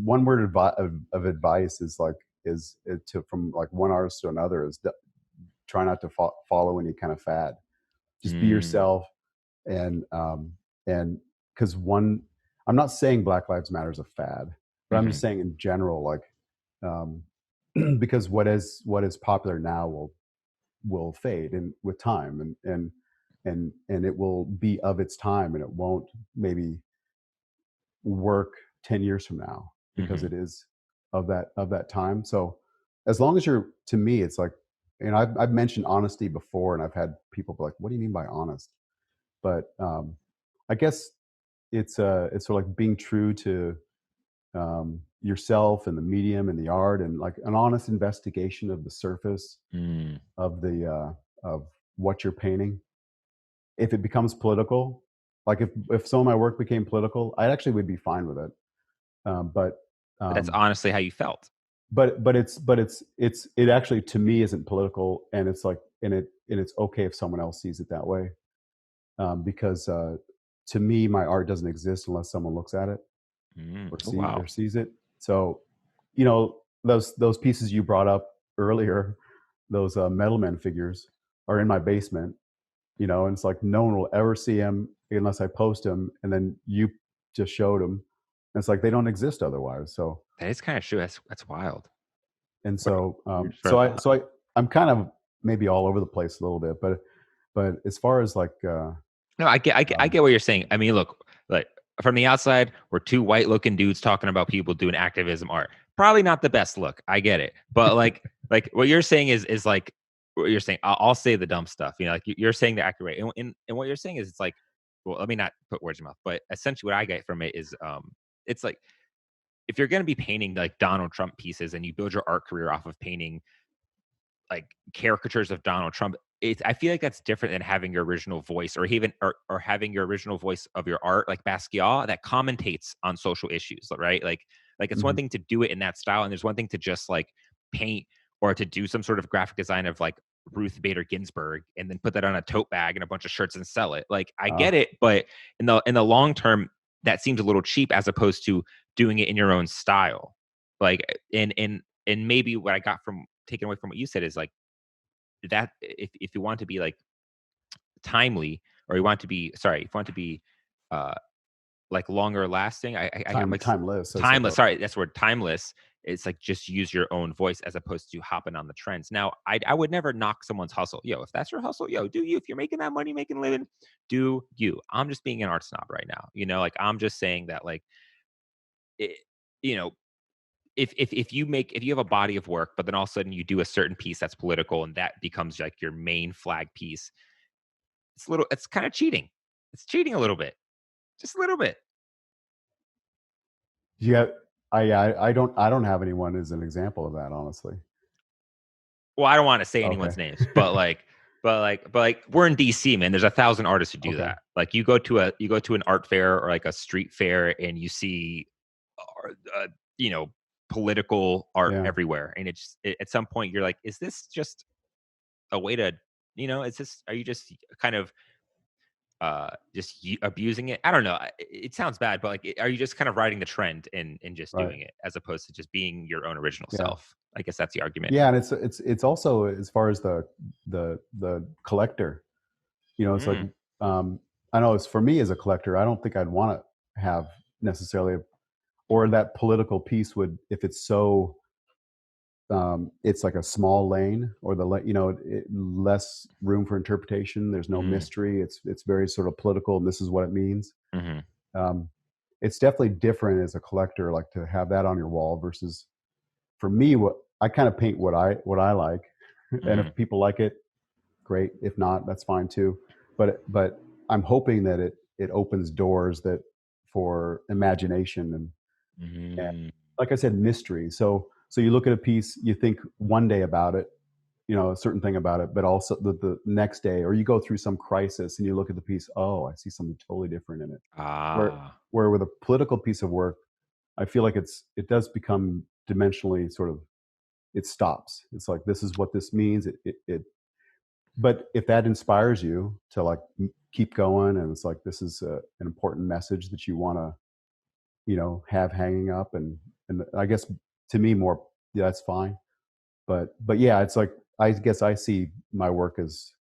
one word of advice is to from like one artist to another is try not to follow any kind of fad. Just be yourself, and because I'm not saying Black Lives Matter is a fad, but I'm just saying in general, like because what is popular now will fade and with time, and it will be of its time, and it won't maybe work 10 years from now because it is of that time. So as long as to me, it's like, I've mentioned honesty before, and I've had people be like, what do you mean by honest? But I guess it's sort of like being true to yourself and the medium and the art, and like an honest investigation of the surface of the of what you're painting. If it becomes political, like if some of my work became political, I actually would be fine with it. But that's honestly how you felt. But it actually to me isn't political, and it's like and it's okay if someone else sees it that way, because to me my art doesn't exist unless someone looks at it or sees it. So those pieces you brought up earlier, those Metalman figures, are in my basement. And it's like no one will ever see them unless I post them, and then you just showed them. And it's like they don't exist otherwise. So that is kind of true. That's wild. And so, I'm kind of maybe all over the place a little bit, but as far as like, no, I get what you're saying. I mean, look, like from the outside, we're two white-looking dudes talking about people doing activism art. Probably not the best look. I get it, but like what you're saying is like what you're saying. I'll say the dumb stuff. Like you're saying the accurate, and what you're saying is it's like, well, let me not put words in your mouth, but essentially what I get from it is, it's like, if you're going to be painting like Donald Trump pieces and you build your art career off of painting like caricatures of Donald Trump, I feel like that's different than having your original voice, or even or having your original voice of your art, like Basquiat, that commentates on social issues, right? Like it's one thing to do it in that style, and there's one thing to just like paint or to do some sort of graphic design of like Ruth Bader Ginsburg and then put that on a tote bag and a bunch of shirts and sell it. Like I get it, but in the long term, that seems a little cheap as opposed to doing it in your own style. Like and maybe what I got from taken away from what you said is like that if you want to be like timely, or you want to be if you want to be like longer lasting, I got like timeless. Sorry, that's the word, timeless. It's like just use your own voice as opposed to hopping on the trends. Now, I would never knock someone's hustle. Yo, if that's your hustle, yo, do you. If you're making that money, making a living, do you. I'm just being an art snob right now. Like I'm just saying that like, it, you know, if you have a body of work, but then all of a sudden you do a certain piece that's political and that becomes like your main flag piece, it's kind of cheating. It's cheating a little bit, just a little bit. Yeah, I don't have anyone as an example of that, honestly. Well, I don't want to say anyone's names, but we're in DC, man. There's 1,000 artists who do that. Like you go to an art fair or like a street fair, and you see, political art everywhere, and at some point you're like, is this just a way to, are you just kind of just abusing it? I don't know. It sounds bad, but like, are you just kind of riding the trend and just doing it as opposed to just being your own original self? I guess that's the argument. Yeah, and it's also as far as the collector, it's like I know for me as a collector, I don't think I'd want to have necessarily, or that political piece would, if it's so it's like a small lane, or less room for interpretation. There's no mystery. It's very sort of political, and this is what it means. It's definitely different as a collector, like to have that on your wall versus, for me, what I kind of paint what I like, and if people like it, great. If not, that's fine too. But I'm hoping that it opens doors that for imagination and like I said, mystery. So you look at a piece, you think one day about it, a certain thing about it, but also the next day, or you go through some crisis and you look at the piece, oh, I see something totally different in it. Where with a political piece of work, I feel like it does become dimensionally sort of, it stops. It's like, this is what this means. but if that inspires you to like keep going, and it's like this is an important message that you want to, have hanging up, and I guess to me more, yeah, that's fine. But yeah, it's like I guess I see my work as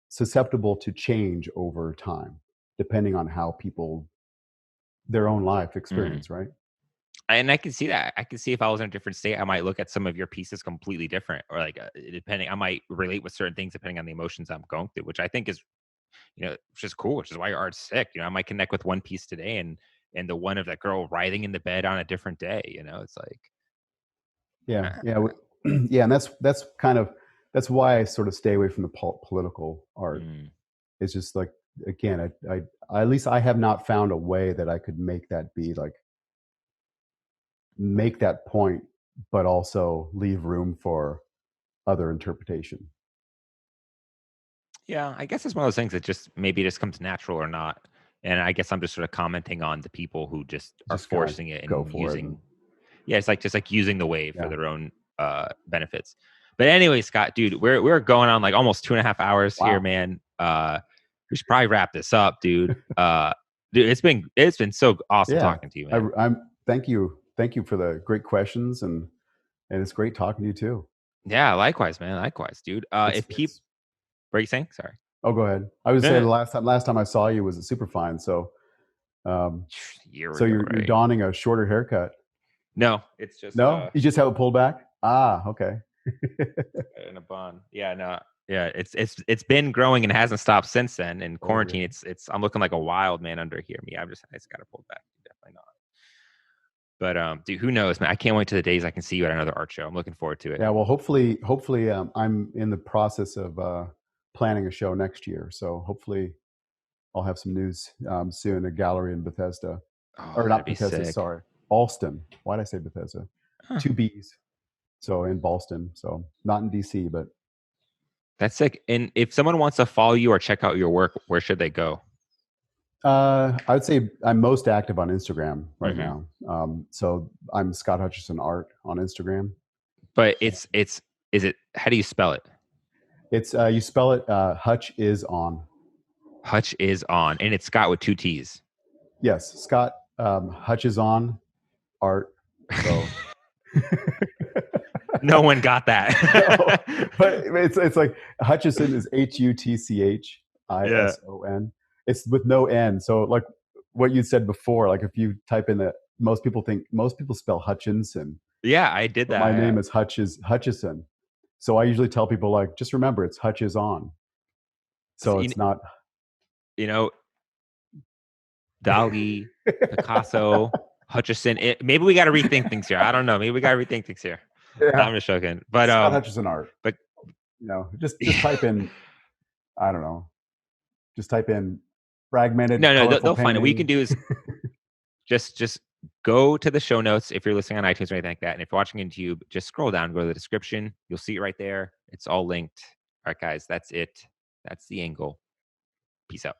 susceptible to change over time, depending on how people their own life experience, right? And I can see that. I can see if I was in a different state, I might look at some of your pieces completely different, or like depending, I might relate with certain things depending on the emotions I'm going through, which I think is, which is cool, which is why your art's sick. I might connect with one piece today and the one of that girl writhing in the bed on a different day. It's like, Yeah, yeah, and that's kind of that's why I sort of stay away from the political art. It's just like, again, I at least I have not found a way that I could make that be like make that point, but also leave room for other interpretation. Yeah, I guess it's one of those things that maybe just comes natural or not. And I guess I'm just sort of commenting on the people who just are forcing it and using. Yeah, it's like just like using the wave for their own benefits. But anyway, Scott, dude, we're going on like almost 2.5 hours here, man. We should probably wrap this up, dude. Dude, it's been so awesome talking to you, man. I'm thank you for the great questions, and it's great talking to you too. Yeah, likewise, man. Likewise, dude. What are you saying? Sorry. Oh, go ahead. I was saying the last time I saw you was at Superfine, so you're donning a shorter haircut. No, it's just you just have it pulled back. Okay. In a bun. Yeah, no. Yeah, it's been growing and hasn't stopped since then. In quarantine, it's I'm looking like a wild man under here. I just got to pull back. Definitely not. But dude, who knows, man? I can't wait to the days I can see you at another art show. I'm looking forward to it. Yeah, well, hopefully, I'm in the process of planning a show next year, so hopefully, I'll have some news soon. A gallery in Bethesda, or not Bethesda, sorry, Ballston. Why did I say Bethesda? 2 B's. So in Ballston, so not in D.C, but that's sick. And if someone wants to follow you or check out your work, where should they go? I would say I'm most active on Instagram right now. So I'm Scott Hutchison Art on Instagram. But is it? How do you spell it? It's you spell it Hutch is on. Hutch is on, and it's Scott with 2 T's. Yes, Scott Hutch is on art. So. No one got that. No, but it's like Hutchison is Hutchison. It's with no N. So like what you said before, like if you type in that, most people spell Hutchinson. Yeah, I did that. My name is Hutchison. So I usually tell people like, just remember it's Hutch is on. So it's not. Dali, Picasso, Hutchison. Maybe we got to rethink things here. I don't know. Maybe we got to rethink things here. Yeah. I'm just joking. But Scott Hutchison Art. But just type in. I don't know. Just type in fragmented. No, they'll find it. What you can do is just go to the show notes if you're listening on iTunes or anything like that. And if you're watching on YouTube, just scroll down, go to the description. You'll see it right there. It's all linked. All right, guys, that's it. That's the angle. Peace out.